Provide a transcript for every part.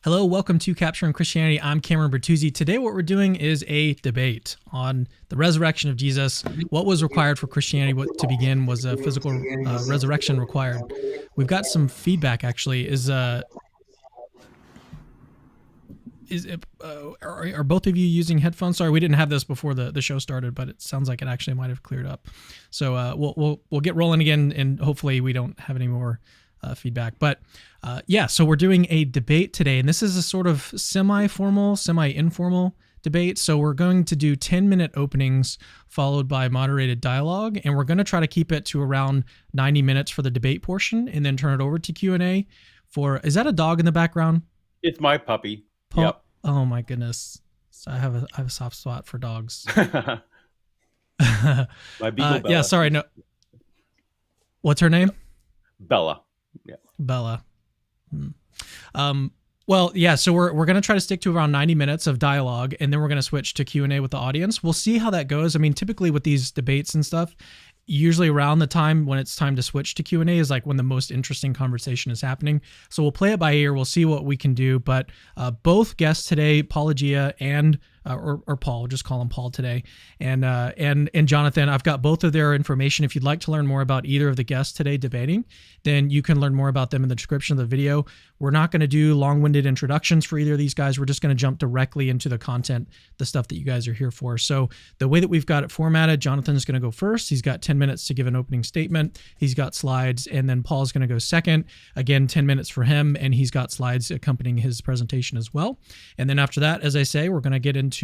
Hello, welcome to Capturing Christianity. I'm Cameron Bertuzzi. Today, what we're doing is a debate on the resurrection of Jesus. What was required for Christianity to begin? Was a physical resurrection required? We've got some feedback. Actually, are both of you using headphones? Sorry, we didn't have this before the show started, but it sounds like it actually might have cleared up. So we'll get rolling again, and hopefully we don't have any more feedback. But so we're doing a debate today, and this is a sort of semi-formal, semi-informal debate. So we're going to do 10-minute openings followed by moderated dialogue, and we're going to try to keep it to around 90 minutes for the debate portion, and then turn it over to Q&A for, is that a dog in the background? It's my puppy. Paul? Yep. Oh my goodness. So I have a soft spot for dogs. My beagle Bella. Yeah, sorry. No. What's her name? Bella. Yeah. Bella. Well, yeah, so we're going to try to stick to around 90 minutes of dialogue, and then we're going to switch to Q&A with the audience. We'll see how that goes. I mean, typically with these debates and stuff, usually around the time when it's time to switch to Q&A is like when the most interesting conversation is happening. So we'll play it by ear. We'll see what we can do. But both guests today, Apologia and or Paul, we'll just call him Paul today, and Jonathan, I've got both of their information. If you'd like to learn more about either of the guests today debating, then you can learn more about them in the description of the video. We're not going to do long-winded introductions for either of these guys. We're just going to jump directly into the content, the stuff that you guys are here for. So the way that we've got it formatted, Jonathan's going to go first. He's got 10 minutes to give an opening statement. He's got slides, and then Paul's going to go second. Again, 10 minutes for him, and he's got slides accompanying his presentation as well. And then after that, as I say, we're going to get into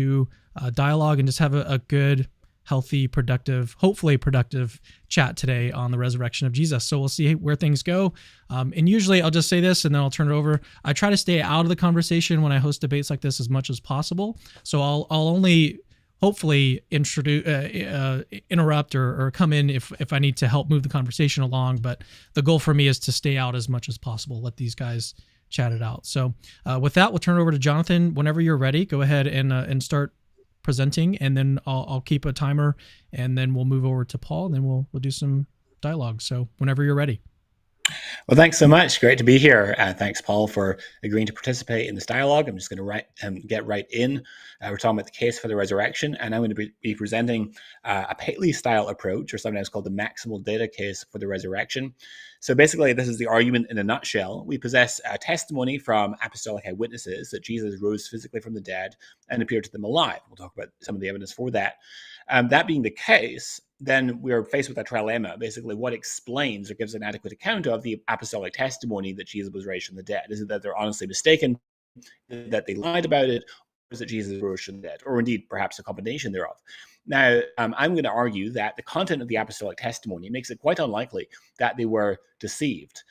dialogue and just have a good, healthy, productive, hopefully productive chat today on the resurrection of Jesus. So we'll see where things go. And usually I'll just say this and then I'll turn it over. I try to stay out of the conversation when I host debates like this as much as possible. So I'll only hopefully interrupt or come in if I need to help move the conversation along. But the goal for me is to stay out as much as possible. Let these guys chat it out. So with that, we'll turn it over to Jonathan. Whenever you're ready, go ahead and start presenting, and then I'll keep a timer, and then we'll move over to Paul, and then we'll do some dialogue. So whenever you're ready. Well, thanks so much. Great to be here. Thanks, Paul, for agreeing to participate in this dialogue. I'm just going to get right in. We're talking about the case for the resurrection, and I'm going to be presenting a Paley-style approach, or sometimes called the maximal data case for the resurrection. So basically, this is the argument in a nutshell. We possess a testimony from apostolic eyewitnesses that Jesus rose physically from the dead and appeared to them alive. We'll talk about some of the evidence for that. That being the case, then we are faced with a trilemma, basically what explains or gives an adequate account of the apostolic testimony that Jesus was raised from the dead. Is it that they're honestly mistaken, that they lied about it, or is it Jesus rose from the dead, or indeed perhaps a combination thereof? Now, I'm going to argue that the content of the apostolic testimony makes it quite unlikely that they were deceived.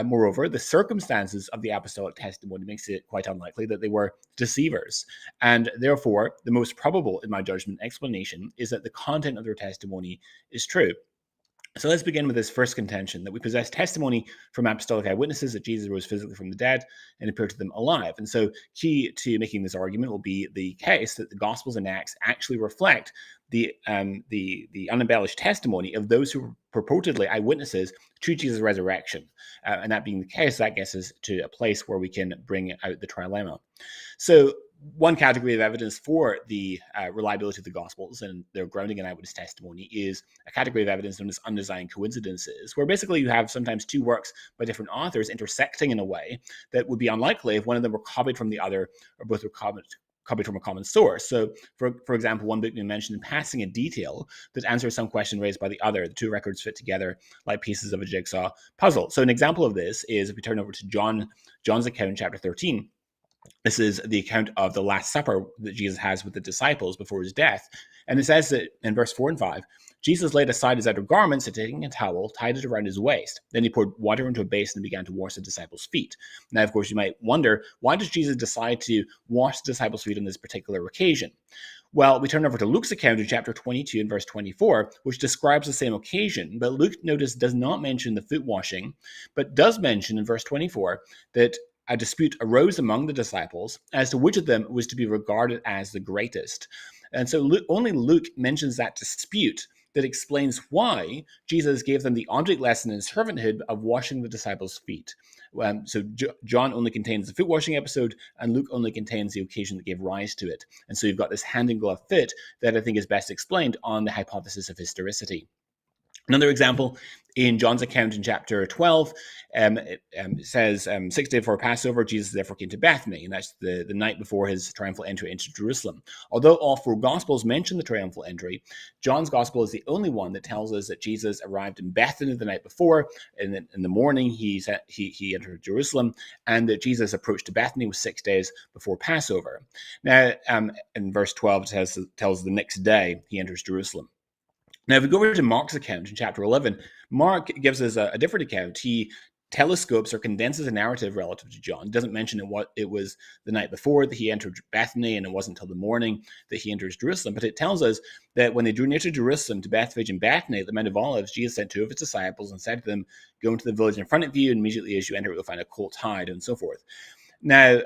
Moreover, the circumstances of the apostolic testimony makes it quite unlikely that they were deceivers. And therefore, the most probable, in my judgment, explanation is that the content of their testimony is true. So let's begin with this first contention, that we possess testimony from apostolic eyewitnesses that Jesus rose physically from the dead and appeared to them alive. And so key to making this argument will be the case that the Gospels and Acts actually reflect the unembellished testimony of those who were purportedly eyewitnesses to Jesus' resurrection. And that being the case, that gets us to a place where we can bring out the trilemma. So one category of evidence for the reliability of the Gospels and their grounding in eyewitness testimony is a category of evidence known as undesigned coincidences, where basically you have sometimes two works by different authors intersecting in a way that would be unlikely if one of them were copied from the other, or both were copied from a common source. So, for example, one book we mentioned in passing a detail that answers some question raised by the other. The two records fit together like pieces of a jigsaw puzzle. So an example of this is if we turn over to John's account, chapter 13. This is the account of the Last Supper that Jesus has with the disciples before his death. And it says that in verse 4 and 5, Jesus laid aside his outer garments and taking a towel, tied it around his waist. Then he poured water into a basin and began to wash the disciples' feet. Now, of course, you might wonder, why does Jesus decide to wash the disciples' feet on this particular occasion? Well, we turn over to Luke's account in chapter 22 and verse 24, which describes the same occasion. But Luke, notice, does not mention the foot washing, but does mention in verse 24 that a dispute arose among the disciples as to which of them was to be regarded as the greatest. And so only Luke mentions that dispute that explains why Jesus gave them the object lesson in servanthood of washing the disciples' feet. So John only contains the foot washing episode, and Luke only contains the occasion that gave rise to it. And so you've got this hand in glove fit that I think is best explained on the hypothesis of historicity. Another example, in John's account in chapter 12, it says, 6 days before Passover, Jesus therefore came to Bethany, and that's the night before his triumphal entry into Jerusalem. Although all four Gospels mention the triumphal entry, John's Gospel is the only one that tells us that Jesus arrived in Bethany the night before, and in the morning he entered Jerusalem, and that Jesus approached to Bethany was 6 days before Passover. Now, in verse 12, it tells the next day he enters Jerusalem. Now, if we go over to Mark's account in chapter 11, Mark gives us a different account. He telescopes or condenses a narrative relative to John. He doesn't mention it was the night before that he entered Bethany, and it wasn't until the morning that he enters Jerusalem. But it tells us that when they drew near to Jerusalem, to Bethphage and Bethany at the Mount of Olives, Jesus sent two of his disciples and said to them, "Go into the village in front of you, and immediately as you enter, you'll find a colt tied," and so forth. Now,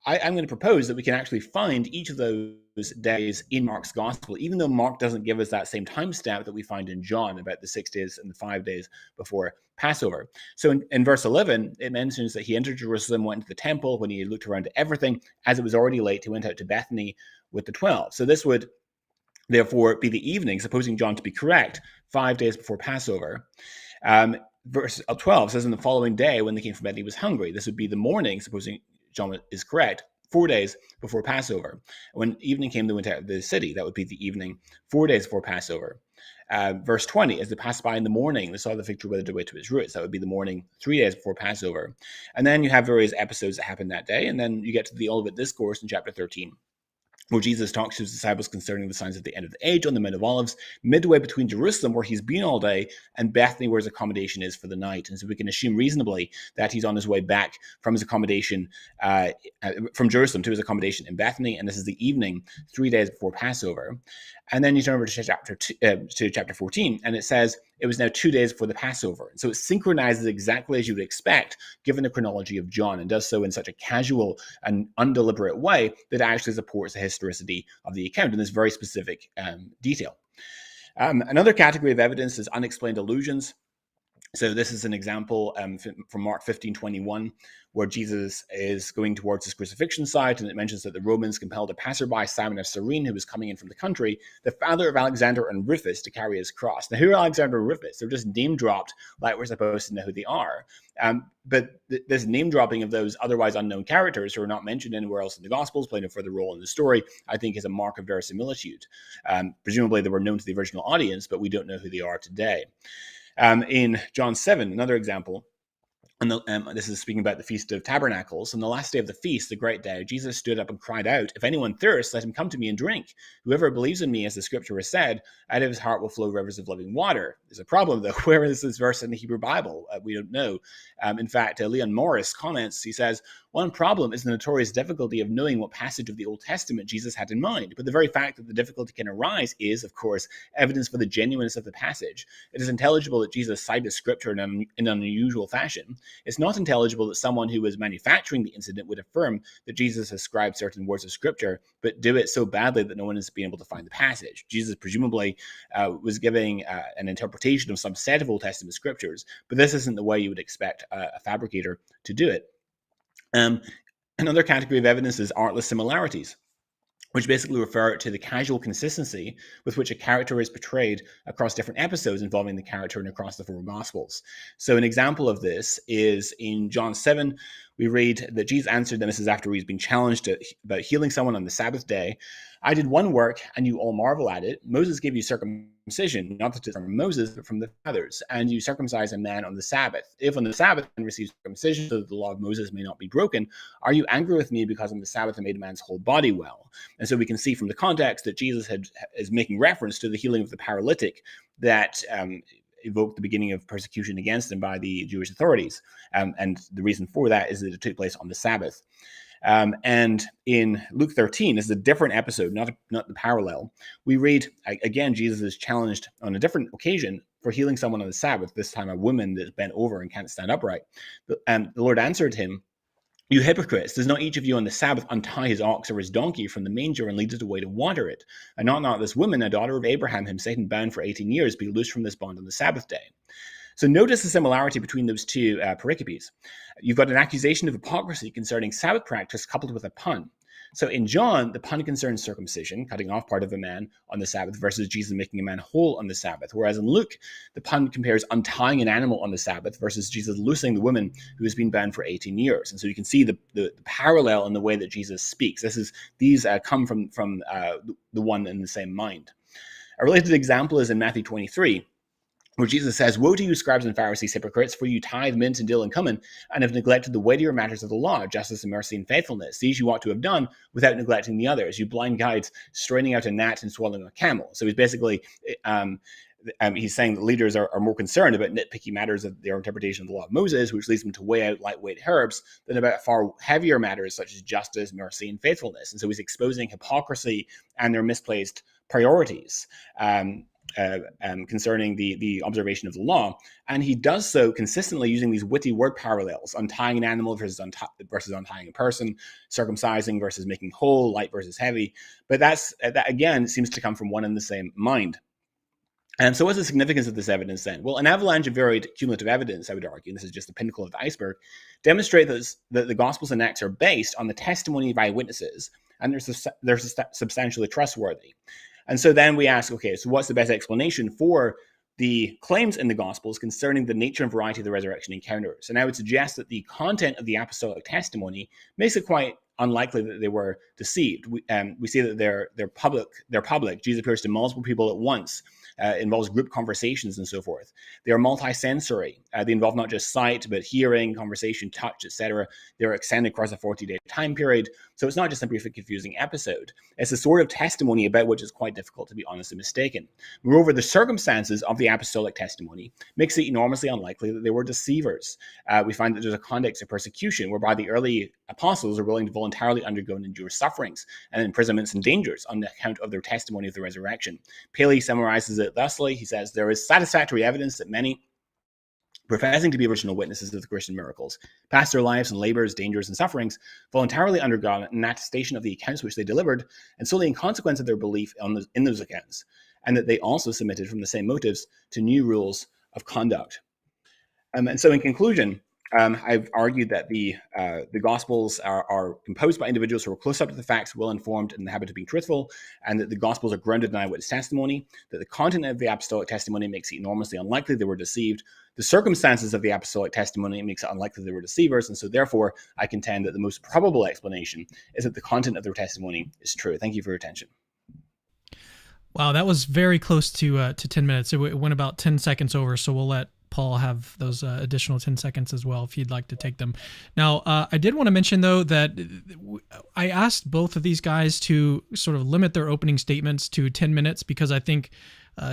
I'm going to propose that we can actually find each of those days in Mark's gospel, even though Mark doesn't give us that same timestamp that we find in John about the 6 days and the 5 days before Passover. So in verse 11, it mentions that he entered Jerusalem, went to the temple. When he looked around at everything, as it was already late, he went out to Bethany with the 12. So this would therefore be the evening, supposing John to be correct, 5 days before Passover. Verse 12 says, "In the following day, when they came from Bethany, he was hungry." This would be the morning, supposing John is correct, 4 days before Passover. When evening came, they went out of the city. That would be the evening, 4 days before Passover. Verse 20, as they passed by in the morning, they saw the fig tree withered away to its roots. That would be the morning, 3 days before Passover. And then you have various episodes that happen that day. And then you get to the Olivet Discourse in chapter 13, where Jesus talks to his disciples concerning the signs of the end of the age on the Mount of Olives, midway between Jerusalem, where he's been all day, and Bethany, where his accommodation is for the night. And so we can assume reasonably that he's on his way back from his accommodation, from Jerusalem to his accommodation in Bethany, and this is the evening, 3 days before Passover. And then you turn over to chapter 14, and it says, it was now 2 days before the Passover. And so it synchronizes exactly as you would expect, given the chronology of John, and does so in such a casual and undeliberate way that actually supports the historicity of the account in this very specific detail. Another category of evidence is unexplained allusions. So this is an example from Mark 15:21, where Jesus is going towards his crucifixion site, and it mentions that the Romans compelled a passerby, Simon of Cyrene, who was coming in from the country, the father of Alexander and Rufus, to carry his cross. Now, who are Alexander and Rufus? They're just name-dropped, like we're supposed to know who they are. But this name-dropping of those otherwise unknown characters who are not mentioned anywhere else in the Gospels, playing a further role in the story, I think is a mark of verisimilitude. Presumably, they were known to the original audience, but we don't know who they are today. In John 7, another example, and this is speaking about the Feast of Tabernacles. On the last day of the feast, the great day, Jesus stood up and cried out, "If anyone thirsts, let him come to me and drink. Whoever believes in me, as the scripture has said, out of his heart will flow rivers of living water." There's a problem, though. Where is this verse in the Hebrew Bible? We don't know. In fact, Leon Morris comments, he says, "One problem is the notorious difficulty of knowing what passage of the Old Testament Jesus had in mind. But the very fact that the difficulty can arise is, of course, evidence for the genuineness of the passage. It is intelligible that Jesus cited scripture in an unusual fashion. It's not intelligible that someone who was manufacturing the incident would affirm that Jesus ascribed certain words of scripture, but do it so badly that no one has been able to find the passage. Jesus presumably was giving an interpretation of some set of Old Testament scriptures, but this isn't the way you would expect a fabricator to do it." Another category of evidence is artless similarities, which basically refer to the casual consistency with which a character is portrayed across different episodes involving the character and across the four Gospels. So an example of this is in John 7, we read that Jesus answered them, this is after he's been challenged about healing someone on the Sabbath day, "I did one work, and you all marvel at it. Moses gave you circumcision, not from Moses, but from the fathers, and you circumcise a man on the Sabbath. If on the Sabbath man receives circumcision so that the law of Moses may not be broken, are you angry with me because on the Sabbath I made a man's whole body well?" And so we can see from the context that Jesus is making reference to the healing of the paralytic that evoked the beginning of persecution against him by the Jewish authorities. And the reason for that is that it took place on the Sabbath. And in Luke 13, this is a different episode, not the parallel. We read, again, Jesus is challenged on a different occasion for healing someone on the Sabbath, this time a woman that's bent over and can't stand upright. And the Lord answered him, "You hypocrites, does not each of you on the Sabbath untie his ox or his donkey from the manger and lead it away to water it? And not this woman, a daughter of Abraham, whom Satan bound for 18 years, be loosed from this bond on the Sabbath day?" So notice the similarity between those two pericopes. You've got an accusation of hypocrisy concerning Sabbath practice coupled with a pun. So in John, the pun concerns circumcision, cutting off part of a man on the Sabbath, versus Jesus making a man whole on the Sabbath. Whereas in Luke, the pun compares untying an animal on the Sabbath versus Jesus loosing the woman who has been bound for 18 years. And so you can see the parallel in the way that Jesus speaks. These come from the one and the same mind. A related example is in Matthew 23, where Jesus says, "Woe to you, scribes and Pharisees, hypocrites, for you tithe mint and dill and cumin, and have neglected the weightier matters of the law, justice and mercy and faithfulness. These you ought to have done without neglecting the others. You blind guides, straining out a gnat and swallowing a camel." So he's basically he's saying that leaders are more concerned about nitpicky matters of their interpretation of the law of Moses, which leads them to weigh out lightweight herbs, than about far heavier matters such as justice, mercy, and faithfulness. And so he's exposing hypocrisy and their misplaced priorities. Concerning the observation of the law. And he does so consistently using these witty word parallels: untying an animal versus untying a person, circumcising versus making whole, light versus heavy. But that again seems to come from one and the same mind. And so what's the significance of this evidence then? Well, an avalanche of varied cumulative evidence, I would argue, and this is just the pinnacle of the iceberg, demonstrate that the Gospels and Acts are based on the testimony of eyewitnesses, and they're substantially trustworthy. And so then we ask, okay, so what's the best explanation for the claims in the Gospels concerning the nature and variety of the resurrection encounters? And I would suggest that the content of the apostolic testimony makes it quite unlikely that they were deceived. We see that they're public. Jesus appears to multiple people at once. Involves group conversations and so forth. They are multisensory. They involve not just sight, but hearing, conversation, touch, etc. They're extended across a 40-day time period. So it's not just simply a confusing episode. It's a sort of testimony about which is quite difficult to be honestly mistaken. Moreover, the circumstances of the apostolic testimony makes it enormously unlikely that they were deceivers. We find that there's a context of persecution whereby the early apostles are willing to voluntarily undergo and endure sufferings and imprisonments and dangers on account of their testimony of the resurrection. Paley summarizes it thusly. He says, "There is satisfactory evidence that many, professing to be original witnesses of the Christian miracles, passed their lives in labors, dangers, and sufferings, voluntarily undergone an attestation of the accounts which they delivered, and solely in consequence of their belief in those accounts, and that they also submitted from the same motives to new rules of conduct." And so in conclusion, I've argued that the Gospels are composed by individuals who are close up to the facts, well-informed, and in the habit of being truthful, and that the Gospels are grounded in eyewitness testimony, that the content of the apostolic testimony makes it enormously unlikely they were deceived, the circumstances of the apostolic testimony makes it unlikely they were deceivers, and so therefore I contend that the most probable explanation is that the content of their testimony is true. Thank you for your attention. Wow, that was very close to 10 minutes. It went about 10 seconds over, so we'll let Paul have those additional 10 seconds as well if you'd like to take them. Now, I did want to mention, though, that I asked both of these guys to sort of limit their opening statements to 10 minutes because I think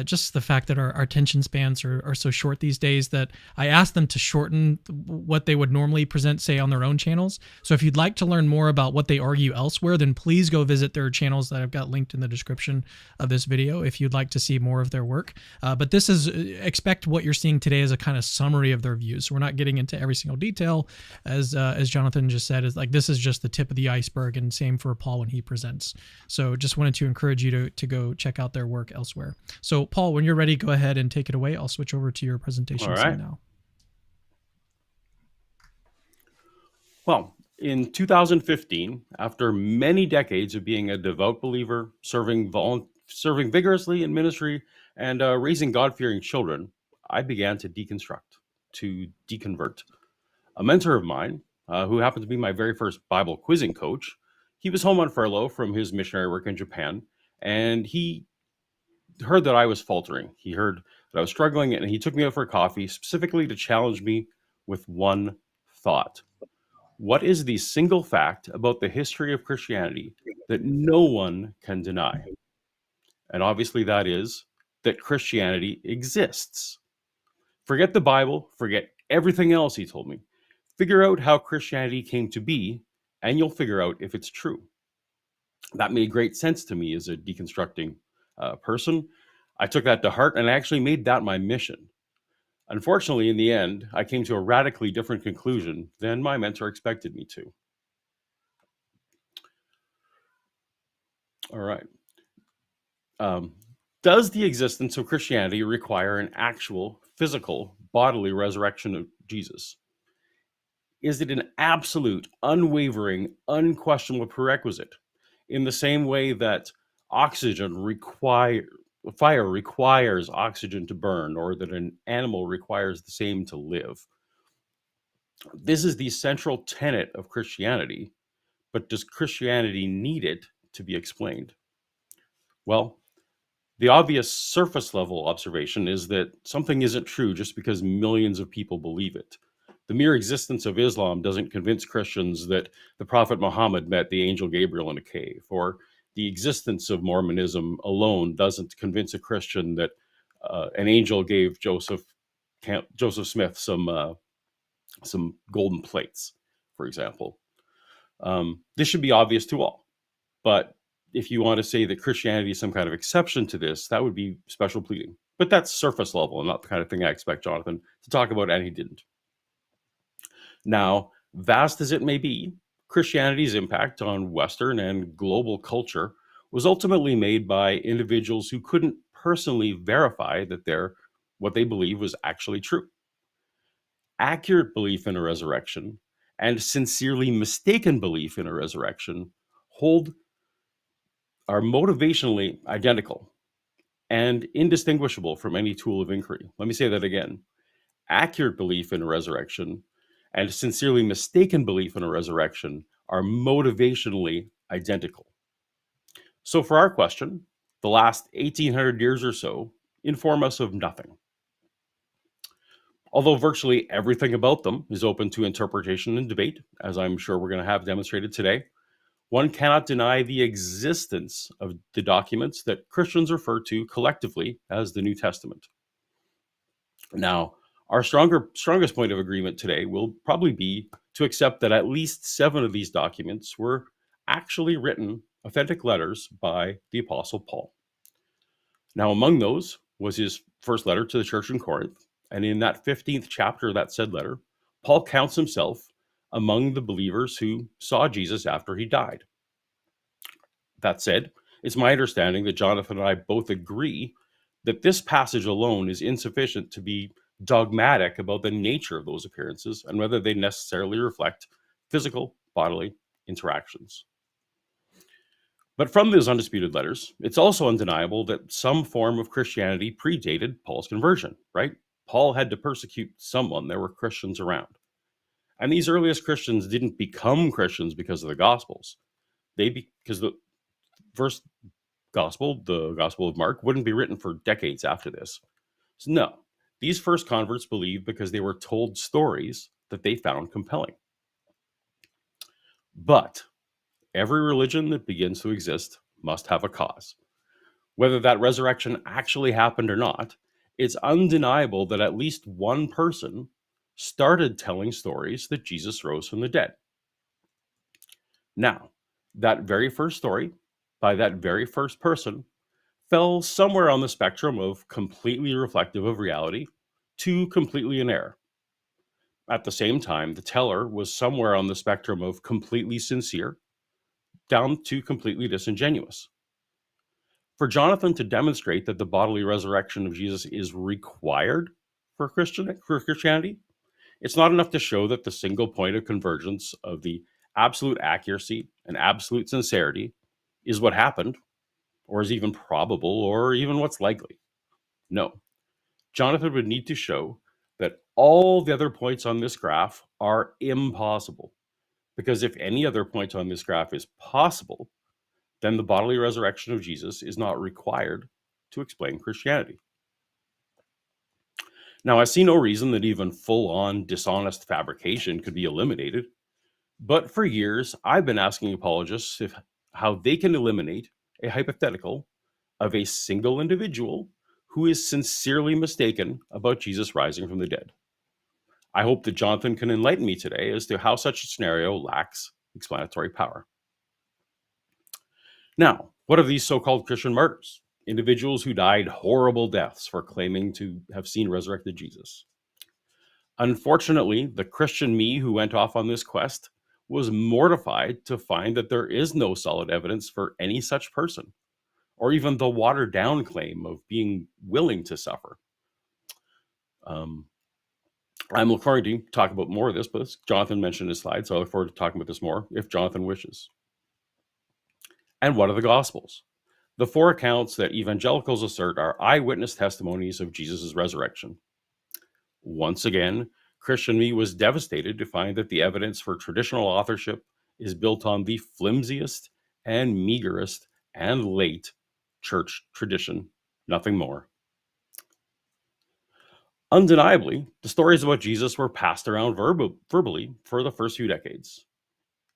just the fact that our attention spans are so short these days that I asked them to shorten what they would normally present, say, on their own channels. So if you'd like to learn more about what they argue elsewhere, then please go visit their channels that I've got linked in the description of this video if you'd like to see more of their work. But this is, expect what you're seeing today as a kind of summary of their views. So we're not getting into every single detail, as Jonathan just said. Is like this is just the tip of the iceberg, and same for Paul when he presents. So just wanted to encourage you to go check out their work elsewhere. So, Paul, when you're ready, go ahead and take it away. I'll switch over to your presentation now. Well, in 2015, after many decades of being a devout believer, serving vigorously in ministry, and raising God-fearing children, I began to deconstruct, to deconvert. A mentor of mine, who happened to be my very first Bible quizzing coach, he was home on furlough from his missionary work in Japan, and he heard that I was faltering. He heard that I was struggling, and he took me out for a coffee specifically to challenge me with one thought. What is the single fact about the history of Christianity that no one can deny? And obviously that is that Christianity exists. Forget the Bible, forget everything else, he told me. Figure out how Christianity came to be, and you'll figure out if it's true. That made great sense to me as a deconstructing person. I took that to heart, and I actually made that my mission. Unfortunately, in the end, I came to a radically different conclusion than my mentor expected me to. All right. Does the existence of Christianity require an actual physical bodily resurrection of Jesus? Is it an absolute, unwavering, unquestionable prerequisite in the same way that fire requires oxygen to burn, or that an animal requires the same to live? This is the central tenet of Christianity, but does Christianity need it to be explained? Well, the obvious surface level observation is that something isn't true just because millions of people believe it. The mere existence of Islam doesn't convince Christians that the Prophet Muhammad met the angel Gabriel in a cave, or the existence of Mormonism alone doesn't convince a Christian that an angel gave Joseph Smith some golden plates, for example. This should be obvious to all. But if you want to say that Christianity is some kind of exception to this, that would be special pleading. But that's surface level and not the kind of thing I expect Jonathan to talk about, and he didn't. Now, vast as it may be, Christianity's impact on Western and global culture was ultimately made by individuals who couldn't personally verify that what they believe was actually true. Accurate belief in a resurrection and sincerely mistaken belief in a resurrection are motivationally identical and indistinguishable from any tool of inquiry. Let me say that again. Accurate belief in a resurrection and sincerely mistaken belief in a resurrection are motivationally identical. So for our question, the last 1800 years or so inform us of nothing. Although virtually everything about them is open to interpretation and debate, as I'm sure we're going to have demonstrated today, one cannot deny the existence of the documents that Christians refer to collectively as the New Testament. Now, our strongest point of agreement today will probably be to accept that at least 7 of these documents were actually written authentic letters by the Apostle Paul. Now, among those was his first letter to the church in Corinth, and in that 15th chapter of that said letter, Paul counts himself among the believers who saw Jesus after he died. That said, it's my understanding that Jonathan and I both agree that this passage alone is insufficient to be dogmatic about the nature of those appearances and whether they necessarily reflect physical bodily interactions. But from those undisputed letters, it's also undeniable that some form of Christianity predated Paul's conversion, right? Paul had to persecute someone. There were Christians around. And these earliest Christians didn't become Christians because of the Gospels. Because the first Gospel, the Gospel of Mark, wouldn't be written for decades after this. So no, these first converts believed because they were told stories that they found compelling. But every religion that begins to exist must have a cause. Whether that resurrection actually happened or not, it's undeniable that at least one person started telling stories that Jesus rose from the dead. Now, that very first story, by that very first person, fell somewhere on the spectrum of completely reflective of reality to completely in error. At the same time, the teller was somewhere on the spectrum of completely sincere down to completely disingenuous. For Jonathan to demonstrate that the bodily resurrection of Jesus is required for Christianity, it's not enough to show that the single point of convergence of the absolute accuracy and absolute sincerity is what happened, or is even probable, or even what's likely. No. Jonathan would need to show that all the other points on this graph are impossible. Because if any other point on this graph is possible, then the bodily resurrection of Jesus is not required to explain Christianity. Now, I see no reason that even full-on dishonest fabrication could be eliminated, but for years, I've been asking apologists how they can eliminate a hypothetical of a single individual who is sincerely mistaken about Jesus rising from the dead. I hope that Jonathan can enlighten me today as to how such a scenario lacks explanatory power. Now, what of these so-called Christian martyrs? Individuals who died horrible deaths for claiming to have seen resurrected Jesus. Unfortunately, the Christian me who went off on this quest was mortified to find that there is no solid evidence for any such person, or even the watered-down claim of being willing to suffer. I'm looking forward to talk about more of this, but Jonathan mentioned his slide, so I look forward to talking about this more if Jonathan wishes. And what are the Gospels? The four accounts that evangelicals assert are eyewitness testimonies of Jesus' resurrection. Once again, Christian me was devastated to find that the evidence for traditional authorship is built on the flimsiest and meagerest and late church tradition, nothing more. Undeniably, the stories about Jesus were passed around verbally for the first few decades.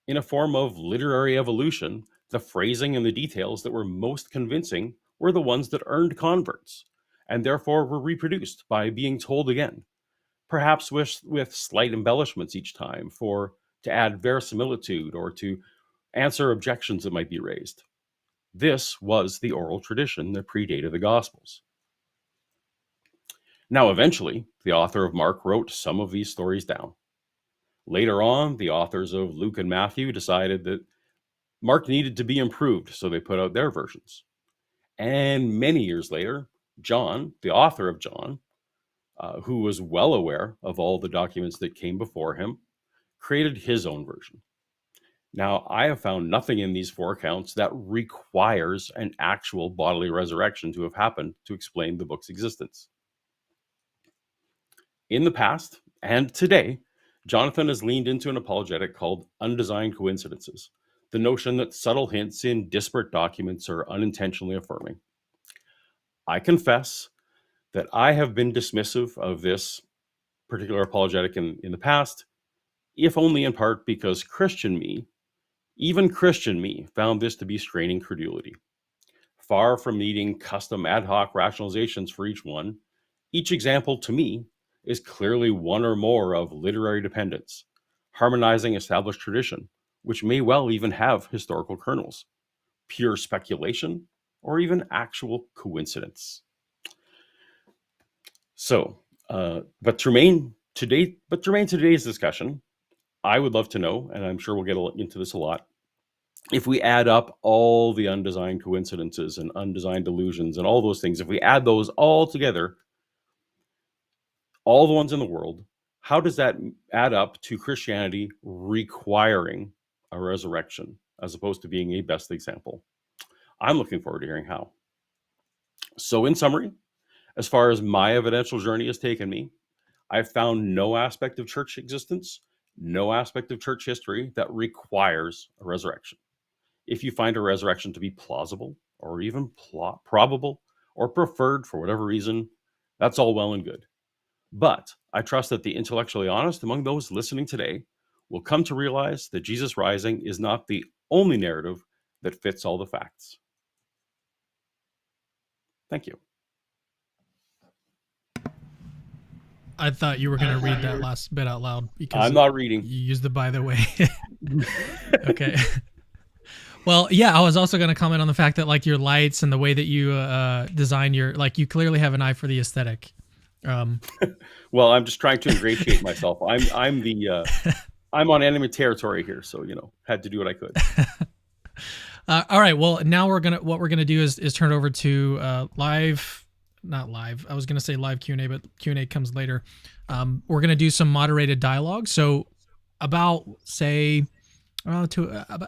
In a form of literary evolution, the phrasing and the details that were most convincing were the ones that earned converts, and therefore were reproduced by being told again, perhaps with slight embellishments each time to add verisimilitude or to answer objections that might be raised. This was the oral tradition that predated the Gospels. Now, eventually, the author of Mark wrote some of these stories down. Later on, the authors of Luke and Matthew decided that Mark needed to be improved, so they put out their versions. And many years later, John, the author of John, who was well aware of all the documents that came before him, created his own version. Now, I have found nothing in these four accounts that requires an actual bodily resurrection to have happened to explain the book's existence. In the past and today, Jonathan has leaned into an apologetic called undesigned coincidences, the notion that subtle hints in disparate documents are unintentionally affirming. I confess that I have been dismissive of this particular apologetic in the past, if only in part because even Christian me, found this to be straining credulity. Far from needing custom ad hoc rationalizations for each one, each example to me is clearly one or more of literary dependence, harmonizing established tradition, which may well even have historical kernels, pure speculation, or even actual coincidence. So, but to remain today's discussion, I would love to know, and I'm sure we'll get into this a lot, if we add up all the undesigned coincidences and undesigned illusions and all those things, if we add those all together, all the ones in the world, how does that add up to Christianity requiring a resurrection as opposed to being a best example? I'm looking forward to hearing how. So in summary, as far as my evidential journey has taken me, I've found no aspect of church existence, no aspect of church history that requires a resurrection. If you find a resurrection to be plausible or even probable or preferred for whatever reason, that's all well and good. But I trust that the intellectually honest among those listening today will come to realize that Jesus rising is not the only narrative that fits all the facts. Thank you. I thought you were going to read that last bit out loud because I'm not reading. You used the by the way. Okay. Well, yeah, I was also going to comment on the fact that like your lights and the way that you design you clearly have an eye for the aesthetic. Well, I'm just trying to ingratiate myself. I'm on enemy territory here, so had to do what I could. All right. Well, now what we're gonna do is turn it over to not live. I was gonna say live Q&A, but Q&A comes later. We're gonna do some moderated dialogue. So about say about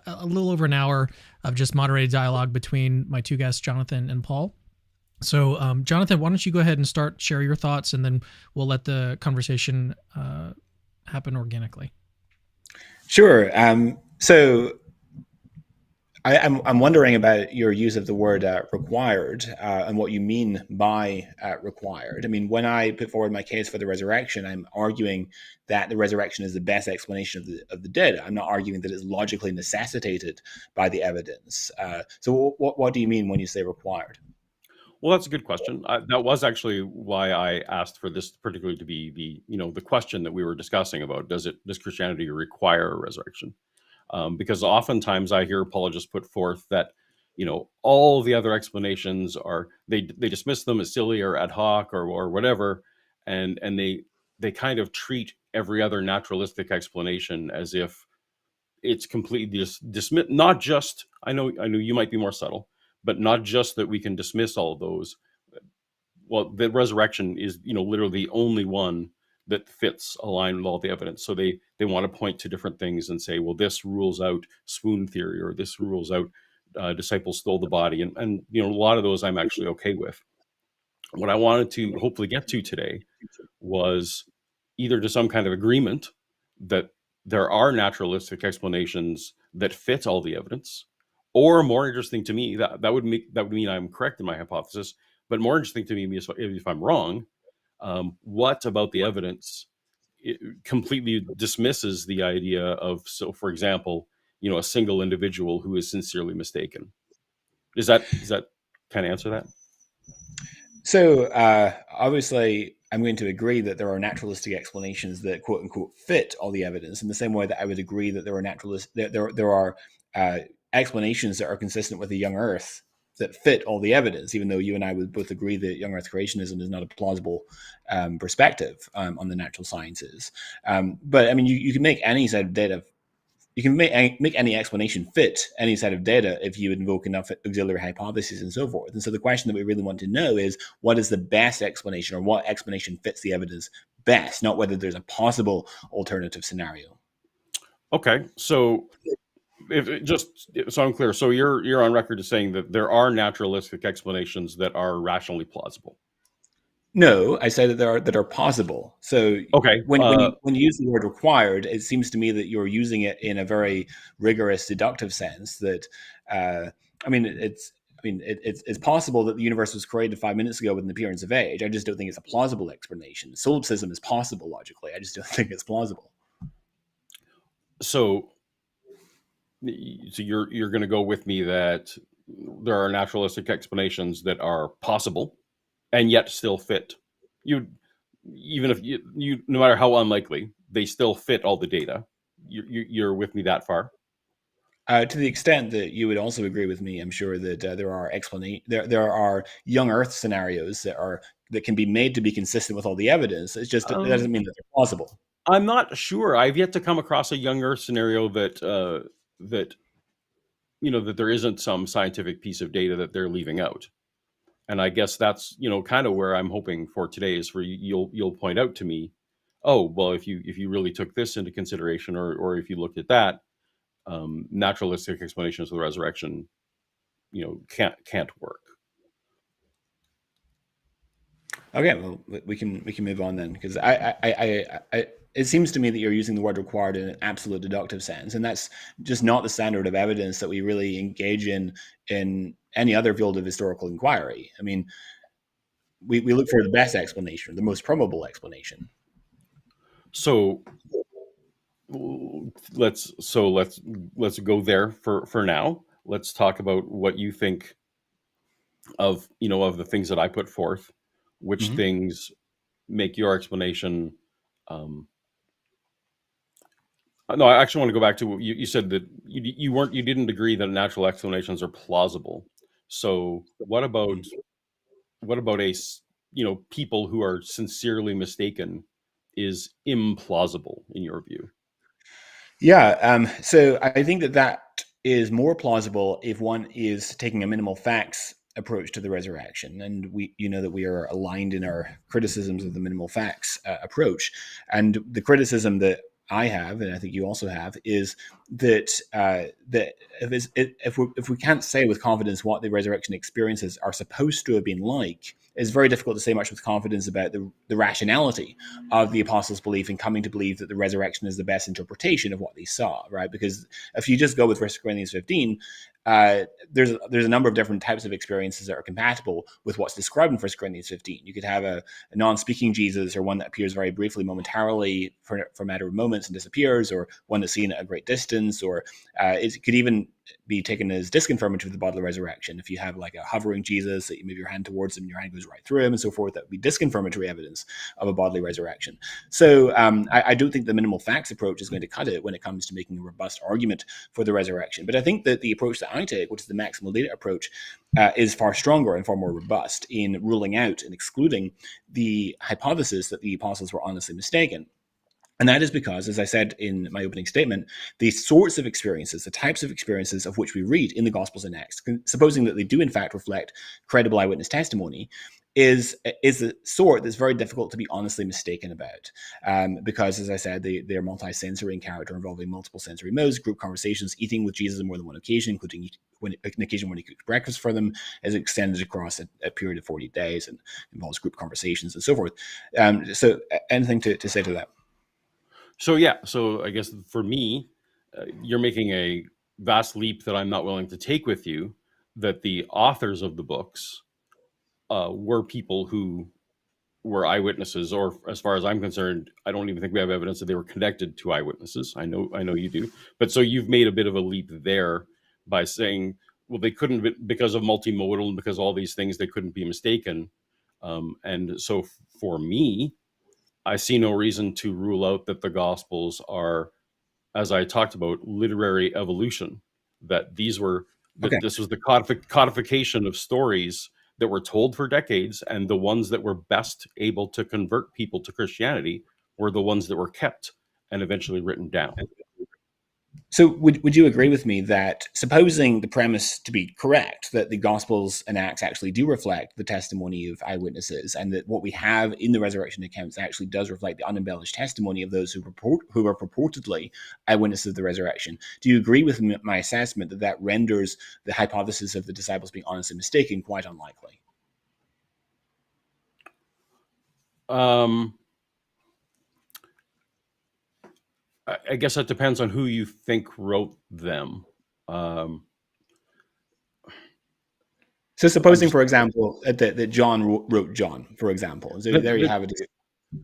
a little over an hour of just moderated dialogue between my two guests, Jonathan and Paul. So, Jonathan, why don't you go ahead and share your thoughts, and then we'll let the conversation happen organically. Sure. So I'm wondering about your use of the word required and what you mean by required. I mean, when I put forward my case for the resurrection, I'm arguing that the resurrection is the best explanation of the dead. I'm not arguing that it's logically necessitated by the evidence. So what do you mean when you say required? Well, that's a good question. That was actually why I asked for this particularly to be the question that we were discussing about, does Christianity require a resurrection? Because oftentimes I hear apologists put forth that, all the other explanations they dismiss them as silly or ad hoc or whatever. And they kind of treat every other naturalistic explanation as if it's completely dismissed. Not just, I know you might be more subtle, but not just that we can dismiss all of those. Well, the resurrection is, literally the only one that fits align with all the evidence. So they want to point to different things and say, well, this rules out swoon theory, or this rules out disciples stole the body. And a lot of those I'm actually okay with. What I wanted to hopefully get to today was either to some kind of agreement that there are naturalistic explanations that fit all the evidence, or more interesting to me, that would mean I'm correct in my hypothesis, but more interesting to me is if I'm wrong, what about the evidence completely dismisses the idea of, so for example, a single individual who is sincerely mistaken. Does that kind of answer that? So obviously, I'm going to agree that there are naturalistic explanations that "quote unquote" fit all the evidence, in the same way that I would agree that there are explanations that are consistent with the young Earth that fit all the evidence. Even though you and I would both agree that young Earth creationism is not a plausible perspective on the natural sciences, but I mean, you can make any set of data. You can make any explanation fit any set of data if you invoke enough auxiliary hypotheses and so forth. And so the question that we really want to know is, what is the best explanation, or what explanation fits the evidence best, not whether there's a possible alternative scenario. Okay, so so I'm clear. So you're on record as saying that there are naturalistic explanations that are rationally plausible. No, I said that are possible. So okay, when you use the word required, it seems to me that you're using it in a very rigorous deductive sense. That it's possible that the universe was created 5 minutes ago with an appearance of age. I just don't think it's a plausible explanation. Solipsism is possible logically. I just don't think it's plausible. So you're going to go with me that there are naturalistic explanations that are possible and yet still fit. Even if you no matter how unlikely, they still fit all the data. You're with me that far? To the extent that you would also agree with me, I'm sure that there are young Earth scenarios that can be made to be consistent with all the evidence. It's just it doesn't mean that they're plausible. I'm not sure. I've yet to come across a young Earth scenario that that there isn't some scientific piece of data that they're leaving out. And I guess that's kind of where I'm hoping for today, is for you'll point out to me, oh well, if you really took this into consideration, or if you looked at that, naturalistic explanations of the resurrection can't work. Okay, well, we can move on then, because I it seems to me that you're using the word required in an absolute deductive sense, and that's just not the standard of evidence that we really engage in any other field of historical inquiry. I mean, we look for the best explanation, the most probable explanation. So let's go there for now. Let's talk about what you think of the things that I put forth. Which things make your explanation? No, I actually want to go back to what you said, that you didn't agree that natural explanations are plausible. So what about people who are sincerely mistaken is implausible in your view? Yeah, so I think that is more plausible if one is taking a minimal facts approach to the resurrection, and we that we are aligned in our criticisms of the minimal facts approach. And the criticism that I have, and I think you also have, is that if we can't say with confidence what the resurrection experiences are supposed to have been like, it's very difficult to say much with confidence about the rationality of the apostles' belief in coming to believe that the resurrection is the best interpretation of what they saw, right? Because if you just go with 1 Corinthians 15, there's a number of different types of experiences that are compatible with what's described in 1 Corinthians 15. You could have a non-speaking Jesus, or one that appears very briefly, momentarily, for a matter of moments and disappears, or one that's seen at a great distance, or it could even be taken as disconfirmatory of the bodily resurrection. If you have like a hovering Jesus that you move your hand towards him and your hand goes right through him and so forth, that would be disconfirmatory evidence of a bodily resurrection. So I don't think the minimal facts approach is going to cut it when it comes to making a robust argument for the resurrection. But I think that the approach that I take, which is the maximal data approach, is far stronger and far more robust in ruling out and excluding the hypothesis that the apostles were honestly mistaken. And that is because, as I said in my opening statement, the sorts of experiences, the types of experiences of which we read in the Gospels and Acts, supposing that they do in fact reflect credible eyewitness testimony, is a sort that's very difficult to be honestly mistaken about, because, as I said, they're multi-sensory in character, involving multiple sensory modes, group conversations, eating with Jesus on more than one occasion, including an occasion when he cooked breakfast for them, is extended across a period of 40 days and involves group conversations and so forth. So anything to say to that? So yeah, so I guess for me, you're making a vast leap that I'm not willing to take with you. That the authors of the books were people who were eyewitnesses, or as far as I'm concerned, I don't even think we have evidence that they were connected to eyewitnesses. I know you do, but so you've made a bit of a leap there by saying, well, they couldn't because of multimodal and because all these things they couldn't be mistaken. And so for me, I see no reason to rule out that the Gospels are, as I talked about, literary evolution. That these were Okay. that this was the codification of stories that were told for decades, and the ones that were best able to convert people to Christianity were the ones that were kept and eventually written down. So would you agree with me that, supposing the premise to be correct, that the Gospels and Acts actually do reflect the testimony of eyewitnesses, and that what we have in the resurrection accounts actually does reflect the unembellished testimony of those who are purportedly eyewitnesses of the resurrection? Do you agree with my assessment that that renders the hypothesis of the disciples being honest and mistaken quite unlikely? I guess that depends on who you think wrote them. So supposing, for example, that John wrote John, for example. So there you have it.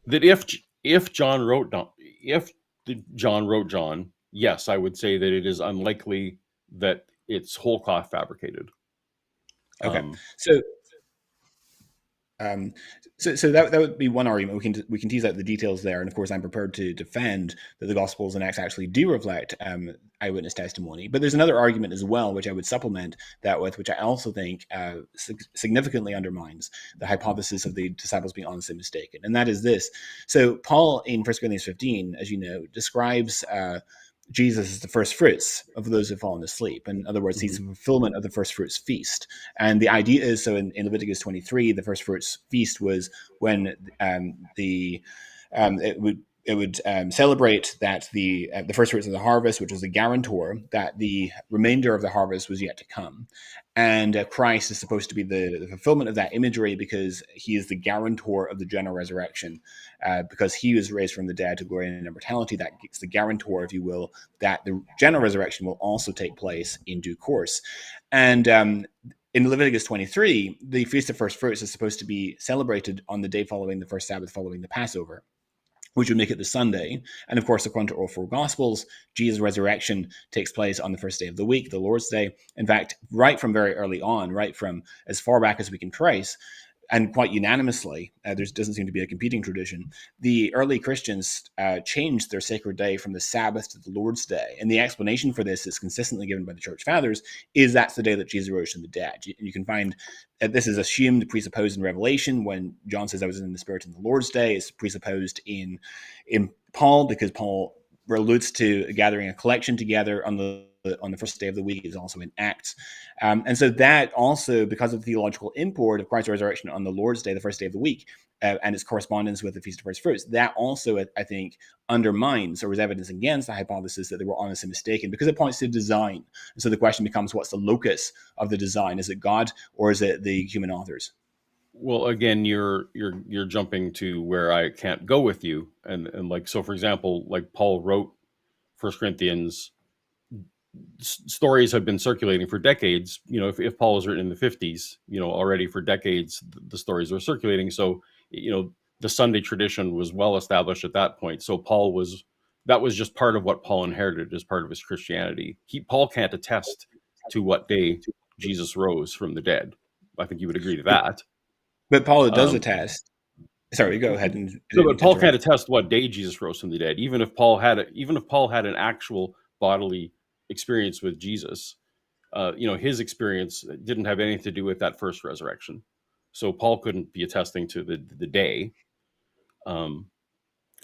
That if John wrote John, yes, I would say that it is unlikely that it's whole cloth fabricated. Okay. So that would be one argument. We can tease out the details there, and of course, I'm prepared to defend that the Gospels and Acts actually do reflect eyewitness testimony. But there's another argument as well, which I would supplement that with, which I also think significantly undermines the hypothesis of the disciples being honestly mistaken, and that is this. So Paul in 1 Corinthians 15, as you know, describes Jesus is the first fruits of those who've fallen asleep. In other words, he's the fulfillment of the first fruits feast. And the idea is, so in Leviticus 23, the first fruits feast was when it would celebrate that the first fruits of the harvest, which was the guarantor that the remainder of the harvest was yet to come. And Christ is supposed to be the fulfillment of that imagery, because he is the guarantor of the general resurrection, because he was raised from the dead to glory and immortality. That is the guarantor, if you will, that the general resurrection will also take place in due course. And in Leviticus 23, the Feast of First Fruits is supposed to be celebrated on the day following the first Sabbath following the Passover, which would make it the Sunday. And of course, according to all four Gospels, Jesus' resurrection takes place on the first day of the week, the Lord's Day. In fact, right from very early on, right from as far back as we can trace, and quite unanimously, there doesn't seem to be a competing tradition, the early Christians changed their sacred day from the Sabbath to the Lord's Day. And the explanation for this is consistently given by the Church Fathers, is that's the day that Jesus rose from the dead. You can find this is assumed, presupposed in Revelation. When John says, I was in the Spirit in the Lord's Day, it's presupposed in Paul, because Paul alludes to gathering a collection together on the first day of the week, is also in Acts. And so that also, because of the theological import of Christ's resurrection on the Lord's Day, the first day of the week, and its correspondence with the Feast of First Fruits, that also, I think, undermines or is evidence against the hypothesis that they were honest and mistaken, because it points to design. And so the question becomes, what's the locus of the design? Is it God, or is it the human authors? Well, again, you're jumping to where I can't go with you, and like, so for example, like Paul wrote 1 Corinthians. Stories have been circulating for decades. If Paul was written in the 50s, already for decades the stories were circulating. So the Sunday tradition was well established at that point. So that was just part of what Paul inherited as part of his Christianity. Paul can't attest to what day Jesus rose from the dead. I think you would agree to that. But Paul does attest. Sorry, go ahead. But Paul can't attest what day Jesus rose from the dead, even if Paul had an actual bodily experience with Jesus. His experience didn't have anything to do with that first resurrection, so Paul couldn't be attesting to the day. And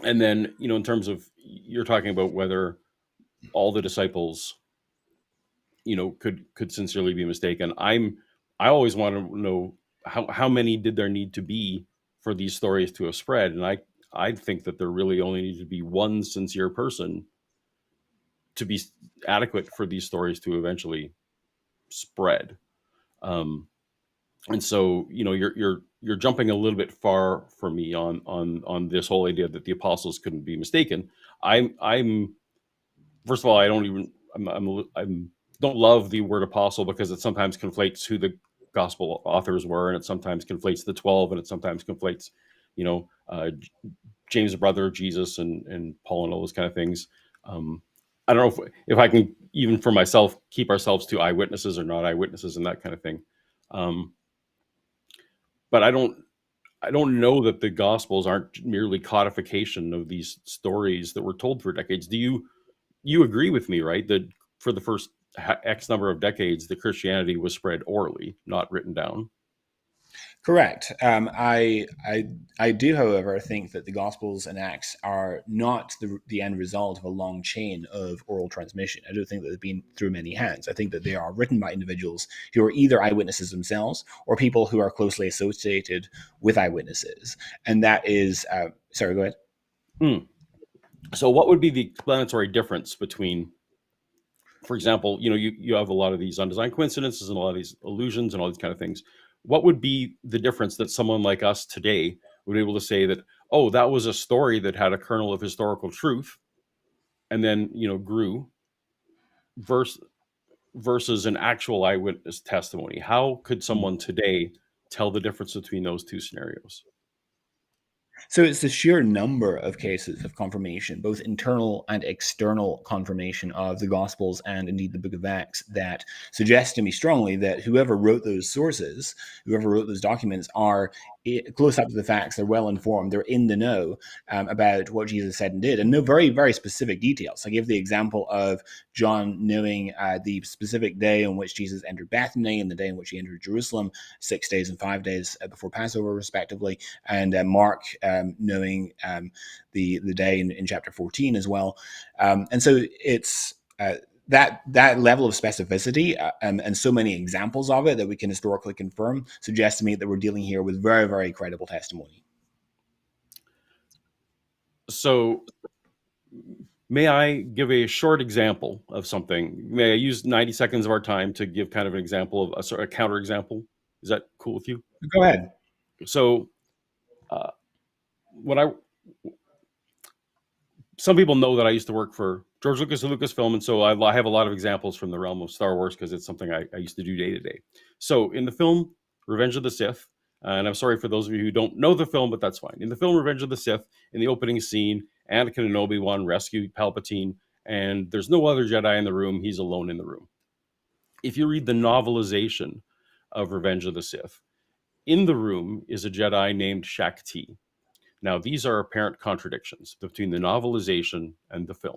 then, in terms of, you're talking about whether all the disciples, could sincerely be mistaken. I always want to know how many did there need to be for these stories to have spread? And I think that there really only needed to be one sincere person to be adequate for these stories to eventually spread. Um, and so, you're jumping a little bit far for me on this whole idea that the apostles couldn't be mistaken. I'm first of all, I don't even I'm don't love the word apostle because it sometimes conflates who the gospel authors were, and it sometimes conflates the 12, and it sometimes conflates, you know, James' brother Jesus and Paul and all those kind of things. I don't know if I can, even for myself, keep ourselves to eyewitnesses or not eyewitnesses and that kind of thing. Um, but I don't know that the gospels aren't merely codification of these stories that were told for decades. Do you agree with me, right? That for the first X number of decades, the Christianity was spread orally, not written down. Correct. I do, however, think that the Gospels and Acts are not the end result of a long chain of oral transmission. I don't think that they've been through many hands. I think that they are written by individuals who are either eyewitnesses themselves or people who are closely associated with eyewitnesses. And that is, sorry, go ahead. Hmm. So, what would be the explanatory difference between, for example, you have a lot of these undesigned coincidences and a lot of these illusions and all these kind of things. What would be the difference that someone like us today would be able to say that, oh, that was a story that had a kernel of historical truth and then, grew versus an actual eyewitness testimony? How could someone today tell the difference between those two scenarios? So it's the sheer number of cases of confirmation, both internal and external confirmation of the Gospels and indeed the Book of Acts, that suggests to me strongly that whoever wrote those sources, whoever wrote those documents, are close up to the facts. They're well informed. They're in the know about what Jesus said and did, and know very, very specific details. I give the example of John knowing the specific day on which Jesus entered Bethany and the day in which he entered Jerusalem, 6 days and 5 days before Passover, respectively, and Mark knowing the day in chapter 14 as well. And so it's that level of specificity and so many examples of it that we can historically confirm suggests to me that we're dealing here with very, very credible testimony. So, may I give a short example of something? May I use 90 seconds of our time to give kind of an example of a sort of counter example? Is that cool with you? Go ahead. So, uh, when some people know that I used to work for George Lucas and Lucasfilm, and so I have a lot of examples from the realm of Star Wars because it's something I used to do day to day. So, in the film Revenge of the Sith, and I'm sorry for those of you who don't know the film, but that's fine. In the film Revenge of the Sith, in the opening scene, Anakin and Obi-Wan rescue Palpatine, and there's no other Jedi in the room. He's alone in the room. If you read the novelization of Revenge of the Sith, in the room is a Jedi named Shaak Ti. Now, these are apparent contradictions between the novelization and the film.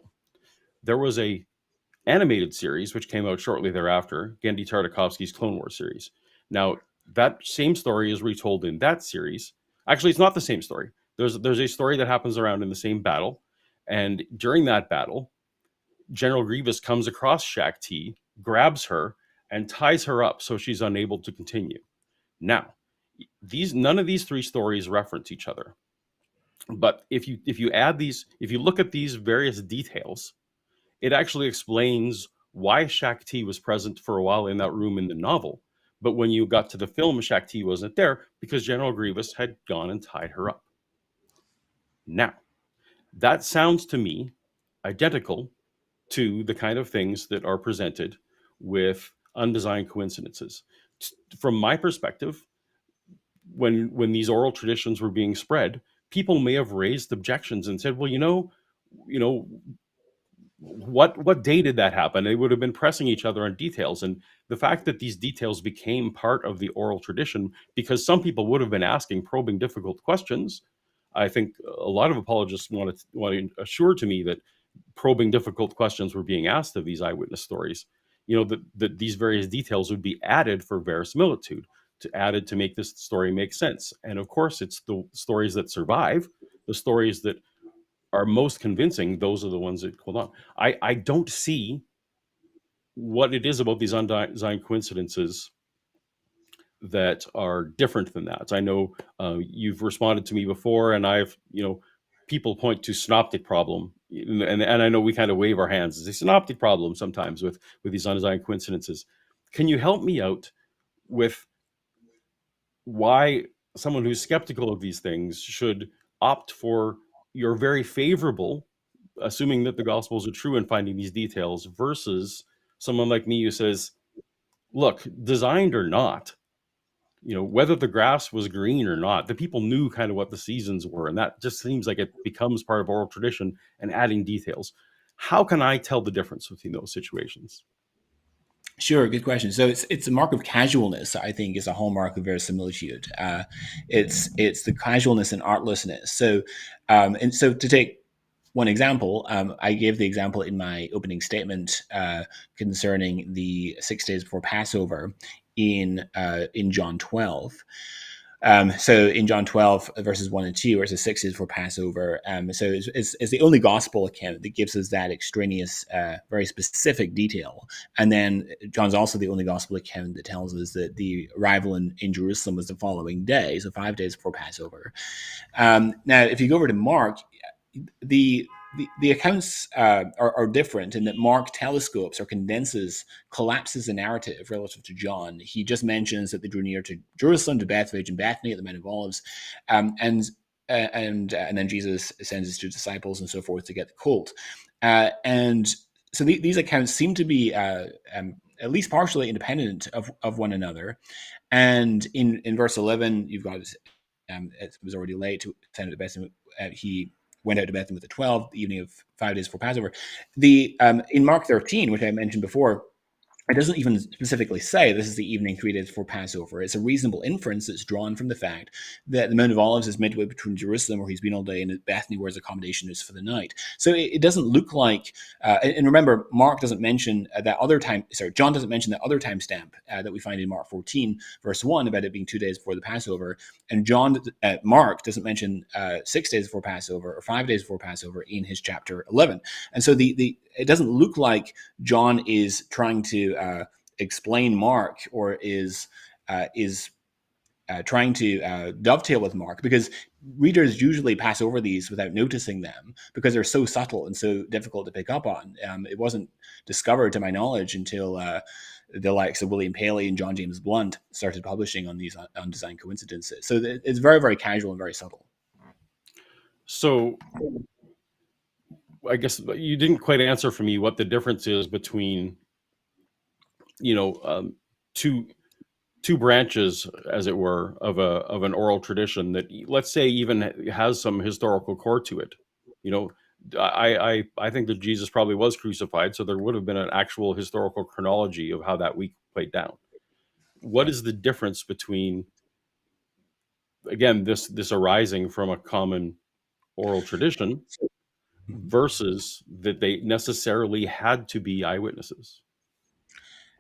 There was a animated series which came out shortly thereafter, Genndy Tartakovsky's Clone Wars series. Now, that same story is retold in that series. Actually, it's not the same story. There's a story that happens around in the same battle, and during that battle, General Grievous comes across Shaak Ti, grabs her, and ties her up so she's unable to continue. Now, none of these three stories reference each other. But if you look at these various details, it actually explains why Shaak Ti was present for a while in that room in the novel. But when you got to the film, Shaak Ti wasn't there because General Grievous had gone and tied her up. Now, that sounds to me identical to the kind of things that are presented with undesigned coincidences. From my perspective, when these oral traditions were being spread, people may have raised objections and said, well, you know, what day did that happen? They would have been pressing each other on details. And the fact that these details became part of the oral tradition, because some people would have been asking probing difficult questions, I think a lot of apologists want to assure to me that probing difficult questions were being asked of these eyewitness stories, that these various details would be added for verisimilitude, added to make this story make sense. And of course, it's the stories that survive, the stories that are most convincing, those are the ones that hold on. I don't see what it is about these undesigned coincidences that are different than that. I know you've responded to me before, and I've, people point to synoptic problem, and I know we kind of wave our hands as a synoptic problem sometimes with these undesigned coincidences. Can you help me out with why someone who's skeptical of these things should opt for your very favorable, assuming that the Gospels are true and finding these details, versus someone like me who says, look, designed or not, whether the grass was green or not, the people knew kind of what the seasons were. And that just seems like it becomes part of oral tradition and adding details. How can I tell the difference between those situations? Sure, good question. So it's a mark of casualness. I think is a hallmark of verisimilitude. It's the casualness and artlessness. So and so to take one example, I gave the example in my opening statement concerning the 6 days before Passover in John 12. So in John 12, verses 1 and 2, where it says 6 days before Passover. So it's the only gospel account that gives us that extraneous, very specific detail. And then John's also the only gospel account that tells us that the arrival in Jerusalem was the following day, so 5 days before Passover. Now, if you go over to Mark, the accounts are different in that Mark telescopes or condenses, collapses the narrative relative to John. He just mentions that they drew near to Jerusalem, to Bethphage and Bethany at the Mount of Olives, and then Jesus sends his two disciples and so forth to get the colt. And so these accounts seem to be at least partially independent of one another. And in verse 11, you've got it was already late to send to Bethany. He went out to Bethany with the 12, the evening of 5 days before Passover. In Mark 13, which I mentioned before, it doesn't even specifically say this is the evening 3 days before Passover. It's a reasonable inference that's drawn from the fact that the Mount of Olives is midway between Jerusalem, where he's been all day, and Bethany, where his accommodation is for the night. So it doesn't look like, and remember, Mark doesn't mention John doesn't mention that other timestamp that we find in Mark 14, verse 1, about it being 2 days before the Passover. And Mark doesn't mention 6 days before Passover or 5 days before Passover in his chapter 11. And so it doesn't look like John is trying to explain Mark or is trying to dovetail with Mark, because readers usually pass over these without noticing them because they're so subtle and so difficult to pick up on. It wasn't discovered, to my knowledge, until the likes of William Paley and John James Blunt started publishing on these undesigned coincidences. So it's very, very casual and very subtle. So I guess you didn't quite answer for me what the difference is between, two branches, as it were, of an oral tradition that, let's say, even has some historical core to it. I think that Jesus probably was crucified, so there would have been an actual historical chronology of how that week played down. What is the difference between, again, this arising from a common oral tradition versus that they necessarily had to be eyewitnesses?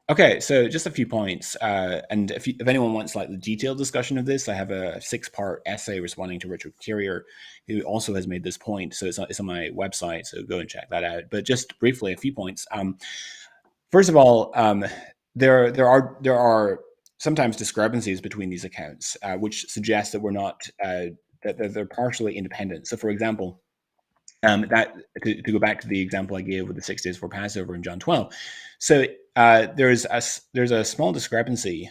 Okay, so just a few points. And if anyone wants like the detailed discussion of this, I have a 6-part essay responding to Richard Carrier, who also has made this point. So it's on my website, so go and check that out. But just briefly, a few points. First of all, there are sometimes discrepancies between these accounts, which suggest that we're not that they're partially independent. So, for example, that to go back to the example I gave with the 6 days before Passover in John 12. So there's a small discrepancy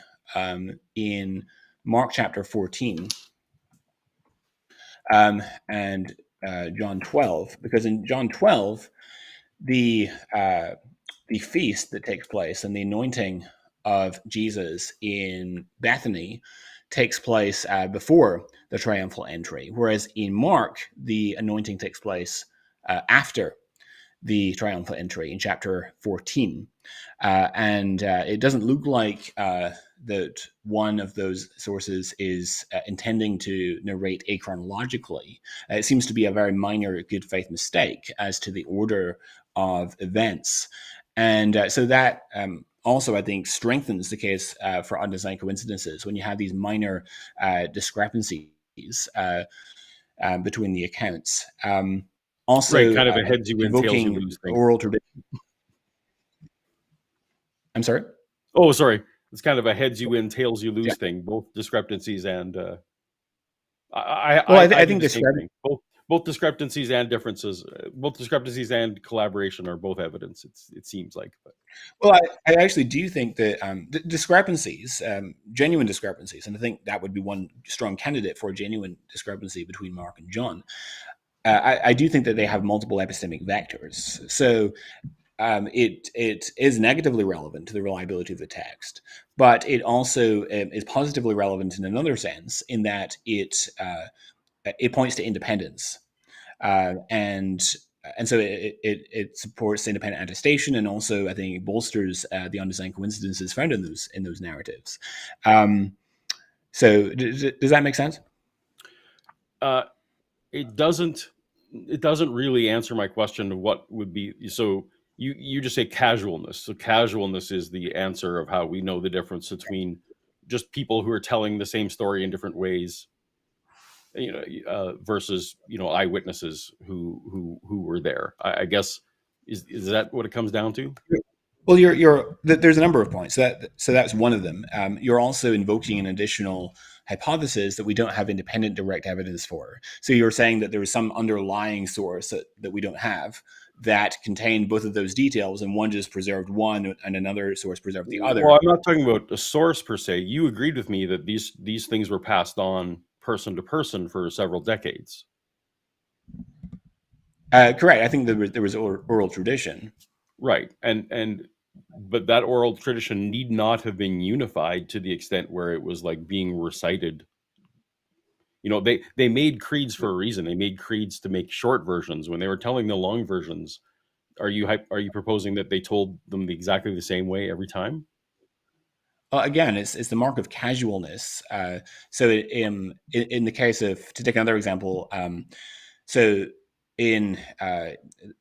in Mark chapter 14 and John 12, because in John 12 the feast that takes place and the anointing of Jesus in Bethany takes place before the triumphal entry, whereas in Mark, the anointing takes place after the triumphal entry in chapter 14. And it doesn't look like that one of those sources is intending to narrate achronologically. It seems to be a very minor good faith mistake as to the order of events. And so that also, I think, strengthens the case for undesigned coincidences when you have these minor discrepancies between the accounts. Also, right, kind of a heads you win, tails you invoking lose thing. oral tradition. I'm sorry? Oh, sorry. it's kind of a heads you win, tails you Yeah. lose thing. Both discrepancies and Well, I I do think the this. same thing. Both discrepancies and differences, both discrepancies and collaboration are both evidence. It seems like, but Well, I actually do think that discrepancies, genuine discrepancies, and I think that would be one strong candidate for a genuine discrepancy between Mark and John. I do think that they have multiple epistemic vectors. So it is negatively relevant to the reliability of the text, but it also is positively relevant in another sense, in that it points to independence, and so it supports independent attestation, and also I think it bolsters the undesigned coincidences found in those narratives. So does that make sense? uh, it doesn't. It doesn't really answer my question of what would be. So you just say casualness. So casualness is the answer of how we know the difference between just people who are telling the same story in different ways, versus eyewitnesses who were there. I guess is that what it comes down to? Well, there's a number of points. So that's one of them. You're also invoking an additional hypothesis that we don't have independent direct evidence for. So you're saying that there is some underlying source that we don't have that contained both of those details, and one just preserved one and another source preserved the other. Well, I'm not talking about a source per se. You agreed with me that these things were passed on person to person for several decades. Correct. I think there was oral tradition. Right. But that oral tradition need not have been unified to the extent where it was like being recited. They made creeds for a reason. They made creeds to make short versions. When they were telling the long versions, are you proposing that they told them exactly the same way every time? Again, it's the mark of casualness. So in the case of, to take another example, so in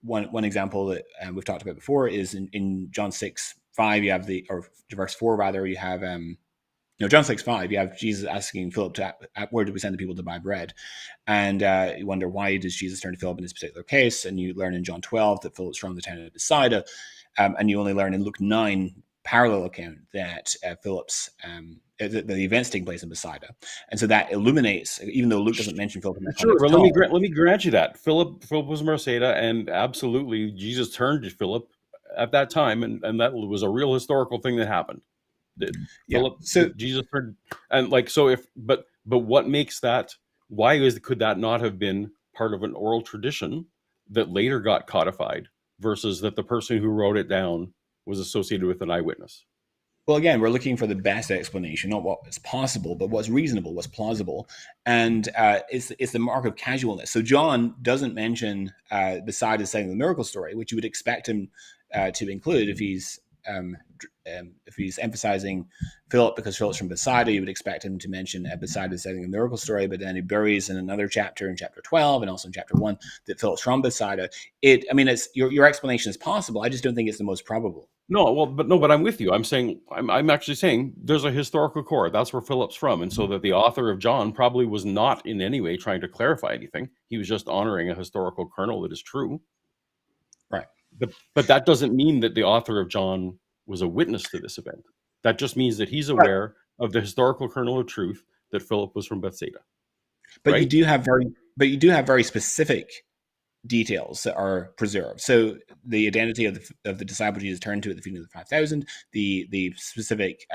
one example that we've talked about before is in John 6:5, you have or verse 4 rather, you have John 6:5, you have Jesus asking Philip where do we send the people to buy bread, and you wonder, why does Jesus turn to Philip in this particular case? And you learn in John 12 that Philip's from the town of Bethsaida, and you only learn in Luke 9 parallel account that Philip's the events taking place in Bethsaida, and so that illuminates, even though Luke doesn't mention Philip in that Sure, context but at all. let me grant you that Philip was from Bethsaida, and absolutely Jesus turned to Philip at that time, and that was a real historical thing that happened. Yeah. So Jesus turned, and but what makes that? Could that not have been part of an oral tradition that later got codified, versus that the person who wrote it down was associated with an eyewitness? Well, again, we're looking for the best explanation, not what is possible, but what's reasonable, what's plausible, and it's the mark of casualness. So John doesn't mention Bethsaida saying the miracle story, which you would expect him to include if he's emphasizing Philip because Philip's from Bethsaida. You would expect him to mention Bethsaida saying the miracle story, but then he buries in another chapter, in chapter 12, and also in chapter 1, that Philip's from Bethsaida. It's your explanation is possible. I just don't think it's the most probable. No, but I'm with you. I'm actually saying there's a historical core. That's where Philip's from, and so that the author of John probably was not in any way trying to clarify anything. He was just honoring a historical kernel that is true. Right. But that doesn't mean that the author of John was a witness to this event. That just means that he's aware of the historical kernel of truth that Philip was from Bethsaida. But right? you do have very specific details that are preserved. So the identity of the disciple Jesus turned to at the feeding of the 5,000, the specific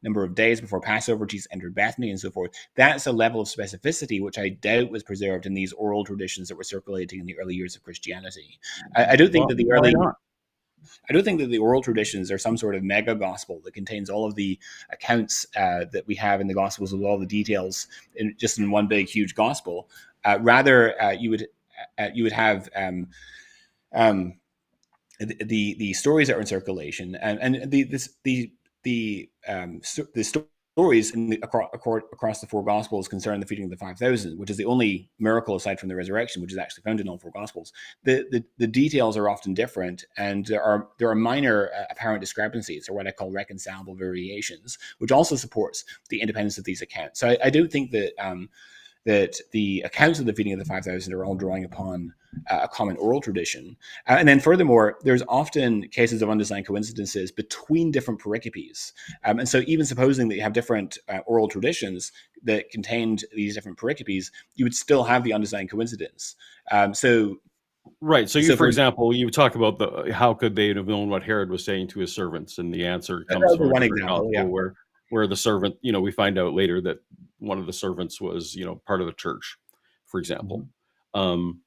number of days before Passover Jesus entered Bethany, and so forth. That's a level of specificity which I doubt was preserved in these oral traditions that were circulating in the early years of Christianity. I don't think that the early. I don't think that the oral traditions are some sort of mega gospel that contains all of the accounts that we have in the Gospels with all the details just in one big, huge gospel. Rather, you would have the stories that are in circulation, and the stories across the four Gospels concern the feeding of the 5,000, which is the only miracle aside from the resurrection, which is actually found in all four Gospels. The details are often different, and there are minor apparent discrepancies, or what I call reconcilable variations, which also supports the independence of these accounts. So I don't think that that the accounts of the feeding of the 5,000 are all drawing upon a common oral tradition. And then furthermore, there's often cases of undesigned coincidences between different pericopes. And so even supposing that you have different oral traditions that contained these different pericopes, you would still have the undesigned coincidence. Right. So you, for example, you talk about how could they have known what Herod was saying to his servants, and the answer comes from a different gospel where the servant, we find out later that one of the servants was, part of the church, for example. Mm-hmm.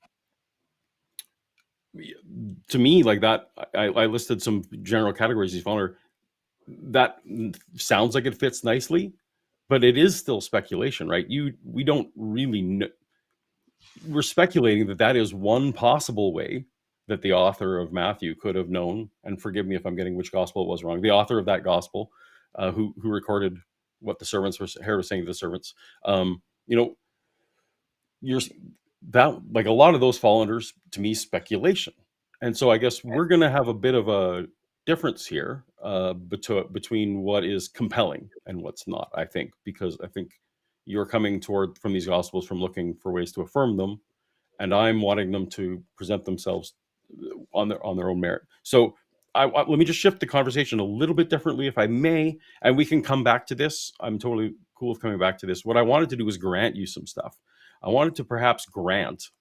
To me, like that, I listed some general categories you found. That sounds like it fits nicely, but it is still speculation, right? We don't really know. We're speculating that is one possible way that the author of Matthew could have known, and forgive me if I'm getting which gospel it was wrong, the author of that gospel, who recorded what the servants Herod was saying to the servants, like a lot of those fall under, to me, speculation. And so I guess we're going to have a bit of a difference here between what is compelling and what's not, I think, because I think you're coming from these gospels from looking for ways to affirm them, and I'm wanting them to present themselves on their own merit. So let me just shift the conversation a little bit differently, if I may, and we can come back to this. I'm totally cool with coming back to this. What I wanted to do was grant you some stuff. I wanted to perhaps grant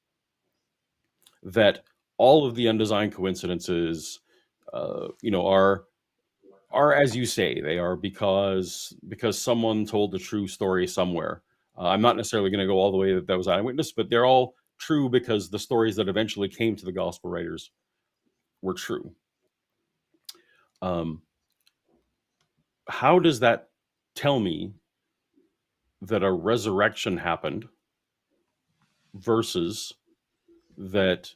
that all of the undesigned coincidences, are as you say, they are because someone told the true story somewhere. I'm not necessarily going to go all the way that was eyewitness, but they're all true because the stories that eventually came to the gospel writers were true. How does that tell me that a resurrection happened versus that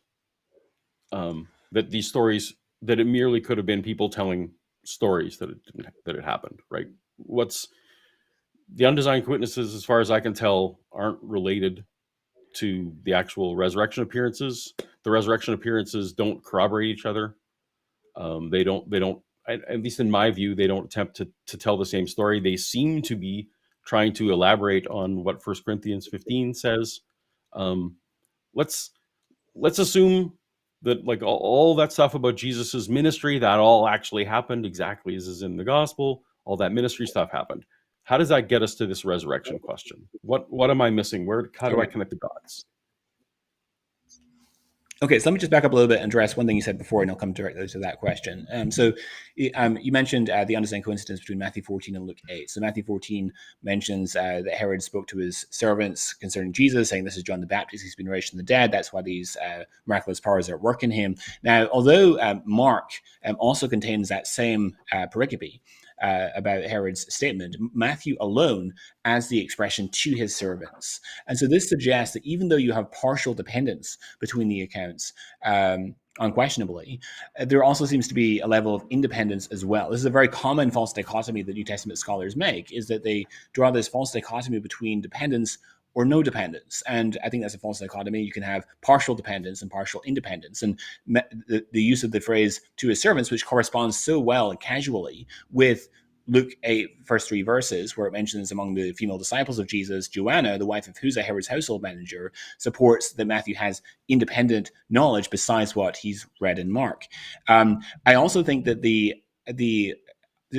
these stories, that it merely could have been people telling stories that it happened, right? What's the undesigned witnesses, as far as I can tell, aren't related to the actual resurrection appearances. The resurrection appearances don't corroborate each other. They don't, at least in my view, they don't attempt to tell the same story. They seem to be trying to elaborate on what 1 Corinthians 15 says. Let's assume that, like, all that stuff about Jesus's ministry, that all actually happened exactly as is in the gospel. All that ministry stuff happened. How does that get us to this resurrection question? What am I missing? How do I connect the dots? Okay, so let me just back up a little bit and address one thing you said before, and I'll come directly to that question. You mentioned the undesigned coincidence between Matthew 14 and Luke 8. So Matthew 14 mentions that Herod spoke to his servants concerning Jesus, saying, "This is John the Baptist. He's been raised from the dead. That's why these miraculous powers are at work in him." Now, although Mark also contains that same pericope about Herod's statement, Matthew alone adds the expression "to his servants." And so this suggests that even though you have partial dependence between the accounts, unquestionably, there also seems to be a level of independence as well. This is a very common false dichotomy that New Testament scholars make, is that they draw this false dichotomy between dependence or no dependence. And I think that's a false dichotomy. You can have partial dependence and partial independence. And the use of the phrase "to his servants," which corresponds so well and casually with Luke 8, first 3 verses, where it mentions among the female disciples of Jesus, Joanna, the wife of Huzzah, Herod's household manager, supports that Matthew has independent knowledge besides what he's read in Mark. I also think that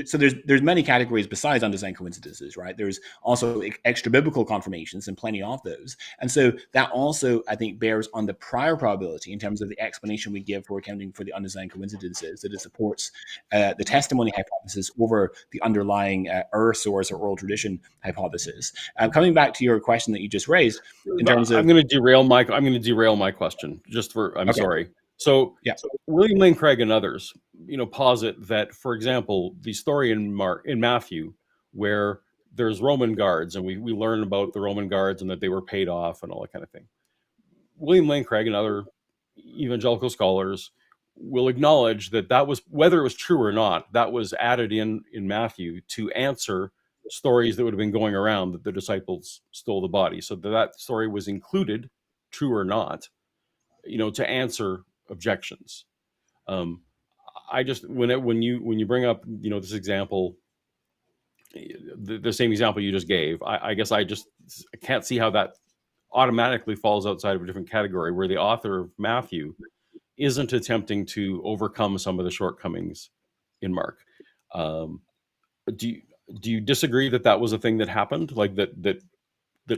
so there's many categories besides undesigned coincidences, right? There's also extra biblical confirmations and plenty of those. And so that also, I think, bears on the prior probability in terms of the explanation we give for accounting for the undesigned coincidences, that it supports the testimony hypothesis over the underlying source or oral tradition hypothesis. Coming back to your question that you just raised, in terms of... I'm going to derail my question sorry. So yeah, William Lane Craig and others, posit that, for example, the story in Matthew, where there's Roman guards, and we learn about the Roman guards and that they were paid off and all that kind of thing. William Lane Craig and other evangelical scholars will acknowledge that was, whether it was true or not, that was added in Matthew to answer stories that would have been going around that the disciples stole the body. So that story was included, true or not, to answer objections. I just, when you bring up, this example, the same example you just gave, I guess I can't see how that automatically falls outside of a different category, where the author of Matthew isn't attempting to overcome some of the shortcomings in Mark. Um, do you, do you disagree that that was a thing that happened, like that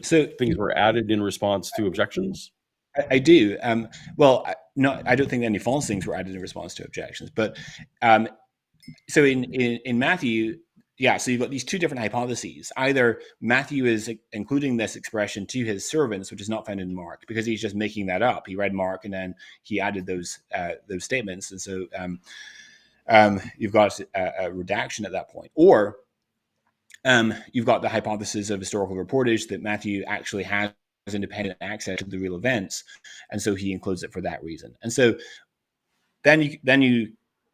So things were added in response to objections? I do. Well, I don't think any false things were added in response to objections, but um, so in Matthew, yeah, so you've got these two different hypotheses. Either Matthew is including this expression to his servants, which is not found in Mark, because he's just making that up. He read Mark and then he added those statements, and so you've got a redaction at that point. Or you've got the hypothesis of historical reportage that Matthew actually has independent access to the real events, and so he includes it for that reason. And so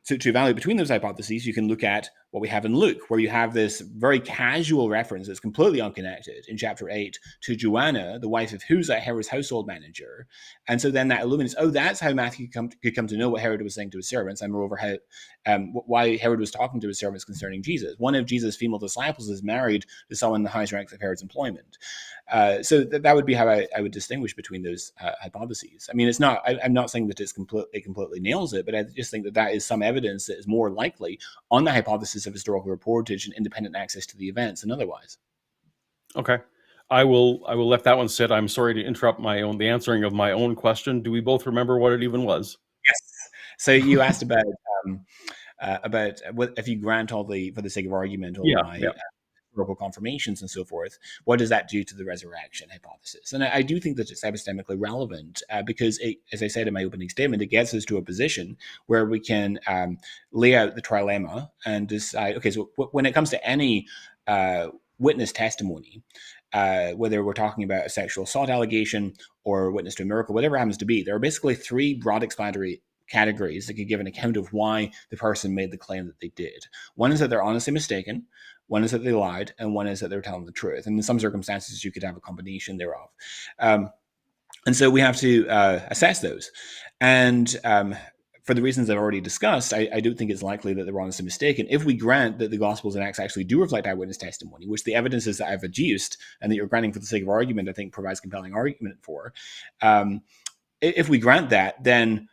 to evaluate between those hypotheses, you can look at what we have in Luke, where you have this very casual reference that's completely unconnected in chapter 8 to Joanna, the wife of Huzzah, Herod's household manager. And so then that illuminates, oh, that's how Matthew could come to know what Herod was saying to his servants, and moreover, how why Herod was talking to his servants concerning Jesus. One of Jesus' female disciples is married to someone in the highest ranks of Herod's employment. So that would be how I would distinguish between those hypotheses. I mean, it's not. I'm not saying that it completely nails it, but I just think that is some evidence that is more likely on the hypothesis of historical reportage and independent access to the events than otherwise. Okay, I will let that one sit. I'm sorry to interrupt the answering of my own question. Do we both remember what it even was? Yes. So you asked about what if you grant all the, for the sake of argument, all my historical confirmations and so forth, what does that do to the resurrection hypothesis? And I do think that it's epistemically relevant because, as I said in my opening statement, it gets us to a position where we can lay out the trilemma and decide, okay, so when it comes to any witness testimony, whether we're talking about a sexual assault allegation or witness to a miracle, whatever it happens to be, there are basically three broad explanatory categories that could give an account of why the person made the claim that they did. One is that they're honestly mistaken, one is that they lied, and one is that they're telling the truth. And in some circumstances, you could have a combination thereof. And so we have to assess those. And for the reasons I've already discussed, I don't think it's likely that they're honestly mistaken. If we grant that the Gospels and Acts actually do reflect eyewitness testimony, which the evidence is that I've adduced and that you're granting for the sake of argument, I think provides compelling argument for. If we grant that, then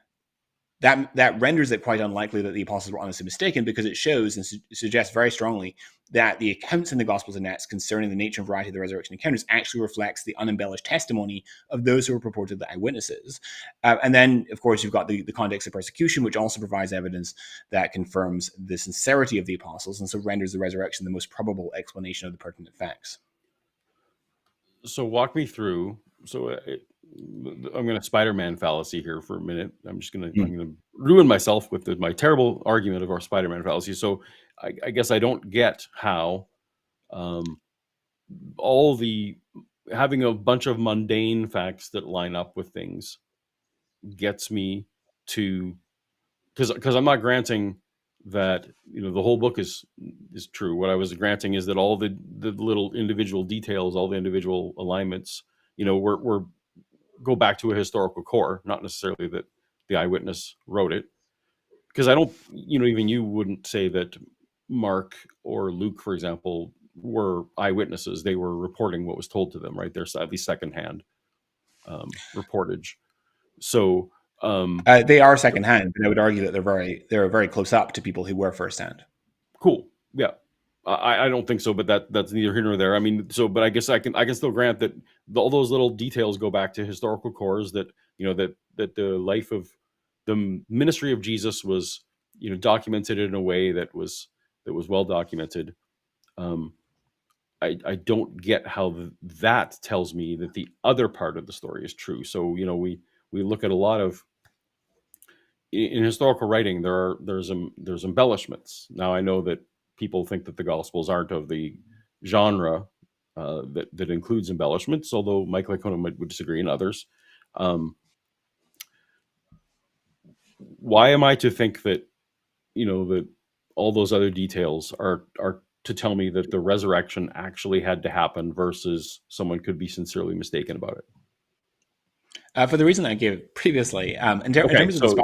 that renders it quite unlikely that the apostles were honestly mistaken, because it shows and suggests very strongly that the accounts in the Gospels and Acts concerning the nature and variety of the resurrection encounters actually reflects the unembellished testimony of those who were purportedly eyewitnesses. And then, of course, you've got the context of persecution, which also provides evidence that confirms the sincerity of the apostles, and so renders the resurrection the most probable explanation of the pertinent facts. So walk me through. So I'm going to Spider-Man fallacy here for a minute. I'm going to ruin myself with my terrible argument of our Spider-Man fallacy. So I guess I don't get how all the having a bunch of mundane facts that line up with things gets me to, because I'm not granting that the whole book is true. What I was granting is that all the little individual details, all the individual alignments, were go back to a historical core, not necessarily that the eyewitness wrote it. Because I don't, even you wouldn't say that Mark or Luke, for example, were eyewitnesses. They were reporting what was told to them, right? There's at least secondhand reportage. So they are secondhand, but I would argue that they're very close up to people who were firsthand. Cool. Yeah. I don't think so, but that's neither here nor there. I mean, but I guess I can still grant that all those little details go back to historical cores, that that the life of the ministry of Jesus was documented in a way that was well documented. I don't get how that tells me that the other part of the story is true. So we look at a lot of, in historical writing, there's embellishments. Now I know that people think that the Gospels aren't of the genre that includes embellishments, although Mike Lycona would disagree, and others. Why am I to think that that all those other details are to tell me that the resurrection actually had to happen versus someone could be sincerely mistaken about it? For the reason I gave previously, in terms of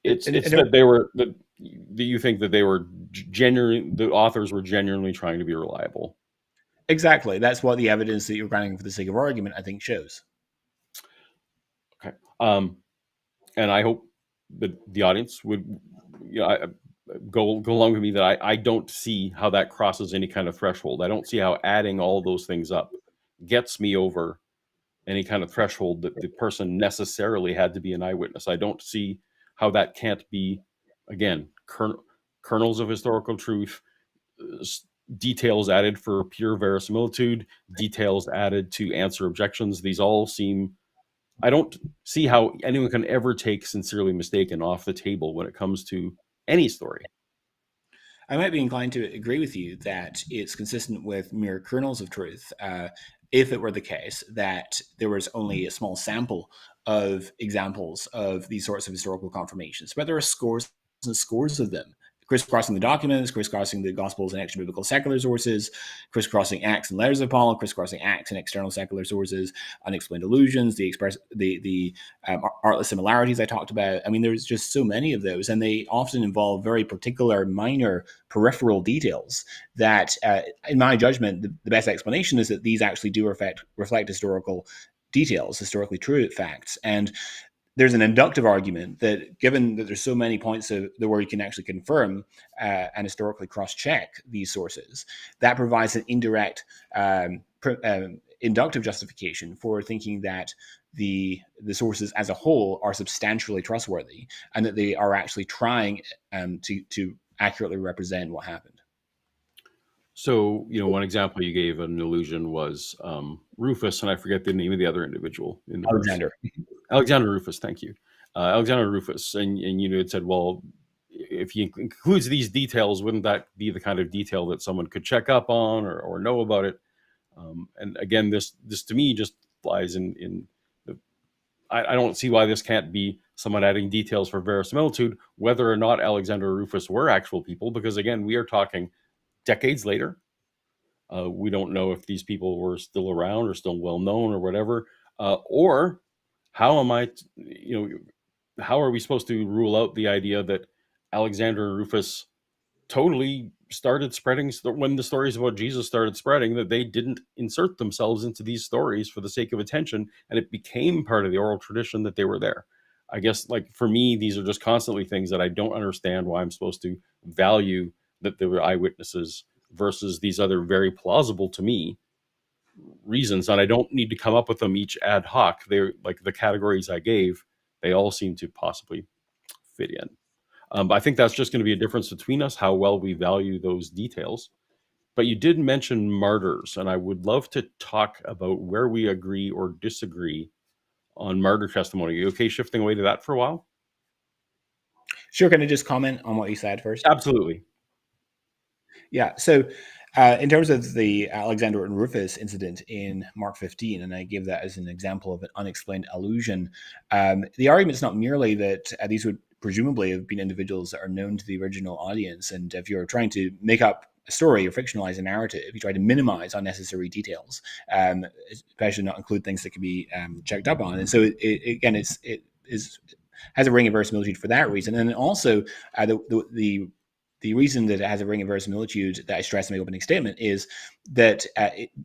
it's that they were that you think that they were the authors were genuinely trying to be reliable. Exactly. That's what the evidence that you're granting for the sake of argument, I think, shows. Okay. And I hope that the audience would, go along with me that I don't see how that crosses any kind of threshold. I don't see how adding all those things up gets me over any kind of threshold that the person necessarily had to be an eyewitness. I don't see how that can't be, again, kernels of historical truth, details added for pure verisimilitude, details added to answer objections. These all seem, I don't see how anyone can ever take sincerely mistaken off the table when it comes to any story. I might be inclined to agree with you that it's consistent with mere kernels of truth. If it were the case that there was only a small sample of examples of these sorts of historical confirmations, but there are scores and scores of them, crisscrossing the documents, crisscrossing the Gospels and extra biblical secular sources, crisscrossing Acts and letters of Paul, crisscrossing Acts and external secular sources, unexplained allusions, the artless similarities I talked about. I mean, there's just so many of those, and they often involve very particular, minor, peripheral details that, in my judgment, the best explanation is that these actually do reflect historical details, historically true facts. And there's an inductive argument that, given that there's so many points of the where you can actually confirm and historically cross-check these sources, that provides an indirect inductive justification for thinking that the sources as a whole are substantially trustworthy and that they are actually trying to accurately represent what happened. So, one example you gave an illusion was Rufus, and I forget the name of the other individual in the verse. Alexander Rufus, thank you. Alexander Rufus, and you had said, well, if he includes these details, wouldn't that be the kind of detail that someone could check up on or know about it? And again, this to me just lies in the. I don't see why this can't be someone adding details for verisimilitude, whether or not Alexander Rufus were actual people, because again, we are talking decades later. We don't know if these people were still around or still well known or whatever, or how am I, how are we supposed to rule out the idea that Alexander and Rufus totally started spreading when the stories about Jesus started spreading, that they didn't insert themselves into these stories for the sake of attention, and it became part of the oral tradition that they were there. I guess, like, for me, these are just constantly things that I don't understand why I'm supposed to value that they were eyewitnesses versus these other very plausible to me reasons. And I don't need to come up with them each ad hoc. They're like the categories I gave, they all seem to possibly fit in. But I think that's just going to be a difference between us, how well we value those details. But you did mention martyrs, and I would love to talk about where we agree or disagree on martyr testimony. Are you okay shifting away to that for a while? Sure. Can I just comment on what you said first? Absolutely. Yeah. So, in terms of the Alexander and Rufus incident in Mark 15, and I gave that as an example of an unexplained allusion, the argument is not merely that these would presumably have been individuals that are known to the original audience. And if you're trying to make up a story or fictionalize a narrative, you try to minimize unnecessary details, especially not include things that can be checked up on. And so, it has a ring of verisimilitude for that reason. And then also, the reason that it has a ring of verisimilitude that I stressed in my opening statement is that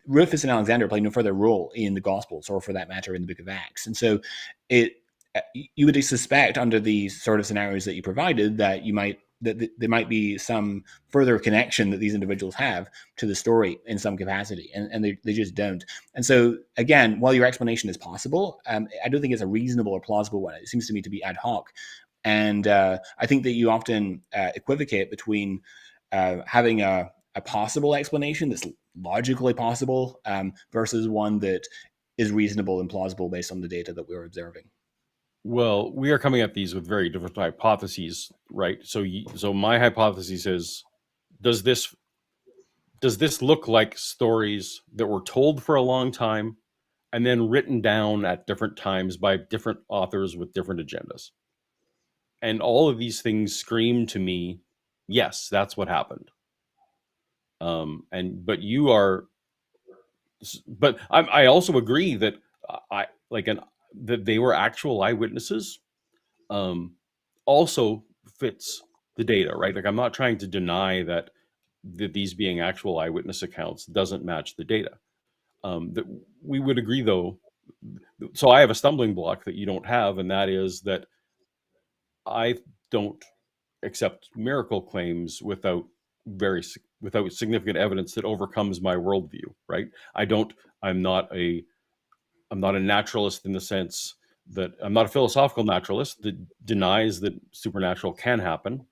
Rufus and Alexander play no further role in the Gospels, or for that matter, in the Book of Acts. And so you would suspect, under the sort of scenarios that you provided, that there might be some further connection that these individuals have to the story in some capacity, and they just don't. And so, again, while your explanation is possible, I don't think it's a reasonable or plausible one. It seems to me to be ad hoc. And I think that you often equivocate between having a possible explanation that's logically possible versus one that is reasonable and plausible based on the data that we're observing. Well, we are coming at these with very different hypotheses, right? So my hypothesis is, does this look like stories that were told for a long time and then written down at different times by different authors with different agendas? And all of these things scream to me, yes, that's what happened. But I also agree that that they were actual eyewitnesses. Also fits the data, right? Like, I'm not trying to deny that that these being actual eyewitness accounts doesn't match the data. That we would agree, though. So I have a stumbling block that you don't have, and that is that I don't accept miracle claims without significant evidence that overcomes my worldview. Right? I don't. I'm not a naturalist in the sense that I'm not a philosophical naturalist that denies that supernatural can happen.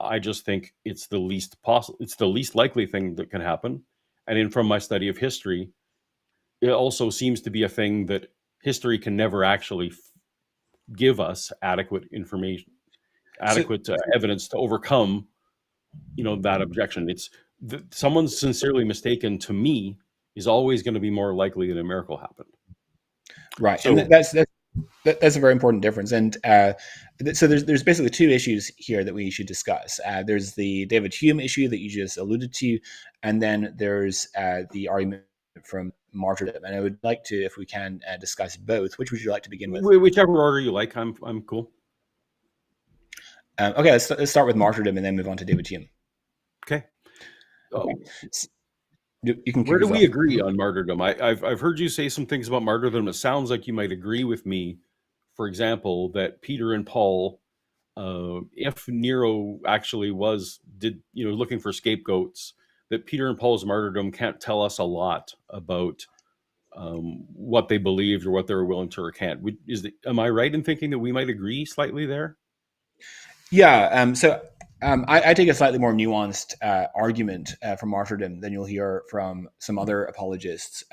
I just think it's the least possible. It's the least likely thing that can happen. And from my study of history, it also seems to be a thing that history can never actually give us adequate information, So, adequate evidence to overcome, that objection. It's someone's sincerely mistaken, to me, is always going to be more likely that a miracle happened. right, and So that's a very important difference. And so there's basically two issues here that we should discuss. There's the David Hume issue that you just alluded to, and then there's the argument from martyrdom. And I would like to, if we can, discuss both. Which would you like to begin with? whichever order you like, I'm cool. Okay, let's start with martyrdom and then move on to David Hume. Okay. You can. Where do we agree on martyrdom? I've heard you say some things about martyrdom. It sounds like you might agree with me. For example, that Peter and Paul, if Nero actually looking for scapegoats, that Peter and Paul's martyrdom can't tell us a lot about what they believed or what they were willing to recant. Am I right in thinking that we might agree slightly there? Yeah. I take a slightly more nuanced argument for martyrdom than you'll hear from some other apologists.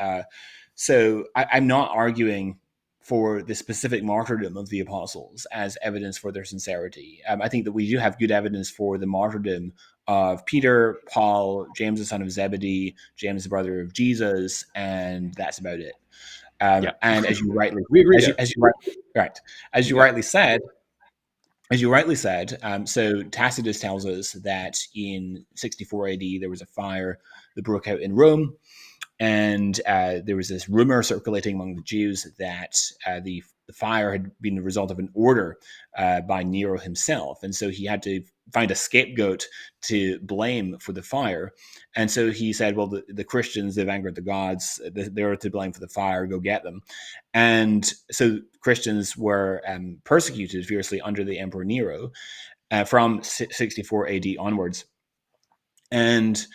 So I'm not arguing for the specific martyrdom of the apostles as evidence for their sincerity. I think that we do have good evidence for the martyrdom of Peter, Paul, James the son of Zebedee, James the brother of Jesus, and that's about it. Yeah. And as you rightly, We agree. as you rightly said. As you rightly said, so Tacitus tells us that in 64 AD there was a fire that broke out in Rome, and there was this rumor circulating among the Jews that the fire had been the result of an order by Nero himself, and so he had to find a scapegoat to blame for the fire. And so he said, well, the Christians, they've angered the gods, they're to blame for the fire, go get them. And so Christians were persecuted fiercely under the Emperor Nero from 64 AD onwards. And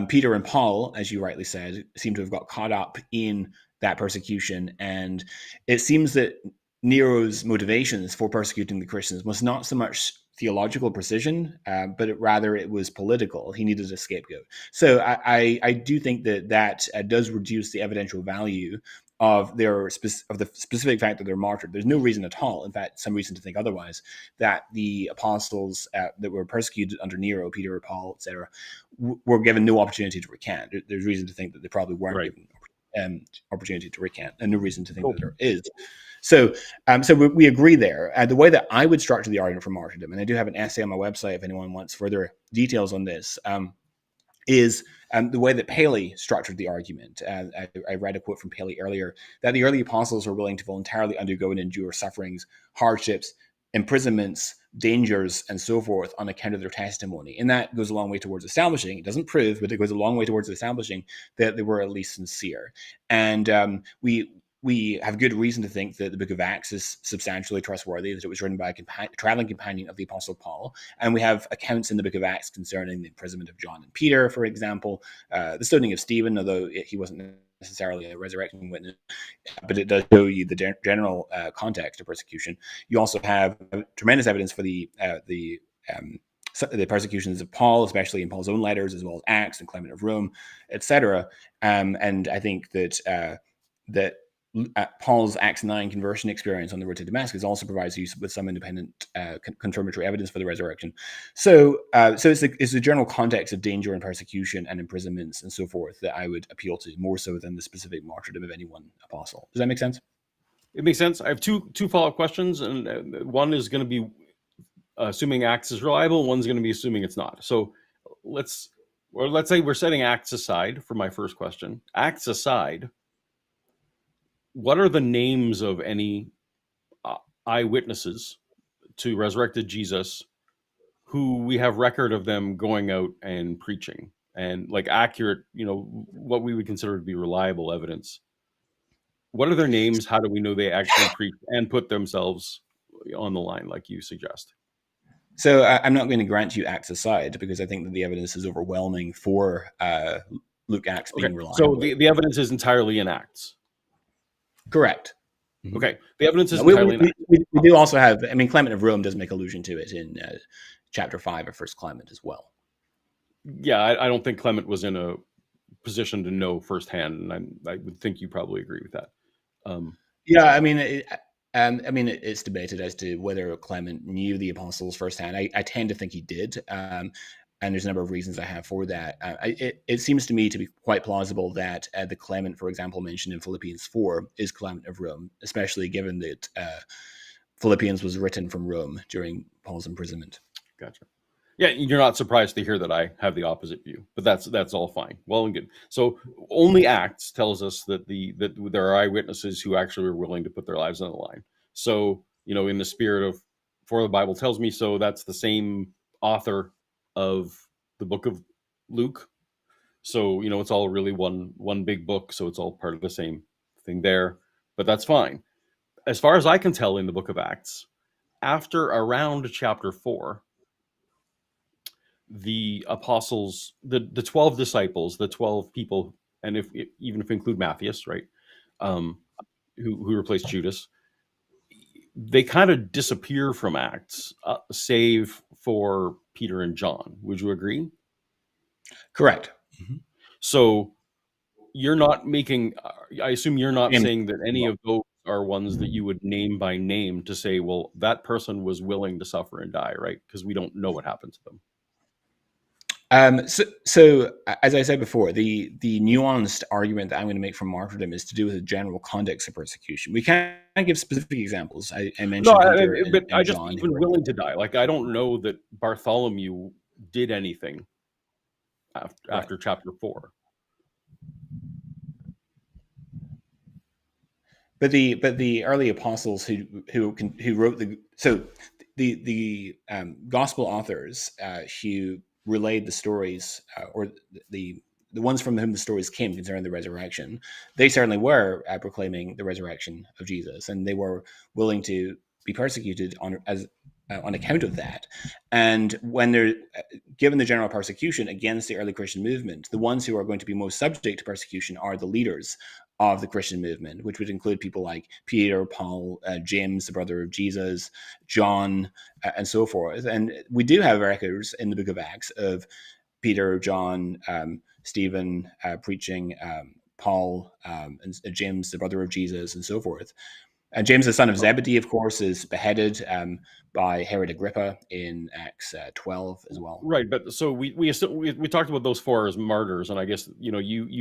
Peter and Paul, as you rightly said, seem to have got caught up in that persecution. And it seems that Nero's motivations for persecuting the Christians was not so much theological precision, but rather it was political. He needed a scapegoat. So I do think that does reduce the evidential value of the specific fact that they're martyred. There's no reason at all, in fact, some reason to think otherwise, that the apostles that were persecuted under Nero, Peter or Paul, etc., were given no opportunity to recant. There's reason to think that they probably weren't given opportunity to recant, and no reason to think that there is. So we agree there. The way that I would structure the argument for martyrdom, and I do have an essay on my website if anyone wants further details on this, is the way that Paley structured the argument. I read a quote from Paley earlier that the early apostles were willing to voluntarily undergo and endure sufferings, hardships, imprisonments, dangers, and so forth on account of their testimony. And that goes a long way towards establishing, it doesn't prove, but it goes a long way towards establishing that they were at least sincere. And we have good reason to think that the book of Acts is substantially trustworthy, that it was written by a traveling companion of the Apostle Paul. And we have accounts in the book of Acts concerning the imprisonment of John and Peter, for example, the stoning of Stephen, although he wasn't necessarily a resurrection witness, but it does show you the general context of persecution. You also have tremendous evidence for the persecutions of Paul, especially in Paul's own letters, as well as Acts and Clement of Rome, etc. And I think that Paul's Acts 9 conversion experience on the road to Damascus also provides you with some independent confirmatory evidence for the resurrection. So it's the general context of danger and persecution and imprisonments and so forth that I would appeal to more so than the specific martyrdom of any one apostle. Does that make sense? It makes sense. I have two follow-up questions, and one is going to be assuming Acts is reliable, one's going to be assuming it's not. So let's say we're setting Acts aside for my first question. Acts aside, what are the names of any eyewitnesses to resurrected Jesus who we have record of them going out and preaching? and like accurate, what we would consider to be reliable evidence. What are their names? How do we know they actually preach and put themselves on the line like you suggest? So I'm not going to grant you Acts aside, because I think that the evidence is overwhelming for Luke Acts being reliable. So the evidence is entirely in Acts. Correct. Okay, the evidence is entirely in Acts. We do also have, Clement of Rome does make allusion to it in chapter 5 of First Clement as well. Yeah, I don't think Clement was in a position to know firsthand, and I would think you probably agree with that. It's debated as to whether Clement knew the apostles firsthand. I tend to think he did, and there's a number of reasons I have for that. It seems to me to be quite plausible that the Clement, for example, mentioned in Philippians 4 is Clement of Rome, especially given that Philippians was written from Rome during Paul's imprisonment. Gotcha. Yeah, you're not surprised to hear that I have the opposite view, but that's all fine. Well and good. So only Acts tells us that there are eyewitnesses who actually were willing to put their lives on the line. So, in the spirit of "for the Bible tells me so," that's the same author of the book of Luke. So, it's all really one big book, so it's all part of the same thing there. But that's fine. As far as I can tell in the book of Acts, after around chapter 4, the apostles, the 12 disciples, the 12 people, and even if we include Matthias, right, who replaced Judas, they kind of disappear from Acts, save for Peter and John. Would you agree? Correct. So you're not making, I assume you're not saying that any of those are ones that you would name by name to say, well, that person was willing to suffer and die, right? Because we don't know what happened to them. So as I said before, the nuanced argument that I'm going to make for martyrdom is to do with the general context of persecution. We can't give specific examples. I mentioned Peter but and I just John, even willing to die. Like, I don't know that Bartholomew did anything after chapter 4. But the early apostles who wrote the gospel authors who relayed the stories, or the ones from whom the stories came concerning the resurrection, they certainly were proclaiming the resurrection of Jesus, and they were willing to be persecuted on account of that. And when they're given the general persecution against the early Christian movement, the ones who are going to be most subject to persecution are the leaders of the Christian movement, which would include people like Peter, Paul, James, the brother of Jesus, John, and so forth. And we do have records in the book of Acts of Peter, John, Stephen preaching, Paul, and James, the brother of Jesus, and so forth. And James, the son of Zebedee, of course, is beheaded by Herod Agrippa in Acts 12 as well. Right, but so we talked about those 4 as martyrs, and I guess you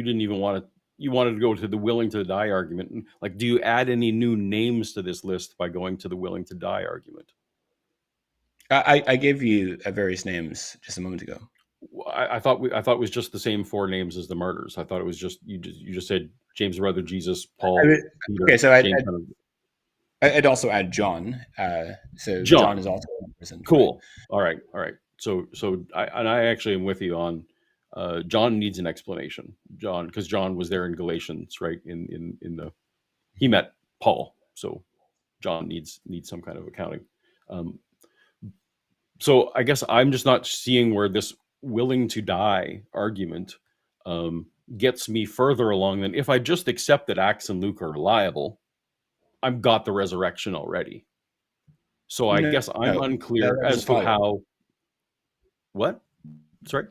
didn't even want to. You wanted to go to the willing to die argument. And like, do you add any new names to this list by going to the willing to die argument? I gave you various names just a moment ago. I thought it was just the same 4 names as the martyrs. I thought it was just you just said James, brother Jesus, Paul. Peter, okay, so I'd also add John. So John is also in prison. Cool. Right? All right. So I actually am with you on. John needs an explanation. Because John was there in Galatians, right? He met Paul, so John needs some kind of accounting. So I guess I'm just not seeing where this willing to die argument gets me further along than if I just accept that Acts and Luke are reliable. I've got the resurrection already. So I guess I'm unclear as to how. What? Sorry.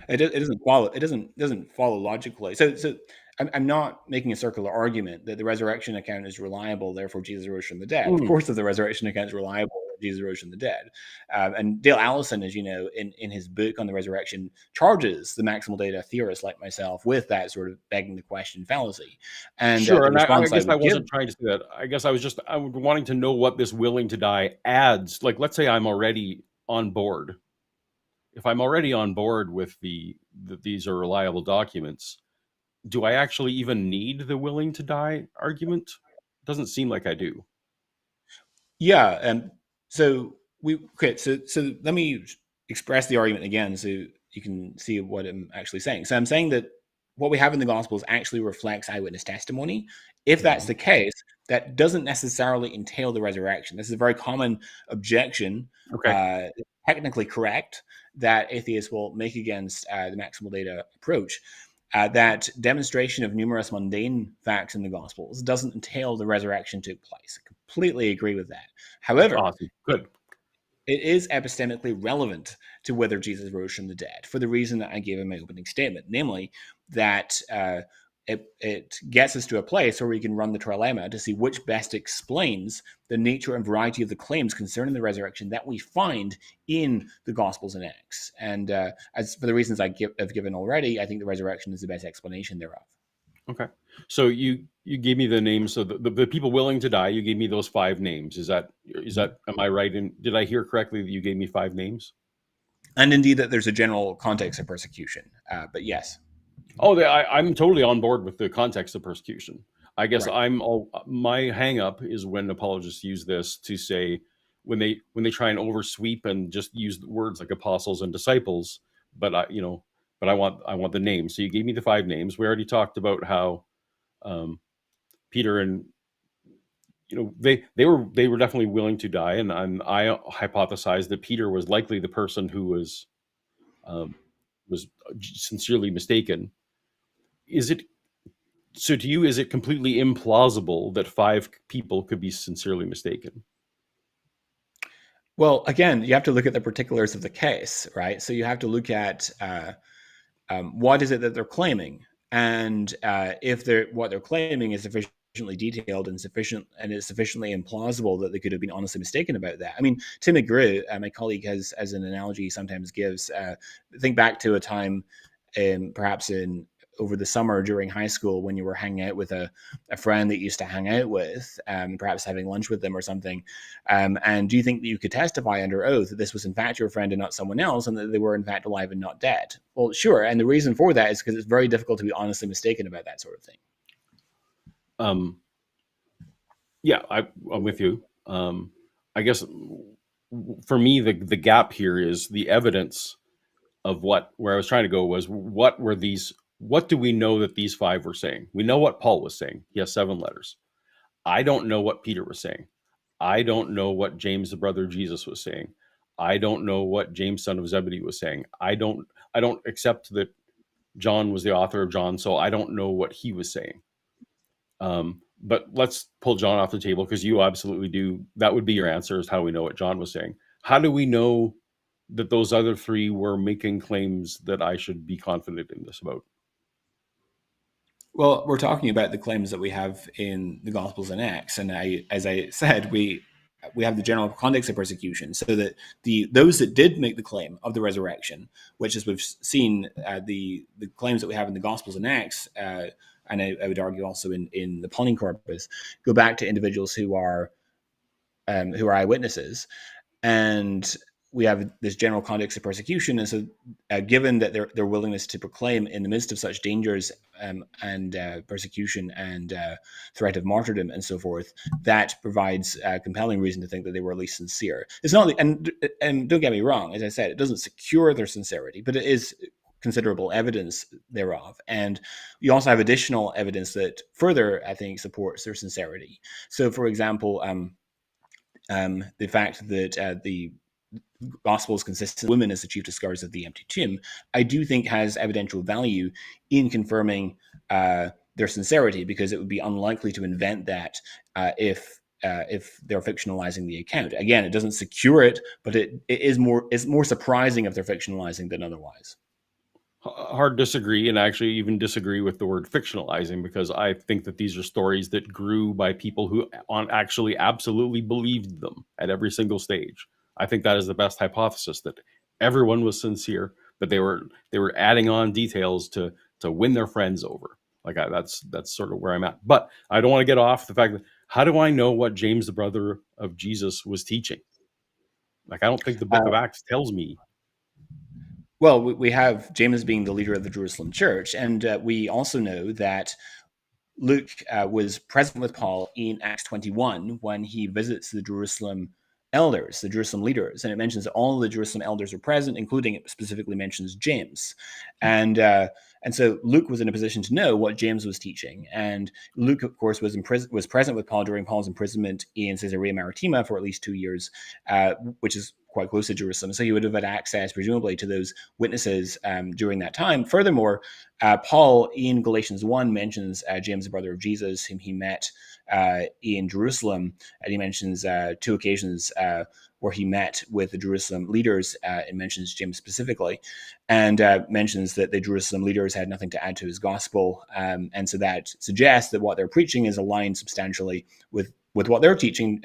It doesn't follow. It doesn't follow logically. So I'm not making a circular argument that the resurrection account is reliable, therefore Jesus rose from the dead. Of course, that the resurrection account is reliable, Jesus rose from the dead. And Dale Allison, as you know, in his book on the resurrection, charges the maximal data theorists like myself with that sort of begging the question fallacy. And sure, and I guess I wasn't trying to say that. I guess I was wanting to know what this willing to die adds. Like, let's say I'm already on board. If I'm already on board with these are reliable documents, do I actually even need the willing to die argument? Doesn't seem like I do. Yeah, so let me express the argument again, so you can see what I'm actually saying. So I'm saying that what we have in the Gospels actually reflects eyewitness testimony. If that's the case, that doesn't necessarily entail the resurrection. This is a very common objection, Okay. technically correct, that atheists will make against the maximal data approach. That demonstration of numerous mundane facts in the Gospels doesn't entail the resurrection took place. I completely agree with that. However, Awesome. Good. it is epistemically relevant to whether Jesus rose from the dead for the reason that I gave in my opening statement, namely that it gets us to a place where we can run the trilemma to see which best explains the nature and variety of the claims concerning the resurrection that we find in the Gospels and Acts. And as for the reasons have given already, I think the resurrection is the best explanation thereof. Okay. So you gave me the names of the people willing to die. You gave me those 5 names. Is that am I right? And did I hear correctly that you gave me 5 names? And indeed that there's a general context of persecution. But yes. Oh, I'm totally on board with the context of persecution. I guess Right. my hang up is when apologists use this to say when they try and oversweep and just use words like apostles and disciples, but I want the names. So you gave me the 5 names. We already talked about how Peter and they were definitely willing to die, and I hypothesized that Peter was likely the person who was sincerely mistaken. Is it so to you? Is it completely implausible that 5 people could be sincerely mistaken? Well, again, you have to look at the particulars of the case, right? So you have to look at what is it that they're claiming, and if what they're claiming is sufficiently detailed and is sufficiently implausible that they could have been honestly mistaken about that. I mean, Tim McGrew, my colleague, has as an analogy sometimes gives. Think back to a time, perhaps over the summer during high school when you were hanging out with a friend that you used to hang out with, perhaps having lunch with them or something. And do you think that you could testify under oath that this was in fact your friend and not someone else, and that they were in fact alive and not dead? Well, sure. And the reason for that is because it's very difficult to be honestly mistaken about that sort of thing. Yeah, I'm with you. I guess for me, the gap here is the evidence of where I was trying to go was what do we know that these 5 were saying? We know what Paul was saying. He has 7 letters. I don't know what Peter was saying. I don't know what James, the brother of Jesus, was saying. I don't know what James, son of Zebedee, was saying. I don't accept that John was the author of John, so I don't know what he was saying. But let's pull John off the table because you absolutely do. That would be your answer, is how we know what John was saying. How do we know that those other 3 were making claims that I should be confident in this about? Well, we're talking about the claims that we have in the Gospels and Acts, and as I said, we have the general context of persecution, so that those that did make the claim of the resurrection, which, as we've seen, the claims that we have in the Gospels and Acts, and I would argue also in the Pauline corpus, go back to individuals who are eyewitnesses, and we have this general context of persecution. And so given that their willingness to proclaim in the midst of such dangers and persecution and threat of martyrdom and so forth, that provides a compelling reason to think that they were at least sincere. It's not, and don't get me wrong, as I said, it doesn't secure their sincerity, but it is considerable evidence thereof. And you also have additional evidence that further, I think, supports their sincerity. So, for example, the fact that the Gospels consist of women as the chief discoverers of the empty tomb, I do think has evidential value in confirming their sincerity, because it would be unlikely to invent that if they're fictionalizing the account. Again, it doesn't secure it, but it's more surprising if they're fictionalizing than otherwise. Hard disagree, and actually even disagree with the word fictionalizing, because I think that these are stories that grew by people who actually absolutely believed them at every single stage. I think that is the best hypothesis, that everyone was sincere, but they were adding on details to win their friends over. Like that's sort of where I'm at. But I don't want to get off the fact that, how do I know what James, the brother of Jesus, was teaching? Like, I don't think the book of Acts tells me. Well, we have James being the leader of the Jerusalem church, and we also know that Luke was present with Paul in Acts 21 when he visits the Jerusalem elders, the Jerusalem leaders, and it mentions that all of the Jerusalem elders were present, including, it specifically mentions James, and so Luke was in a position to know what James was teaching. And Luke, of course, was present with Paul during Paul's imprisonment in Caesarea Maritima for at least 2 years, which is quite close to Jerusalem. So he would have had access, presumably, to those witnesses during that time. Furthermore, Paul in Galatians 1 mentions James, the brother of Jesus, whom he met in Jerusalem, and he mentions 2 occasions where he met with the Jerusalem leaders, and mentions James specifically, and mentions that the Jerusalem leaders had nothing to add to his gospel, and so that suggests that what they're preaching is aligned substantially with what they're teaching.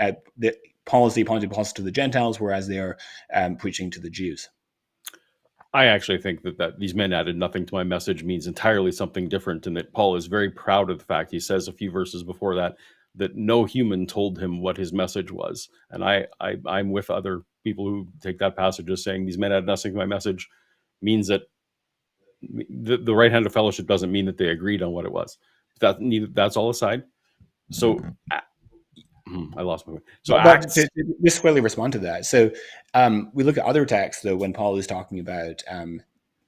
Paul is the appointed apostle to the Gentiles, whereas they are preaching to the Jews. I actually think that these men added nothing to my message means entirely something different, and that Paul is very proud of the fact, he says a few verses before that no human told him what his message was. And I'm with other people who take that passage as saying these men added nothing to my message means that the right hand of fellowship doesn't mean that they agreed on what it was. That's all aside. So I lost my way. So but to just quickly respond to that. So we look at other texts, though, when Paul is talking about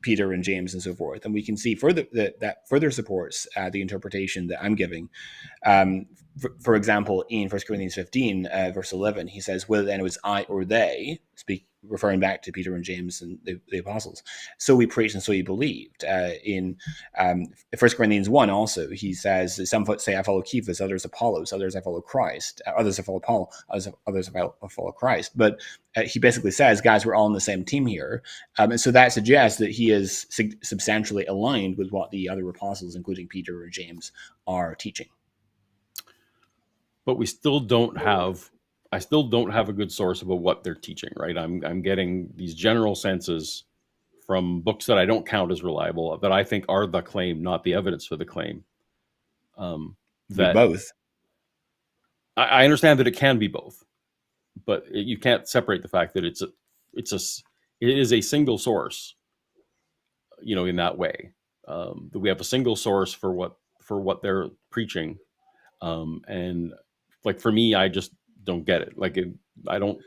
Peter and James and so forth, and we can see further that further supports the interpretation that I'm giving. For example, in 1 Corinthians 15, verse 11, he says, whether then it was I or they, referring back to Peter and James and the apostles, so we preached and so you believed. In 1 Corinthians 1 also, he says, some say I follow Cephas, others Apollos, others I follow Christ, others I follow Paul, others I follow Christ. But he basically says, guys, we're all on the same team here. And so that suggests that he is substantially aligned with what the other apostles, including Peter or James, are teaching. But I still don't have a good source about what they're teaching, right? I'm getting these general senses from books that I don't count as reliable, that I think are the claim, not the evidence for the claim. That both. I understand that it can be both, but you can't separate the fact that it is a single source, in that way. That we have a single source for what they're preaching, and like for me, I just don't get it. Like I don't.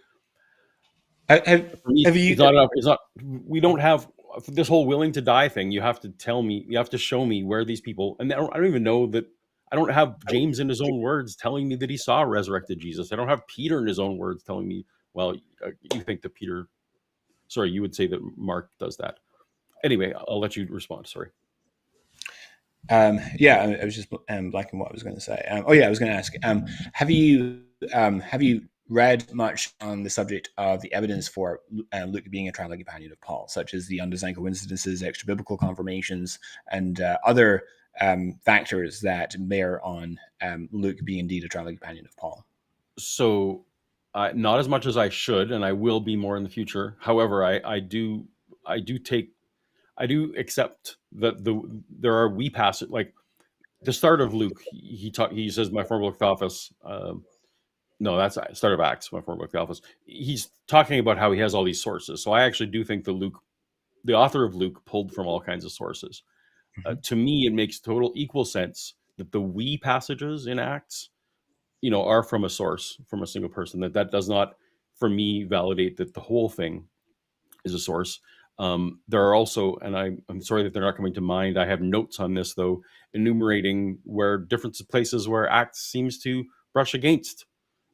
It's not. We don't have this whole willing to die thing. You have to tell me. You have to show me where these people. And I don't even know that. I don't have James in his own words telling me that he saw resurrected Jesus. I don't have Peter in his own words telling me, well, you think that Peter. Sorry, you would say that Mark does that. Anyway, I'll let you respond. Sorry. I was just blanking what I was going to say. I was going to ask, have you read much on the subject of the evidence for Luke being a traveling companion of Paul, such as the undesigned coincidences, extra biblical confirmations, and other factors that bear on Luke being indeed a traveling companion of Paul? So, not as much as I should, and I will be more in the future. However, I do accept that there are passages like the start of Luke. He says, "My former book of office." No, that's start of Acts. My former book of office. He's talking about how he has all these sources. So I actually do think that Luke, the author of Luke, pulled from all kinds of sources. Mm-hmm. To me, it makes total equal sense that the "we" passages in Acts, are from a source, from a single person. That does not, for me, validate that the whole thing is a source. There are also, and I'm sorry that they're not coming to mind. I have notes on this though, enumerating where different places where Acts seems to brush against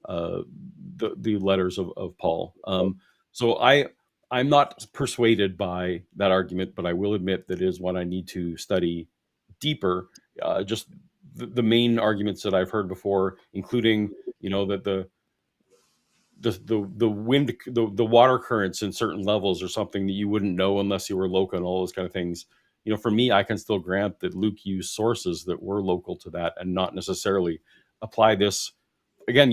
the letters of Paul. So I'm not persuaded by that argument, but I will admit that is one I need to study deeper. Just the main arguments that I've heard before, including that the wind, the water currents in certain levels are something that you wouldn't know unless you were local, and all those kind of things. For me, I can still grant that Luke used sources that were local to that, and not necessarily apply this. Again,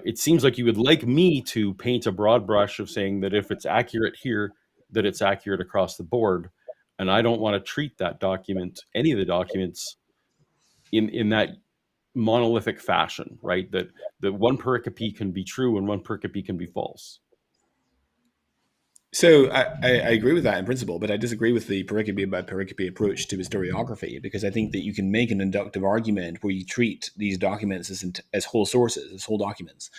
it seems like you would like me to paint a broad brush of saying that if it's accurate here, that it's accurate across the board. And I don't want to treat that document, any of the documents, in that monolithic fashion, right? That one pericope can be true and one pericope can be false. So I agree with that in principle, but I disagree with the pericope by pericope approach to historiography, because I think that you can make an inductive argument where you treat these documents as whole sources, as whole documents,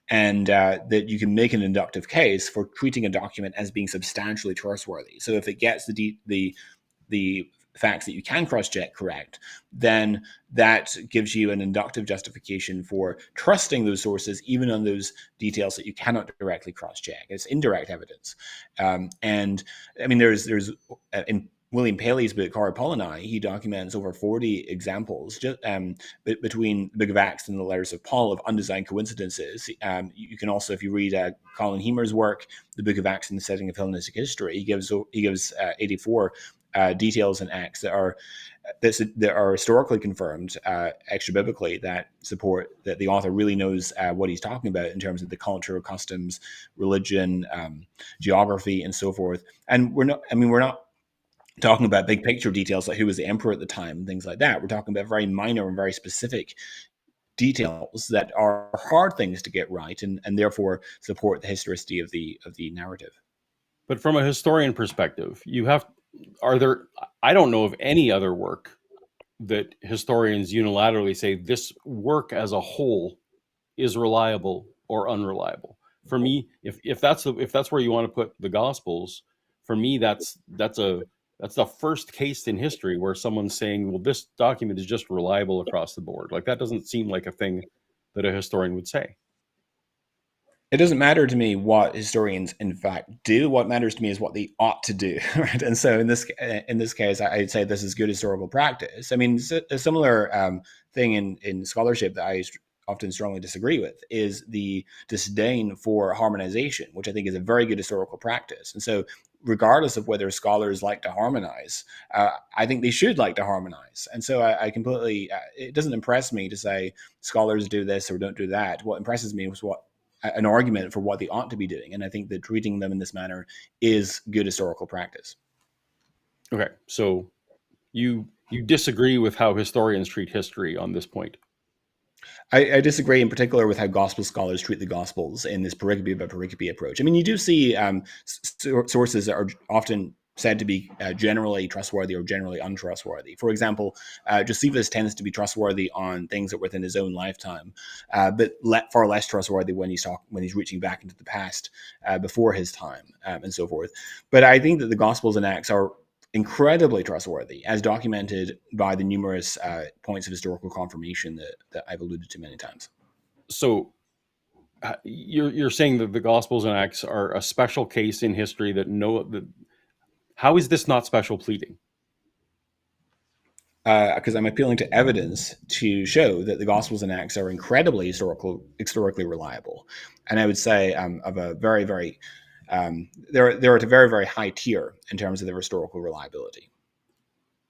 and that you can make an inductive case for treating a document as being substantially trustworthy. So if it gets the facts that you can cross-check correct, then that gives you an inductive justification for trusting those sources, even on those details that you cannot directly cross-check. It's indirect evidence. And I mean, there's in William Paley's book, Cor Apolloni, he documents over 40 examples just, between the Book of Acts and the letters of Paul of undesigned coincidences. You can also, if you read Colin Hemer's work, The Book of Acts in the Setting of Hellenistic History, he gives 84 details in Acts that are historically confirmed extra biblically, that support that the author really knows what he's talking about in terms of the culture, customs, religion, geography, and so forth. And we're not talking about big picture details like who was the emperor at the time, things like that. We're talking about very minor and very specific details that are hard things to get right, and therefore support the historicity of the narrative. But from a historian perspective, I don't know of any other work that historians unilaterally say this work as a whole is reliable or unreliable. For me, if that's where you want to put the Gospels, for me that's the first case in history where someone's saying, well, this document is just reliable across the board. Like, that doesn't seem like a thing that a historian would say. It doesn't matter to me what historians in fact do. What matters to me is what they ought to do, right? And so in this case, I'd say this is good historical practice. I mean, a similar thing in scholarship that I often strongly disagree with is the disdain for harmonization, which I think is a very good historical practice. And so, regardless of whether scholars like to harmonize, I think they should like to harmonize. And so I completely, it doesn't impress me to say scholars do this or don't do that. What impresses me was an argument for what they ought to be doing. And I think that treating them in this manner is good historical practice. Okay, so you disagree with how historians treat history on this point. I disagree in particular with how gospel scholars treat the gospels in this pericope by pericope approach. I mean, you do see sources that are often said to be generally trustworthy or generally untrustworthy. For example, Josephus tends to be trustworthy on things that were within his own lifetime, but far less trustworthy when he's reaching back into the past before his time, and so forth. But I think that the Gospels and Acts are incredibly trustworthy, as documented by the numerous points of historical confirmation that I've alluded to many times. So you're saying that the Gospels and Acts are a special case in history how is this not special pleading? Because I'm appealing to evidence to show that the Gospels and Acts are incredibly historically reliable, and I would say of a very, very they're at a very, very high tier in terms of their historical reliability.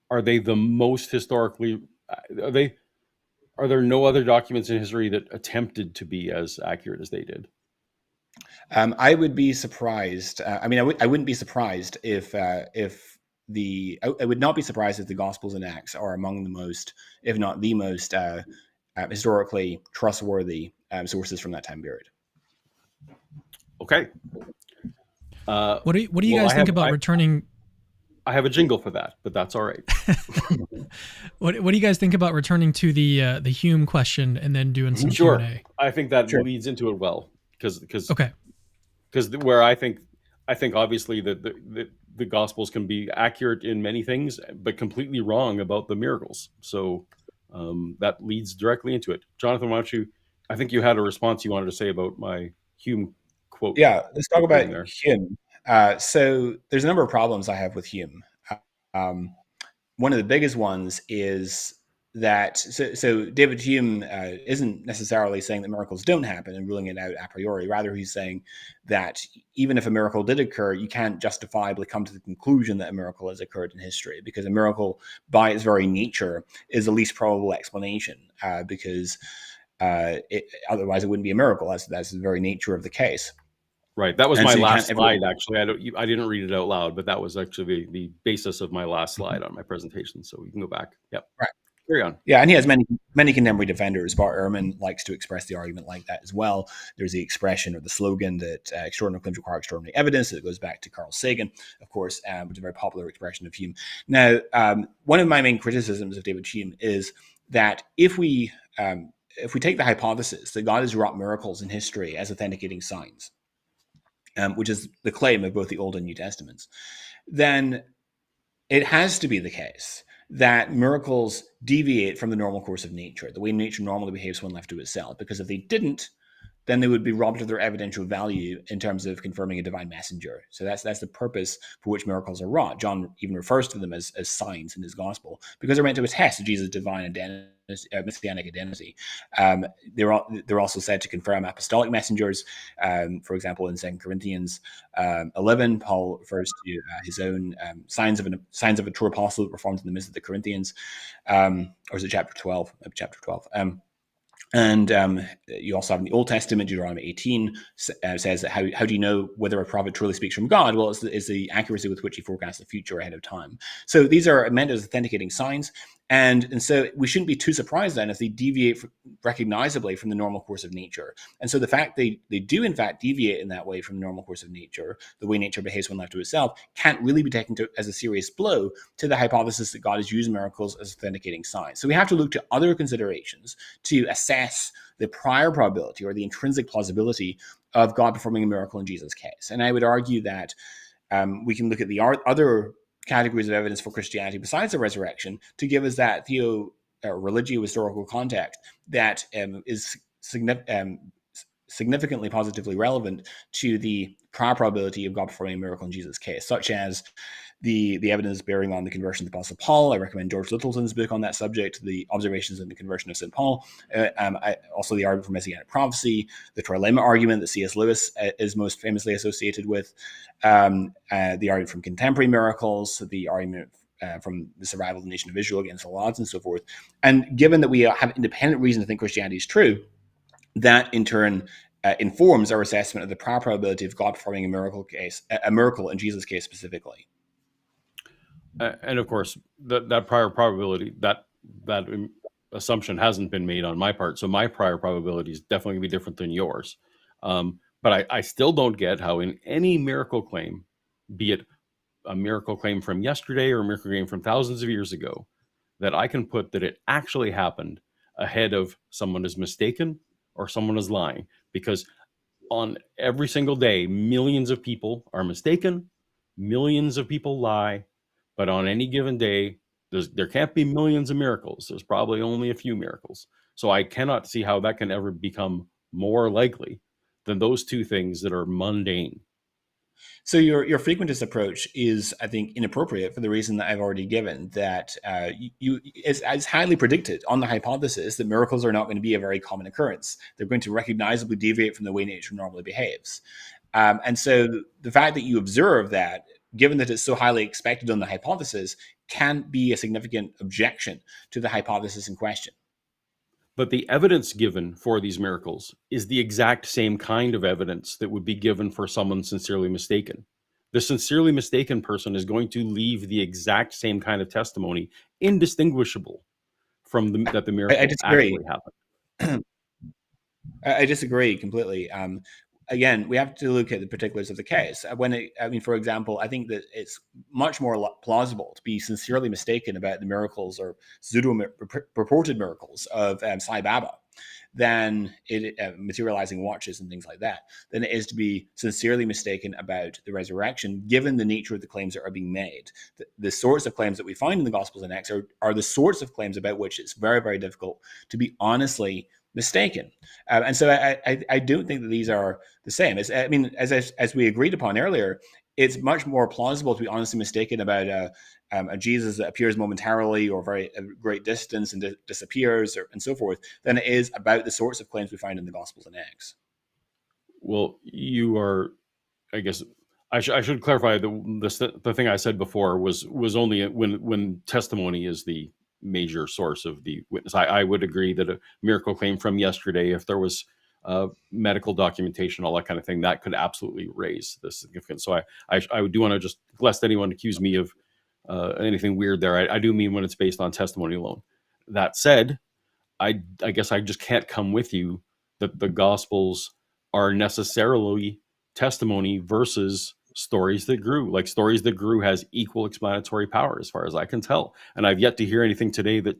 Are they the most historically? Are there no other documents in history that attempted to be as accurate as they did? I would be surprised. I wouldn't be surprised if I would not be surprised if the Gospels and Acts are among the most, if not the most, historically trustworthy sources from that time period. Okay. What do you guys think about returning? I have a jingle for that, but that's all right. What do you guys think about returning to the Hume question and then doing some Sure. Q&A? I think that leads into it well, because where I think obviously that the Gospels can be accurate in many things, but completely wrong about the miracles. So that leads directly into it. Jonathan, why don't you? I think you had a response you wanted to say about my Hume quote. Yeah, let's talk about Hume. So there's a number of problems I have with Hume. One of the biggest ones is that so David Hume isn't necessarily saying that miracles don't happen and ruling it out a priori. Rather, he's saying that even if a miracle did occur, you can't justifiably come to the conclusion that a miracle has occurred in history, because a miracle by its very nature is the least probable explanation, because otherwise it wouldn't be a miracle. That's the very nature of the case. Right. That was my last slide, actually. I didn't read it out loud, but that was actually the basis of my last slide on my presentation. So you can go back. Yep. Right. Carry on. Yeah, and he has many contemporary defenders. Bart Ehrman likes to express the argument like that as well. There's the expression or the slogan that extraordinary claims require extraordinary evidence. That goes back to Carl Sagan, of course, which is a very popular expression of Hume. Now, one of my main criticisms of David Hume is that if we take the hypothesis that God has wrought miracles in history as authenticating signs, which is the claim of both the Old and New Testaments, then it has to be the case that miracles deviate from the normal course of nature, the way nature normally behaves when left to itself. Because if they didn't, then they would be robbed of their evidential value in terms of confirming a divine messenger. So that's the purpose for which miracles are wrought. John even refers to them as signs in his gospel, because they're meant to attest to Jesus' divine identity, messianic identity. They're also said to confirm apostolic messengers. For example, in 2 Corinthians 11, Paul refers to his own signs of a true apostle performed in the midst of the Corinthians. Or is it chapter 12? Chapter 12. And you also have in the Old Testament, Deuteronomy 18 says that how do you know whether a prophet truly speaks from God? Well, it's the accuracy with which he forecasts the future ahead of time. So these are meant as authenticating signs. And so we shouldn't be too surprised then if they deviate recognizably from the normal course of nature. And so the fact they do in fact deviate in that way from the normal course of nature, the way nature behaves when left to itself, can't really be taken as a serious blow to the hypothesis that God has used miracles as authenticating signs. So we have to look to other considerations to assess the prior probability or the intrinsic plausibility of God performing a miracle in Jesus' case. And I would argue that we can look at the other categories of evidence for Christianity besides the resurrection to give us that religio-historical context that is significantly positively relevant to the prior probability of God performing a miracle in Jesus' case, such as the evidence bearing on the conversion of the Apostle Paul. I recommend George Littleton's book on that subject, The Observations in the Conversion of St. Paul. Also the argument for Messianic prophecy, the trilemma argument that C.S. Lewis is most famously associated with, the argument from contemporary miracles, the argument from the survival of the nation of Israel against all odds and so forth. And given that we have independent reason to think Christianity is true, that in turn informs our assessment of the prior probability of God performing a miracle in Jesus' case specifically. And of course, that prior probability, that assumption hasn't been made on my part. So my prior probability is definitely going to be different than yours. But I still don't get how in any miracle claim, be it a miracle claim from yesterday or a miracle claim from thousands of years ago, that I can put that it actually happened ahead of someone is mistaken or someone is lying. Because on every single day, millions of people are mistaken, millions of people lie, but on any given day, there can't be millions of miracles. There's probably only a few miracles. So I cannot see how that can ever become more likely than those two things that are mundane. So your frequentist approach is, I think, inappropriate for the reason that I've already given, that it's highly predicted on the hypothesis that miracles are not going to be a very common occurrence. They're going to recognizably deviate from the way nature normally behaves. And so the fact that you observe that, given that it's so highly expected on the hypothesis, can be a significant objection to the hypothesis in question. But the evidence given for these miracles is the exact same kind of evidence that would be given for someone sincerely mistaken. The sincerely mistaken person is going to leave the exact same kind of testimony, indistinguishable from that the miracle actually happened. I disagree completely. Again, we have to look at the particulars of the case. For example, I think that it's much more plausible to be sincerely mistaken about the miracles or purported miracles of Sai Baba than materializing watches and things like that, than it is to be sincerely mistaken about the resurrection, given the nature of the claims that are being made. The sorts of claims that we find in the Gospels and Acts are the sorts of claims about which it's very, very difficult to be honestly mistaken. And so I don't think that these are the same. As we agreed upon earlier, it's much more plausible to be honestly mistaken about a Jesus that appears momentarily or a great distance and disappears and so forth than it is about the sorts of claims we find in the Gospels and Acts. Well, you are, I guess, I should clarify the thing I said before was only when testimony is the major source of the witness. I would agree that a miracle claim from yesterday, if there was medical documentation, all that kind of thing, that could absolutely raise the significance. So I do want to just, lest anyone accuse me of anything weird there, I do mean when it's based on testimony alone. That said, I guess I just can't come with you that the Gospels are necessarily testimony versus stories that grew. Like stories that grew has equal explanatory power as far as I can tell. And I've yet to hear anything today that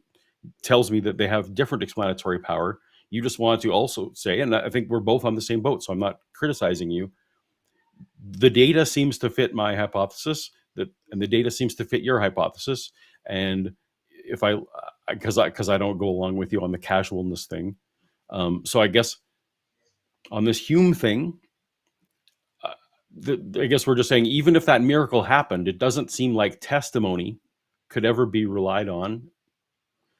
tells me that they have different explanatory power. You just want to also say, and I think we're both on the same boat, so I'm not criticizing you. The data seems to fit my hypothesis, and the data seems to fit your hypothesis. And if because I don't go along with you on the casualness thing, so I guess on this Hume thing, I guess we're just saying, even if that miracle happened, it doesn't seem like testimony could ever be relied on.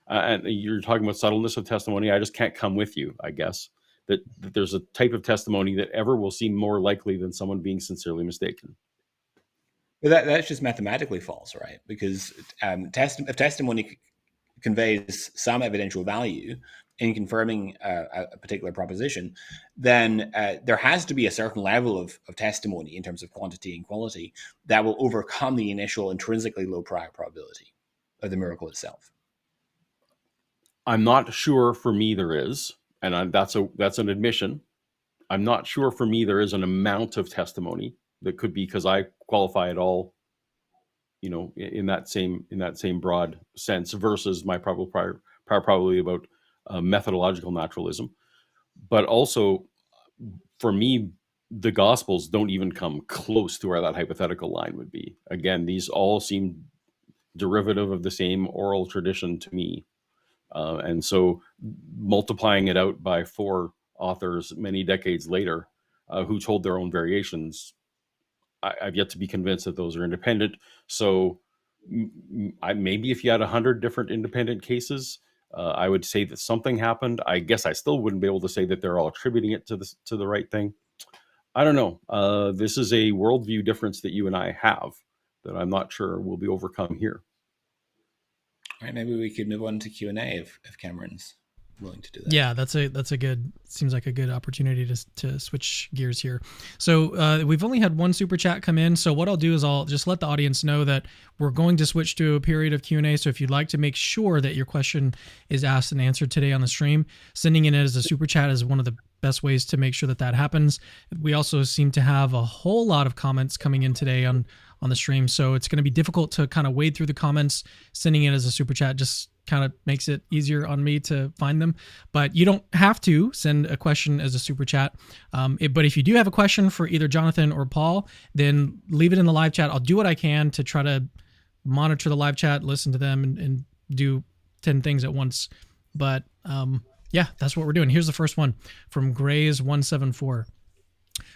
And you're talking about subtleness of testimony. I just can't come with you, I guess, that there's a type of testimony that ever will seem more likely than someone being sincerely mistaken. But that's just mathematically false, right? Because if testimony conveys some evidential value in confirming a particular proposition, then there has to be a certain level of testimony in terms of quantity and quality that will overcome the initial intrinsically low prior probability of the miracle itself. I'm not sure for me there is, and that's an admission. I'm not sure for me there is an amount of testimony that could be because I qualify at all, in that same broad sense versus my prior probability about methodological naturalism. But also, for me, the Gospels don't even come close to where that hypothetical line would be. Again, these all seem derivative of the same oral tradition to me. And so multiplying it out by 4 authors many decades later who told their own variations, I've yet to be convinced that those are independent. So maybe if you had 100 different independent cases, I would say that something happened. I guess I still wouldn't be able to say that they're all attributing it to the right thing. I don't know. This is a worldview difference that you and I have that I'm not sure will be overcome here. All right, maybe we could move on to Q&A if Cameron's willing to do that. Yeah, that's a good, seems like a good opportunity to switch gears here. So we've only had one super chat come in. So what I'll do is I'll just let the audience know that we're going to switch to a period of Q&A. So if you'd like to make sure that your question is asked and answered today on the stream, sending in it as a super chat is one of the best ways to make sure that happens. We also seem to have a whole lot of comments coming in today on the stream. So it's going to be difficult to kind of wade through the comments. Sending it as a super chat just kind of makes it easier on me to find them. But you don't have to send a question as a super chat. But if you do have a question for either Jonathan or Paul, then leave it in the live chat. I'll do what I can to try to monitor the live chat, listen to them, and do 10 things at once. But yeah, that's what we're doing. Here's the first one from Grays174.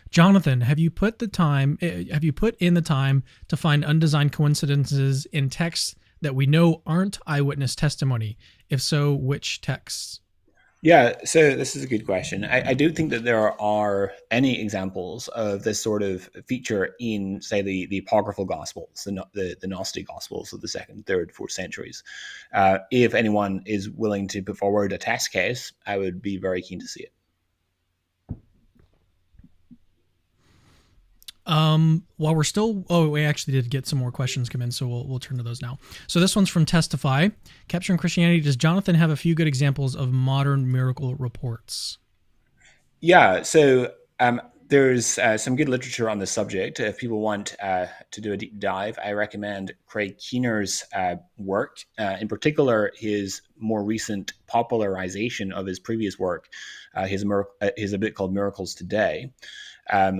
Jonathan, have you put in the time to find undesigned coincidences in texts that we know aren't eyewitness testimony? If so, which texts? Yeah, so this is a good question. I do think that there are any examples of this sort of feature in, say, the apocryphal Gospels, the Gnostic Gospels of the 2nd, 3rd, 4th centuries. If anyone is willing to put forward a test case, I would be very keen to see it. While we're still, we actually did get some more questions come in, so we'll turn to those now. So this one's from Testify. Capturing Christianity, does Jonathan have a few good examples of modern miracle reports? Yeah, so there's some good literature on the subject. If people want to do a deep dive, I recommend Craig Keener's work, in particular his more recent popularization of his previous work. He has a book called Miracles Today,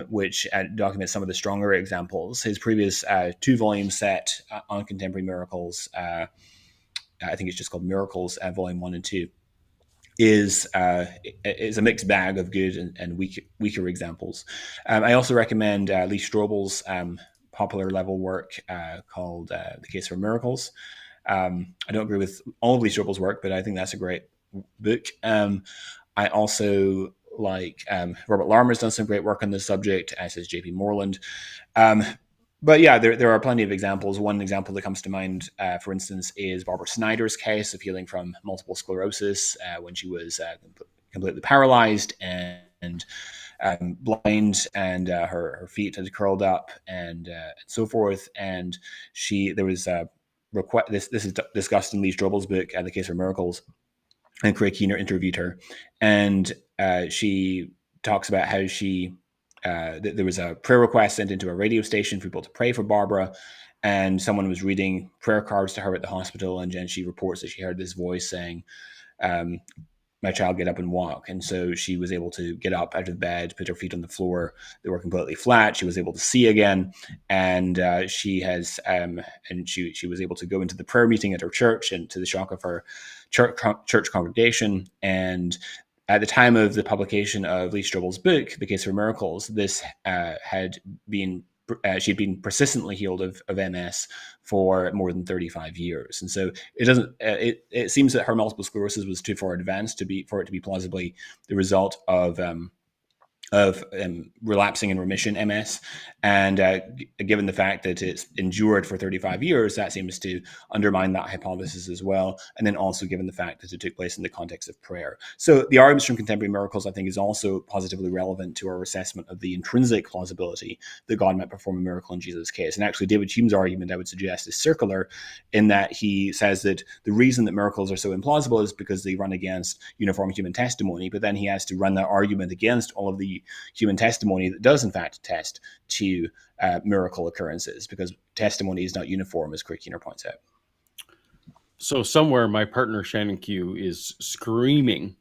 which documents some of the stronger examples. His previous 2-volume set on contemporary miracles, I think it's just called Miracles, Volume 1 and 2, is a mixed bag of good and weaker examples. I also recommend Lee Strobel's popular level work called The Case for Miracles. I don't agree with all of Lee Strobel's work, but I think that's a great book. I also like Robert Larmer's done some great work on this subject, as has J.P. Moreland. But yeah, there are plenty of examples. One example that comes to mind, for instance, is Barbara Snyder's case of healing from multiple sclerosis when she was completely paralyzed and blind, and her feet had curled up and so forth. And there was this is discussed in Lee Strobel's book, The Case for Miracles, and Craig Keener interviewed her, and she talks about how there was a prayer request sent into a radio station for people to pray for Barbara, and someone was reading prayer cards to her at the hospital, and then she reports that she heard this voice saying, my child, get up and walk. And so she was able to get up out of bed, put her feet on the floor. They were completely flat. She was able to see again. And she was able to go into the prayer meeting at her church, and to the shock of her church congregation. And at the time of the publication of Lee Strobel's book, The Case for Miracles, this she'd been persistently healed of MS for more than 35 years. And so it seems that her multiple sclerosis was too far advanced for it to be plausibly the result of relapsing and remission MS. And given the fact that it's endured for 35 years, that seems to undermine that hypothesis as well. And then also given the fact that it took place in the context of prayer. So the arguments from contemporary miracles, I think, is also positively relevant to our assessment of the intrinsic plausibility that God might perform a miracle in Jesus' case. And actually, David Hume's argument, I would suggest, is circular, in that he says that the reason that miracles are so implausible is because they run against uniform human testimony. But then he has to run that argument against all of the human testimony that does in fact attest to miracle occurrences, because testimony is not uniform, as Craig Keener points out. So somewhere my partner Shannon Q is screaming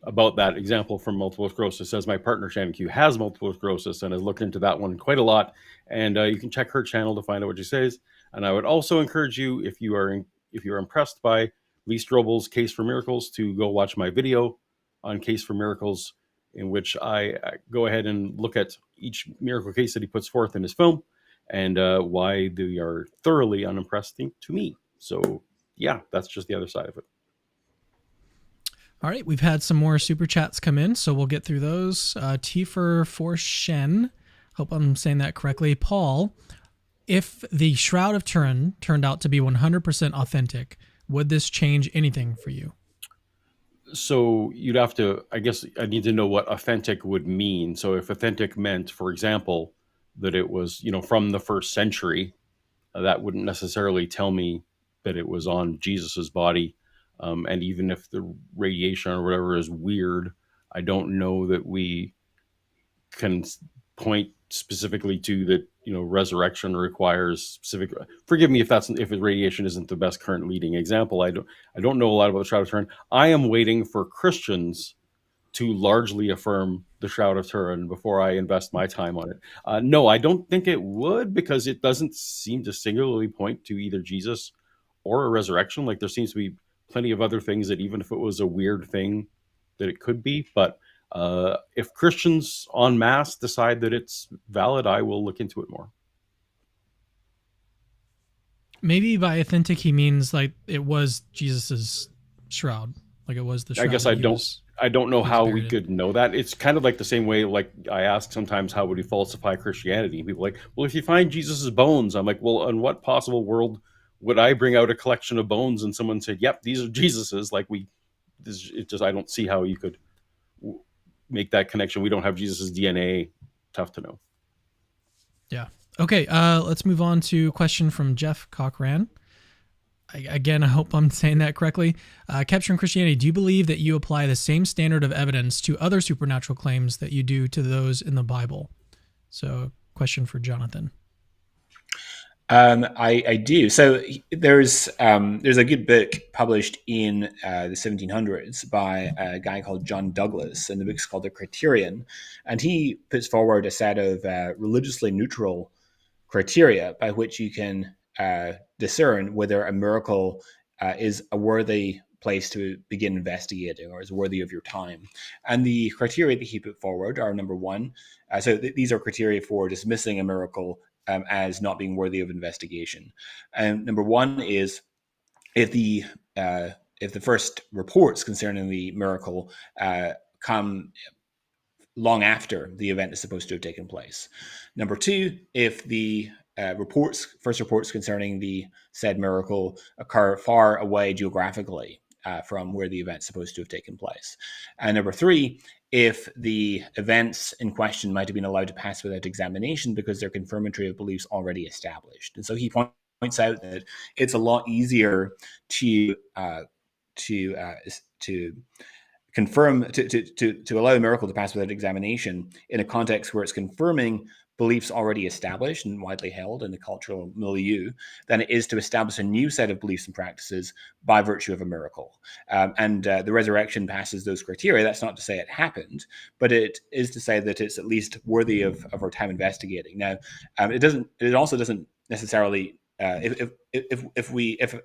about that example from multiple sclerosis. Says my partner Shannon Q has multiple sclerosis and has looked into that one quite a lot. And you can check her channel to find out what she says. And I would also encourage you, if you are impressed by Lee Strobel's Case for Miracles, to go watch my video on Case for Miracles, in which I go ahead and look at each miracle case that he puts forth in his film, and why they are thoroughly unimpressive to me. So yeah, that's just the other side of it. All right, we've had some more super chats come in, so we'll get through those. Tifer for Shen, hope I'm saying that correctly. Paul, if the Shroud of Turin turned out to be 100% authentic, would this change anything for you? So you'd have to, I guess I need to know what authentic would mean. So if authentic meant, for example, that it was, from the first century, that wouldn't necessarily tell me that it was on Jesus's body. And even if the radiation or whatever is weird, I don't know that we can point specifically to that, resurrection requires specific. Forgive me if radiation isn't the best current leading example. I don't know a lot about the Shroud of Turin. I am waiting for Christians to largely affirm the Shroud of Turin before I invest my time on it. No, I don't think it would, because it doesn't seem to singularly point to either Jesus or a resurrection. Like, there seems to be plenty of other things that, even if it was a weird thing, that it could be. But if Christians en masse decide that it's valid, I will look into it more. Maybe by authentic he means like it was Jesus's shroud, like it was the shroud. I guess I don't know how we could know that. It's kind of like the same way, like I ask sometimes, how would we falsify Christianity? People are like, well, if you find Jesus's bones, I'm like, well, in what possible world would I bring out a collection of bones and someone said, yep, these are Jesus's? Like, I don't see how you could make that connection. We don't have Jesus's DNA. Tough to know. Yeah. Okay. Let's move on to a question from Jeff Cochran. Again, I hope I'm saying that correctly. Capturing Christianity, do you believe that you apply the same standard of evidence to other supernatural claims that you do to those in the Bible? So, question for Jonathan. I do. So there's a good book published in the 1700s by a guy called John Douglas, and the book's called The Criterion, and he puts forward a set of religiously neutral criteria by which you can discern whether a miracle is a worthy place to begin investigating or is worthy of your time. And the criteria that he put forward are, number one, these are criteria for dismissing a miracle as not being worthy of investigation. And number one is if the first reports concerning the miracle come long after the event is supposed to have taken place. Number two, if the first reports concerning the said miracle occur far away geographically from where the event's supposed to have taken place. And number three, if the events in question might have been allowed to pass without examination because they're confirmatory of beliefs already established. And so he points points out that it's a lot easier to confirm to allow a miracle to pass without examination in a context where it's confirming beliefs already established and widely held in the cultural milieu than it is to establish a new set of beliefs and practices by virtue of a miracle. And the resurrection passes those criteria. That's not to say it happened, but it is to say that it's at least worthy of our time investigating. Now, it also doesn't necessarily if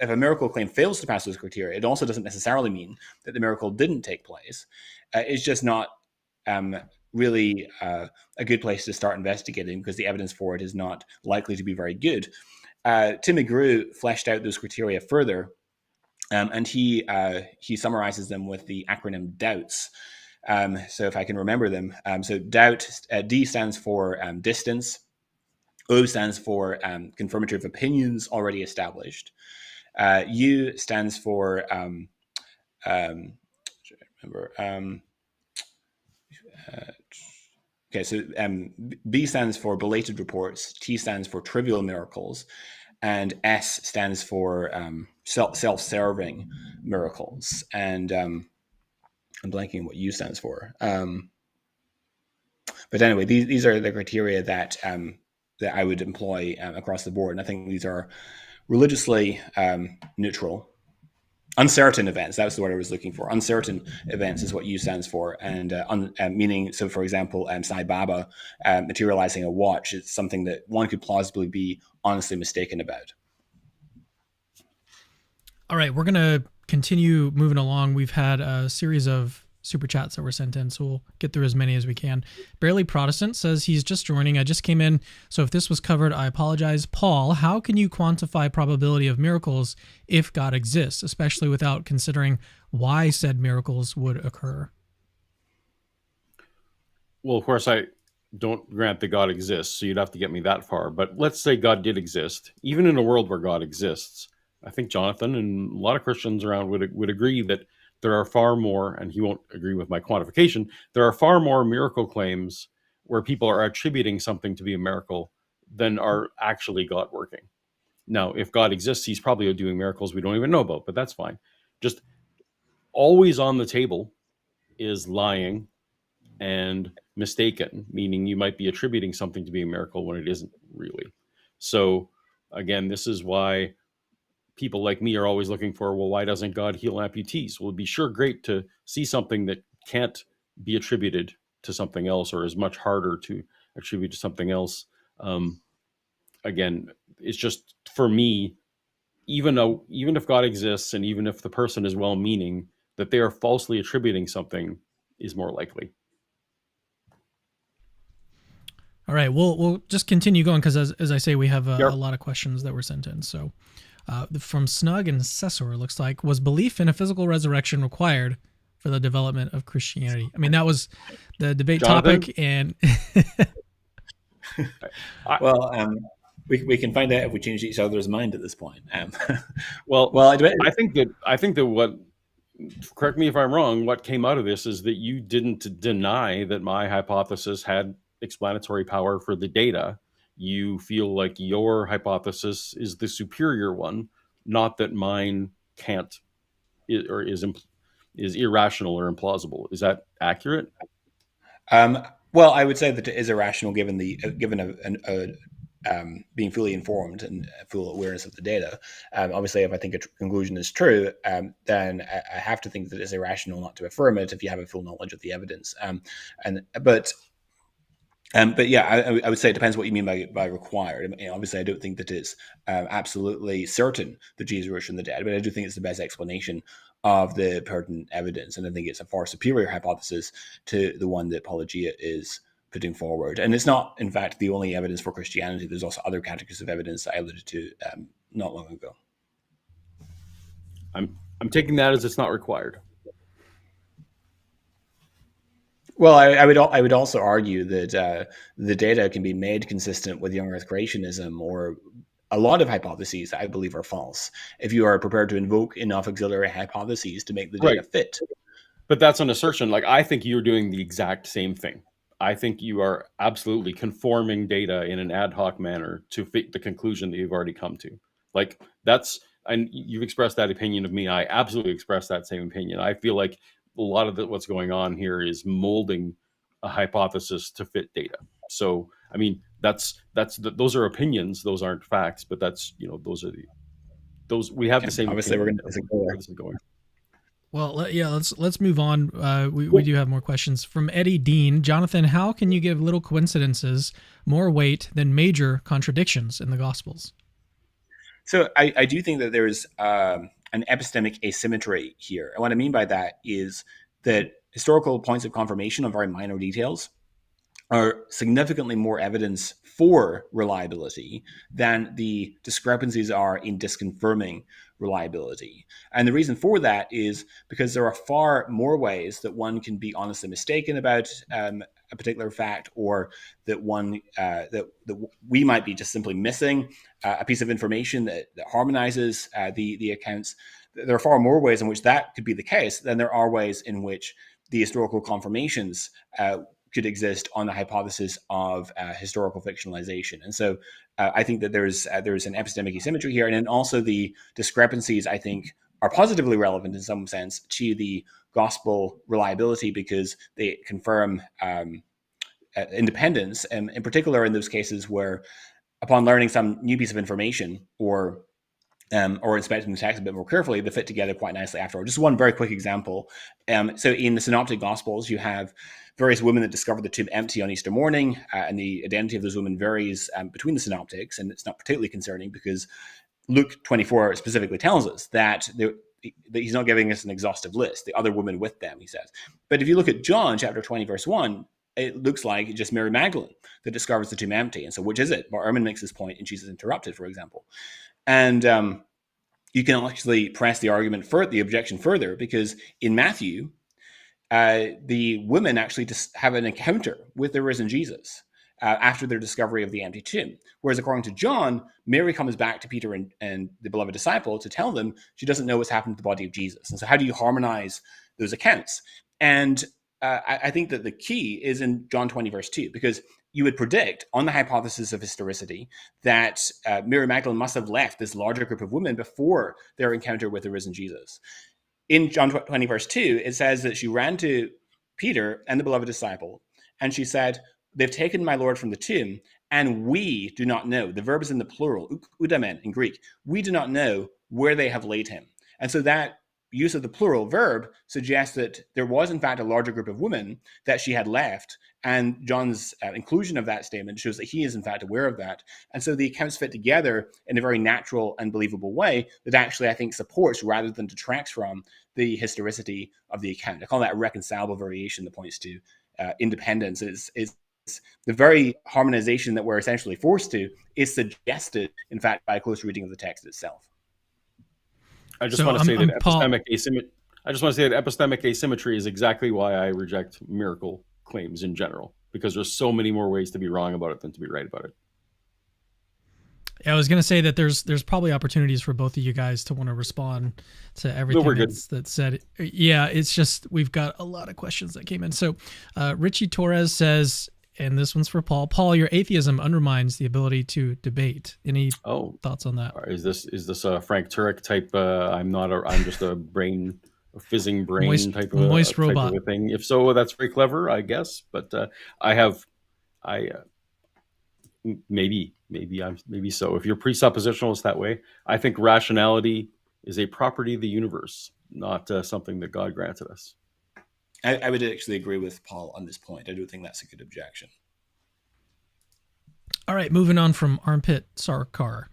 a miracle claim fails to pass those criteria, it also doesn't necessarily mean that the miracle didn't take place. It's just not really a good place to start investigating because the evidence for it is not likely to be very good. Tim McGrew fleshed out those criteria further, and he summarizes them with the acronym DOUBTS. So if I can remember them, so doubt, D stands for distance. O stands for confirmative opinions already established. U stands for B stands for belated reports. T stands for trivial miracles, and S stands for self-serving miracles. And I'm blanking on what U stands for. But anyway, these are the criteria that I would employ across the board. And I think these are religiously neutral. Uncertain events, that's the word I was looking for. Uncertain events is what U stands for. And meaning, so for example, Sai Baba materializing a watch is something that one could plausibly be honestly mistaken about. All right, we're going to continue moving along. We've had a series of super chats that were sent in, so we'll get through as many as we can. Barely Protestant says he's just joining. I just came in, so if this was covered, I apologize. Paul, how can you quantify probability of miracles if God exists, especially without considering why said miracles would occur? Well, of course, I don't grant that God exists, so you'd have to get me that far. But let's say God did exist. Even in a world where God exists, I think Jonathan and a lot of Christians around would agree that there are far more, and he won't agree with my quantification, there are far more miracle claims where people are attributing something to be a miracle than are actually God working. Now, if God exists, he's probably doing miracles we don't even know about, but that's fine. Just always on the table is lying and mistaken, meaning you might be attributing something to be a miracle when it isn't really. So again, this is why people like me are always looking for, well, why doesn't God heal amputees? Well, it'd be sure great to see something that can't be attributed to something else or is much harder to attribute to something else. Again, it's just, for me, even if God exists and even if the person is well-meaning, that they are falsely attributing something is more likely. All right, we'll just continue going because, as I say, we have a lot of questions that were sent in. So from Snug and Cessor, looks like, was belief in a physical resurrection required for the development of Christianity? I mean, that was the debate Jonathan? topic, and we can find out if we change each other's mind at this point. I think that what, correct me if I'm wrong, what came out of this is that you didn't deny that my hypothesis had explanatory power for the data. You feel like your hypothesis is the superior one, not that mine can't or is irrational or implausible. Is that accurate? Well, I would say that it is irrational given being fully informed and full awareness of the data. Obviously, if I think a conclusion is true, then I have to think that it's irrational not to affirm it if you have a full knowledge of the evidence. But yeah, I would say it depends what you mean by required. I mean, obviously, I don't think that it's absolutely certain that Jesus rose from the dead, but I do think it's the best explanation of the pertinent evidence, and I think it's a far superior hypothesis to the one that Apologia is putting forward. And it's not, in fact, the only evidence for Christianity. There's also other categories of evidence that I alluded to not long ago. I'm taking that as it's not required. Well, I would also argue that the data can be made consistent with young Earth creationism or a lot of hypotheses that I believe are false if you are prepared to invoke enough auxiliary hypotheses to make the data fit. But that's an assertion. Like, I think you're doing the exact same thing. I think you are absolutely conforming data in an ad hoc manner to fit the conclusion that you've already come to. Like that's, and you've expressed that opinion of me. I absolutely express that same opinion. I feel like a lot of what's going on here is molding a hypothesis to fit data. So, I mean, those are opinions; those aren't facts. But that's, those are those we have Yeah, the same obviously, we're opinion going to of disagree where there. this is going. Well, yeah, let's move on. We Cool. do have more questions from Eddie Dean. Jonathan, how can you give little coincidences more weight than major contradictions in the Gospels? So I do think that there's an epistemic asymmetry here. And what I mean by that is that historical points of confirmation on very minor details are significantly more evidence for reliability than the discrepancies are in disconfirming reliability. And the reason for that is because there are far more ways that one can be honestly mistaken about a particular fact, or that that we might be just simply missing a piece of information that harmonizes the accounts. There are far more ways in which that could be the case than there are ways in which the historical confirmations could exist on the hypothesis of historical fictionalization. And so I think that there's an epistemic asymmetry here. And then also the discrepancies, I think, are positively relevant in some sense to the gospel reliability, because they confirm independence, and in particular in those cases where, upon learning some new piece of information, or inspecting the text a bit more carefully, they fit together quite nicely afterward. Just one very quick example. So in the Synoptic Gospels, you have various women that discover the tomb empty on Easter morning, and the identity of those women varies between the Synoptics, and it's not particularly concerning because Luke 24 specifically tells us that he's not giving us an exhaustive list. The other women with them, he says. But if you look at John chapter 20, verse 1, it looks like just Mary Magdalene that discovers the tomb empty. And so which is it? Well, Ehrman makes this point in Jesus Interrupted, for example. And you can actually press the argument for the objection further, because in Matthew, the women actually just have an encounter with the risen Jesus after their discovery of the empty tomb. Whereas according to John, Mary comes back to Peter and the beloved disciple to tell them she doesn't know what's happened to the body of Jesus. And so how do you harmonize those accounts? And I think that the key is in John 20, verse 2, because you would predict, on the hypothesis of historicity, that Mary Magdalene must have left this larger group of women before their encounter with the risen Jesus. In John 20, verse 2, it says that she ran to Peter and the beloved disciple, and she said, "They've taken my Lord from the tomb, and we do not know." The verb is in the plural, oudamen in Greek. We do not know where they have laid him. And so that use of the plural verb suggests that there was, in fact, a larger group of women that she had left. And John's inclusion of that statement shows that he is, in fact, aware of that. And so the accounts fit together in a very natural and believable way that actually, I think, supports rather than detracts from the historicity of the account. I call that a reconcilable variation that points to independence. Is the very harmonization that we're essentially forced to is suggested, in fact, by a close reading of the text itself. I just want to say that epistemic asymmetry is exactly why I reject miracle claims in general, because there's so many more ways to be wrong about it than to be right about it. I was going to say that there's probably opportunities for both of you guys to want to respond to everything that's said. Yeah, it's just we've got a lot of questions that came in. So Richie Torres says, and this one's for Paul. Paul, your atheism undermines the ability to debate. Any thoughts on that? Is this a Frank Turek type? I'm just a fizzing brain type of robot type of a thing. If so, that's very clever, I guess. But maybe so. If you're presuppositionalist that way, I think rationality is a property of the universe, not something that God granted us. I would actually agree with Paul on this point. I do think that's a good objection. All right, moving on from Armpit Sarkar.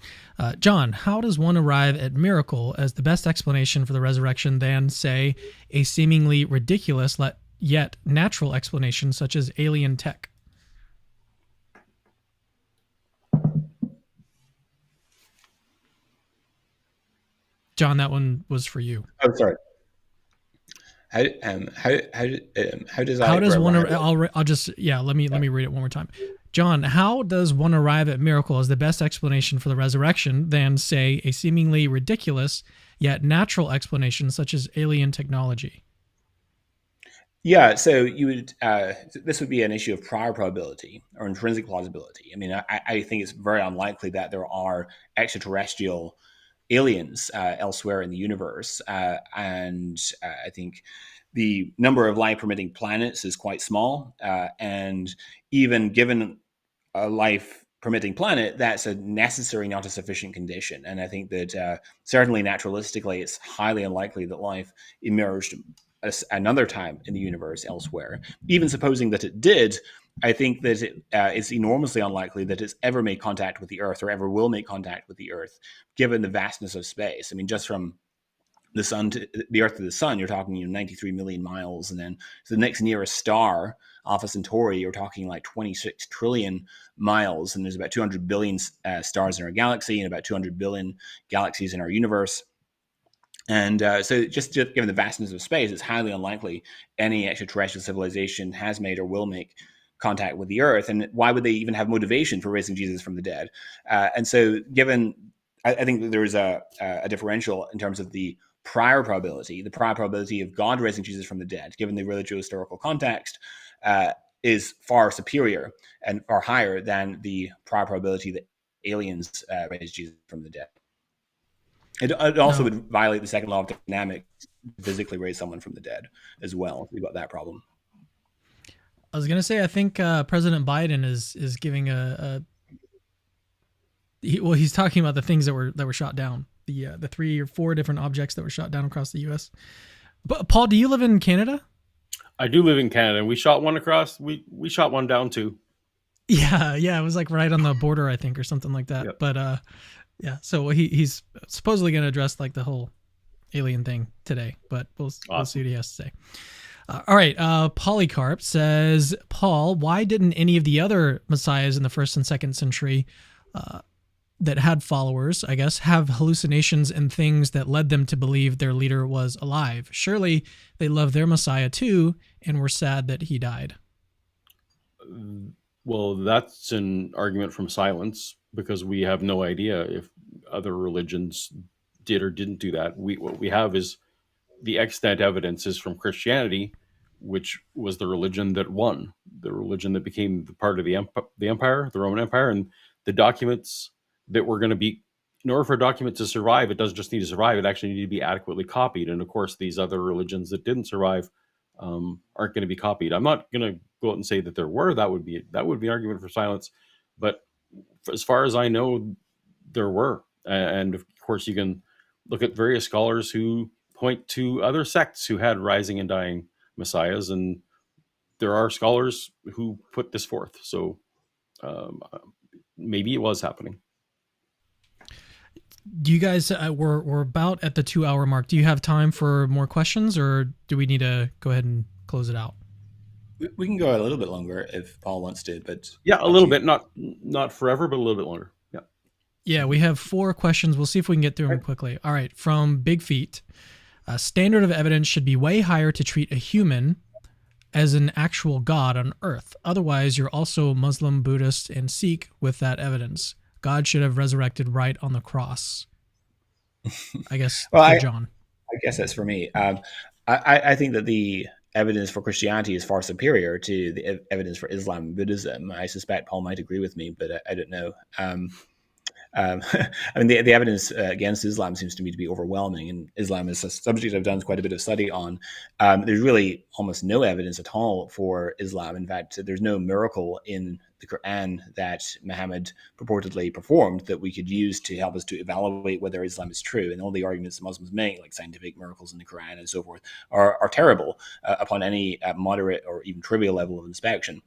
John, how does one arrive at miracle as the best explanation for the resurrection than, say, a seemingly ridiculous yet natural explanation such as alien tech? John, that one was for you. Oh, sorry. How does one? I'll just let me read it one more time. John, how does one arrive at miracle as the best explanation for the resurrection than, say, a seemingly ridiculous yet natural explanation such as alien technology? Yeah, so you would. This would be an issue of prior probability or intrinsic plausibility. I mean, I think it's very unlikely that there are extraterrestrial aliens elsewhere in the universe, and I think the number of life-permitting planets is quite small, and even given a life-permitting planet, that's a necessary, not a sufficient condition. And I think that certainly naturalistically, it's highly unlikely that life emerged another time in the universe elsewhere. Even supposing that it did, I think that it's enormously unlikely that it's ever made contact with the Earth or ever will make contact with the Earth, given the vastness of space. I mean, just from the sun to the Earth to the sun, you're talking 93 million miles, and then to the next nearest star, Alpha Centauri, you're talking like 26 trillion miles, and there's about 200 billion stars in our galaxy and about 200 billion galaxies in our universe. And so just given the vastness of space, it's highly unlikely any extraterrestrial civilization has made or will make contact with the Earth. And why would they even have motivation for raising Jesus from the dead? And so given, I think that there is a differential in terms of the prior probability of God raising Jesus from the dead, given the religio-historical context, is far superior and far higher than the prior probability that aliens raise Jesus from the dead. It also would violate the second law of dynamics, physically raise someone from the dead as well. We've got that problem. I was gonna say, I think President Biden is giving he's talking about the things that were shot down, the 3 or 4 different objects that were shot down across the U.S. But Paul, do you live in Canada? I do live in Canada, and we shot one across. We shot one down too. Yeah, it was like right on the border, I think, or something like that. Yep. But yeah, so he's supposedly going to address like the whole alien thing today, but we'll see what he has to say. All right, Polycarp says, Paul, why didn't any of the other messiahs in the 1st and 2nd century that had followers, I guess, have hallucinations and things that led them to believe their leader was alive? Surely they loved their messiah too and were sad that he died. Well, that's an argument from silence, because we have no idea if other religions did or didn't do that. What we have is the extant evidence is from Christianity, which was the religion that won, the religion that became the part of the empire, the Roman Empire, and the documents that were going to be, in order for a document to survive, it doesn't just need to survive, it actually needs to be adequately copied. And of course, these other religions that didn't survive aren't going to be copied. I'm not going to go out and say that there were. That would be an argument for silence. But as far as I know, there were. And of course, you can look at various scholars who point to other sects who had rising and dying messiahs, and there are scholars who put this forth. So maybe it was happening. Do you guys, we're about at the 2-hour mark. Do you have time for more questions, or do we need to go ahead and close it out? We can go a little bit longer if Paul wants to, but yeah, a little bit, not forever, but a little bit longer. Yeah. Yeah, we have 4 questions. We'll see if we can get through them quickly. All right, from Big Feet. Standard of evidence should be way higher to treat a human as an actual god on earth. Otherwise, you're also Muslim, Buddhist, and Sikh with that evidence. God should have resurrected right on the cross. I guess for John. I guess that's for me. I think that the evidence for Christianity is far superior to the evidence for Islam and Buddhism. I suspect Paul might agree with me, but I don't know. I mean, the evidence against Islam seems to me to be overwhelming, and Islam is a subject I've done quite a bit of study on. There's really almost no evidence at all for Islam. In fact, there's no miracle in the Quran that Muhammad purportedly performed that we could use to help us to evaluate whether Islam is true. And all the arguments that Muslims make, like scientific miracles in the Quran and so forth, are terrible upon any moderate or even trivial level of inspection.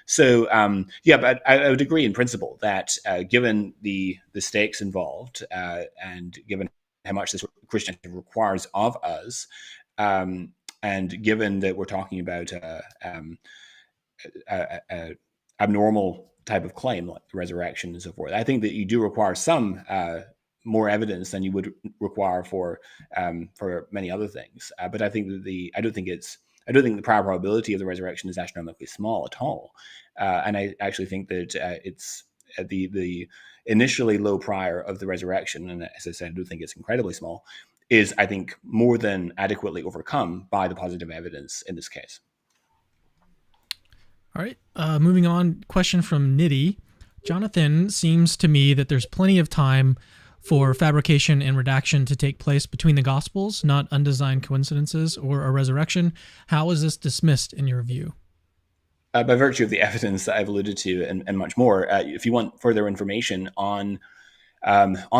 So, but I would agree in principle that given the stakes involved and given how much this Christianity requires of us, and given that we're talking about abnormal type of claim like resurrection and so forth, I think that you do require some more evidence than you would require for many other things. But I think that I don't think the prior probability of the resurrection is astronomically small at all. And I actually think that it's the initially low prior of the resurrection, and as I said, I do think it's incredibly small, is I think more than adequately overcome by the positive evidence in this case. All right, moving on. Question from Nitty. Jonathan, seems to me that there's plenty of time for fabrication and redaction to take place between the Gospels, not undesigned coincidences or a resurrection. How is this dismissed in your view? By virtue of the evidence that I've alluded to and much more. If you want further information on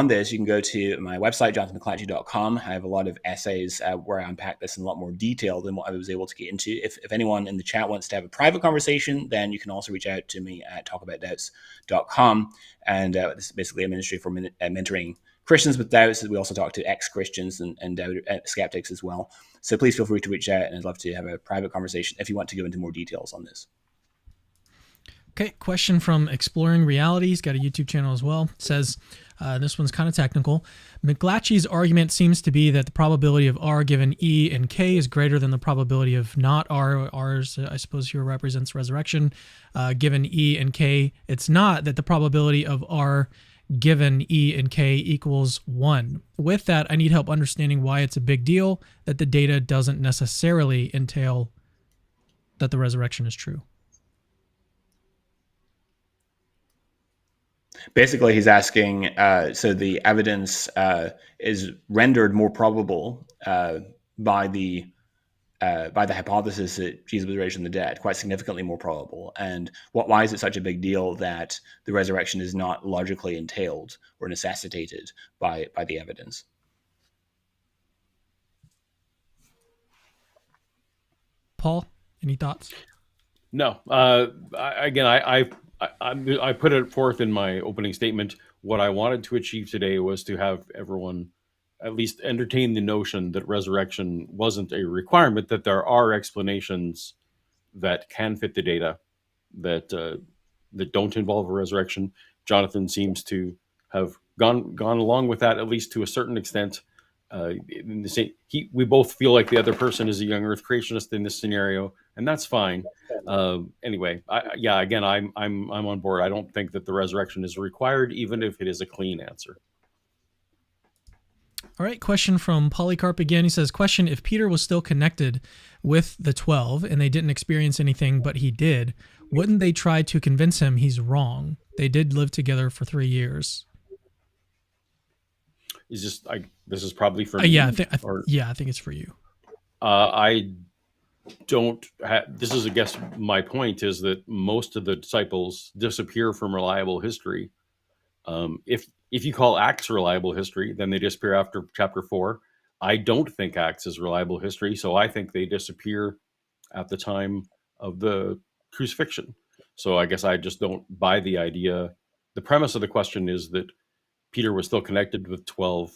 this, you can go to my website, jonathanmclatchie.com. I have a lot of essays where I unpack this in a lot more detail than what I was able to get into. If anyone in the chat wants to have a private conversation, then you can also reach out to me at talkaboutdoubts.com. And this is basically a ministry for mentoring Christians with doubts. We also talk to ex-Christians and skeptics as well. So please feel free to reach out, and I'd love to have a private conversation if you want to go into more details on this. Okay, question from Exploring Reality. He's got a YouTube channel as well. It says, this one's kind of technical. McLatchie's argument seems to be that the probability of R given E and K is greater than the probability of not R. R's, I suppose, here represents resurrection. Given E and K, it's not that the probability of R given E and K equals 1. With that, I need help understanding why it's a big deal that the data doesn't necessarily entail that the resurrection is true. Basically, he's asking, so the evidence is rendered more probable by the hypothesis that Jesus was raised from the dead, quite significantly more probable. And why is it such a big deal that the resurrection is not logically entailed or necessitated by the evidence? Paul, any thoughts? No. I put it forth in my opening statement. What I wanted to achieve today was to have everyone at least entertain the notion that resurrection wasn't a requirement, that there are explanations that can fit the data that don't involve a resurrection. Jonathan seems to have gone along with that, at least to a certain extent. We both feel like the other person is a young Earth creationist in this scenario, and that's fine. Anyway, I'm on board. I don't think that the resurrection is required, even if it is a clean answer. All right, question from Polycarp again. He says, question, if Peter was still connected with the 12 and they didn't experience anything, but he did, wouldn't they try to convince him he's wrong? They did live together for 3 years. This is probably for me. Yeah, I think it's for you. This is, I guess, my point is that most of the disciples disappear from reliable history. If you call Acts reliable history, then they disappear after chapter 4. I don't think Acts is reliable history, so I think they disappear at the time of the crucifixion. So I guess I just don't buy the idea. The premise of the question is that Peter was still connected with 12,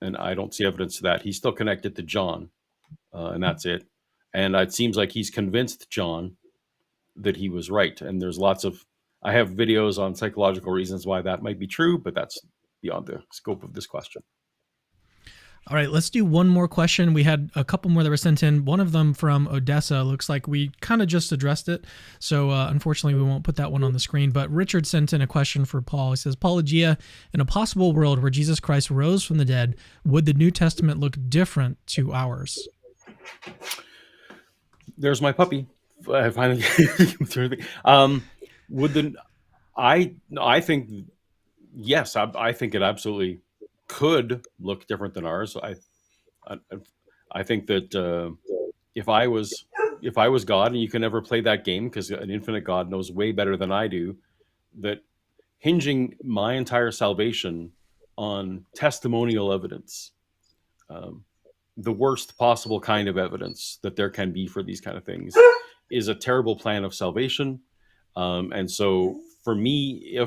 and I don't see evidence of that. He's still connected to John, and that's it. And it seems like he's convinced John that he was right. And there's I have videos on psychological reasons why that might be true, but that's beyond the scope of this question. All right, let's do one more question. We had a couple more that were sent in. One of them from Odessa. Looks like we kind of just addressed it. So unfortunately, we won't put that one on the screen. But Richard sent in a question for Paul. He says, Apologia, in a possible world where Jesus Christ rose from the dead, would the New Testament look different to ours? There's my puppy. I finally I think yes. I think it absolutely could look different than ours. I think that if I was God, and you can never play that game because an infinite God knows way better than I do, that hinging my entire salvation on testimonial evidence, the worst possible kind of evidence that there can be for these kind of things, is a terrible plan of salvation. And so for me,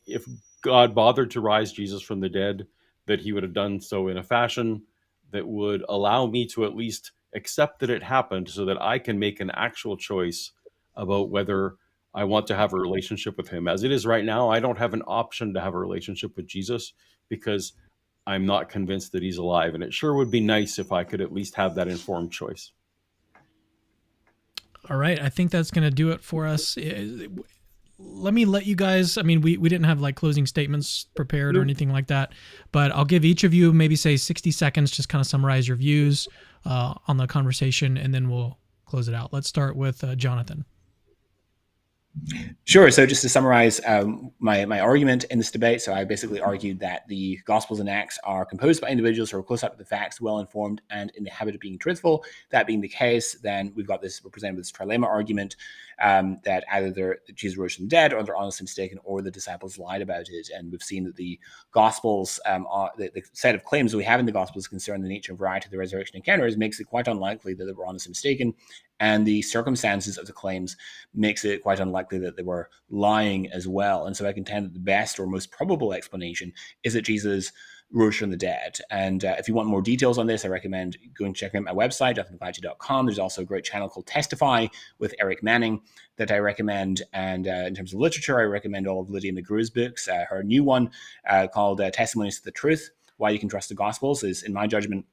if God bothered to rise Jesus from the dead, that he would have done so in a fashion that would allow me to at least accept that it happened, so that I can make an actual choice about whether I want to have a relationship with him. As it is right now, I don't have an option to have a relationship with Jesus because I'm not convinced that he's alive. And it sure would be nice if I could at least have that informed choice. All right. I think that's going to do it for us. Let me let you guys, I mean, we didn't have like closing statements prepared or anything like that, but I'll give each of you maybe say 60 seconds, just kind of summarize your views on the conversation, and then we'll close it out. Let's start with Jonathan. Sure. So just to summarize my argument in this debate, so I basically argued that the Gospels and Acts are composed by individuals who are close up to the facts, well-informed, and in the habit of being truthful. That being the case, then we're presented with this trilemma argument that either Jesus rose from the dead, or they're honestly mistaken, or the disciples lied about it. And we've seen that the Gospels, the set of claims we have in the Gospels concern the nature and variety of the resurrection encounters makes it quite unlikely that they were honestly mistaken. And the circumstances of the claims makes it quite unlikely that they were lying as well. And so I contend that the best or most probable explanation is that Jesus rose from the dead. And if you want more details on this, I recommend going to check out my website, McLatchie.com. There's also a great channel called Testify with Eric Manning that I recommend. And in terms of literature, I recommend all of Lydia McGrew's books. Her new one called Testimonies to the Truth, Why You Can Trust the Gospels, is, in my judgment,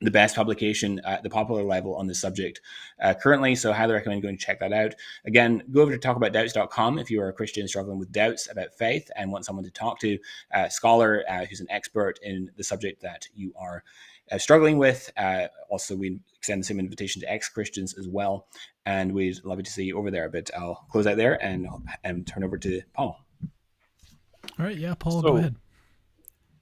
the best publication at the popular level on this subject currently. So I highly recommend going to check that out. Again, go over to talkaboutdoubts.com if you are a Christian struggling with doubts about faith and want someone to talk to, a scholar who's an expert in the subject that you are struggling with. Also, we extend the same invitation to ex-Christians as well. And we'd love you to see you over there. But I'll close out there and turn over to Paul. All right. Yeah, Paul, go ahead.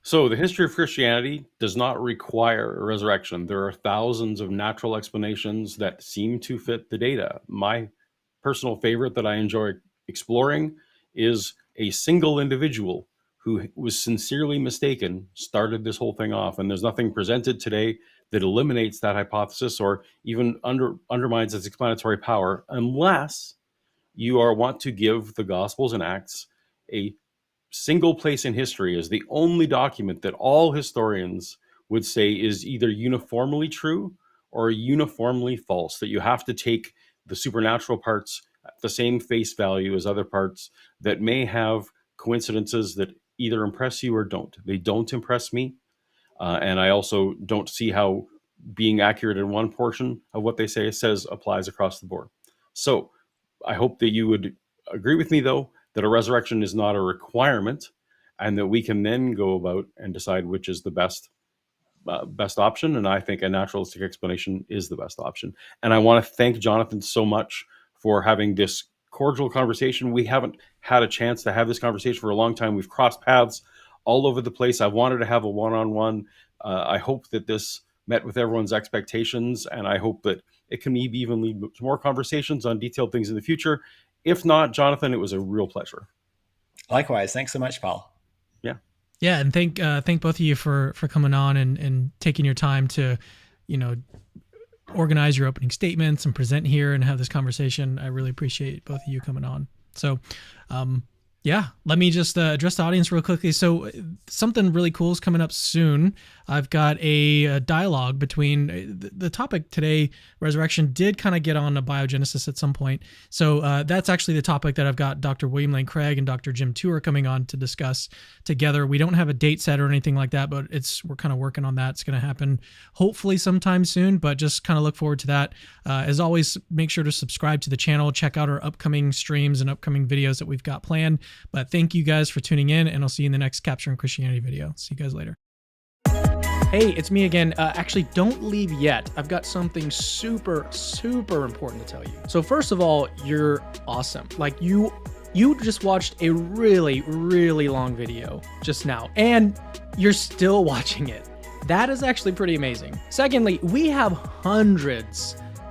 So the history of Christianity does not require a resurrection. There are thousands of natural explanations that seem to fit the data. My personal favorite that I enjoy exploring is a single individual who was sincerely mistaken started this whole thing off. And there's nothing presented today that eliminates that hypothesis or even undermines its explanatory power, unless you want to give the Gospels and Acts a single place in history as the only document that all historians would say is either uniformly true or uniformly false, that you have to take the supernatural parts at the same face value as other parts that may have coincidences that either impress you or don't. They don't impress me. And I also don't see how being accurate in one portion of what they say says applies across the board. So I hope that you would agree with me, though, that a resurrection is not a requirement, and that we can then go about and decide which is the best option. And I think a naturalistic explanation is the best option. And I want to thank Jonathan so much for having this cordial conversation. We haven't had a chance to have this conversation for a long time. We've crossed paths all over the place. I wanted to have a one-on-one. I hope that this met with everyone's expectations, and I hope that it can maybe even lead to more conversations on detailed things in the future. If not, Jonathan, it was a real pleasure. Likewise. Thanks so much, Paul. Yeah. And thank both of you for coming on and taking your time to, organize your opening statements and present here and have this conversation. I really appreciate both of you coming on. So, let me just address the audience real quickly. So something really cool is coming up soon. I've got a dialogue between the topic today. Resurrection did kind of get on a biogenesis at some point. So that's actually the topic that I've got Dr. William Lane Craig and Dr. Jim Tour coming on to discuss together. We don't have a date set or anything like that, but we're kind of working on that. It's going to happen hopefully sometime soon, but just kind of look forward to that. As always, make sure to subscribe to the channel, check out our upcoming streams and upcoming videos that we've got planned. But thank you guys for tuning in, and I'll see you in the next Capturing Christianity video. See you guys later. Hey, it's me again. Actually, don't leave yet. I've got something super, super important to tell you. So first of all, you're awesome. Like you just watched a really, really long video just now, and you're still watching it. That is actually pretty amazing. Secondly, we have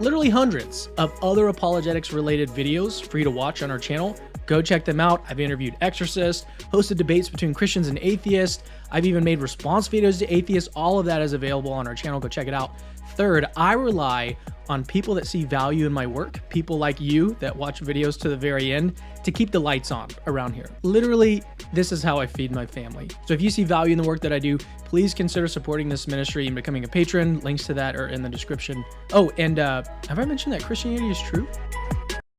literally hundreds of other apologetics related videos for you to watch on our channel. Go check them out. I've interviewed exorcists, hosted debates between Christians and atheists. I've even made response videos to atheists. All of that is available on our channel. Go check it out. Third, I rely on people that see value in my work, people like you that watch videos to the very end, to keep the lights on around here. Literally, this is how I feed my family. So if you see value in the work that I do, please consider supporting this ministry and becoming a patron. Links to that are in the description. Oh, and have I mentioned that Christianity is true?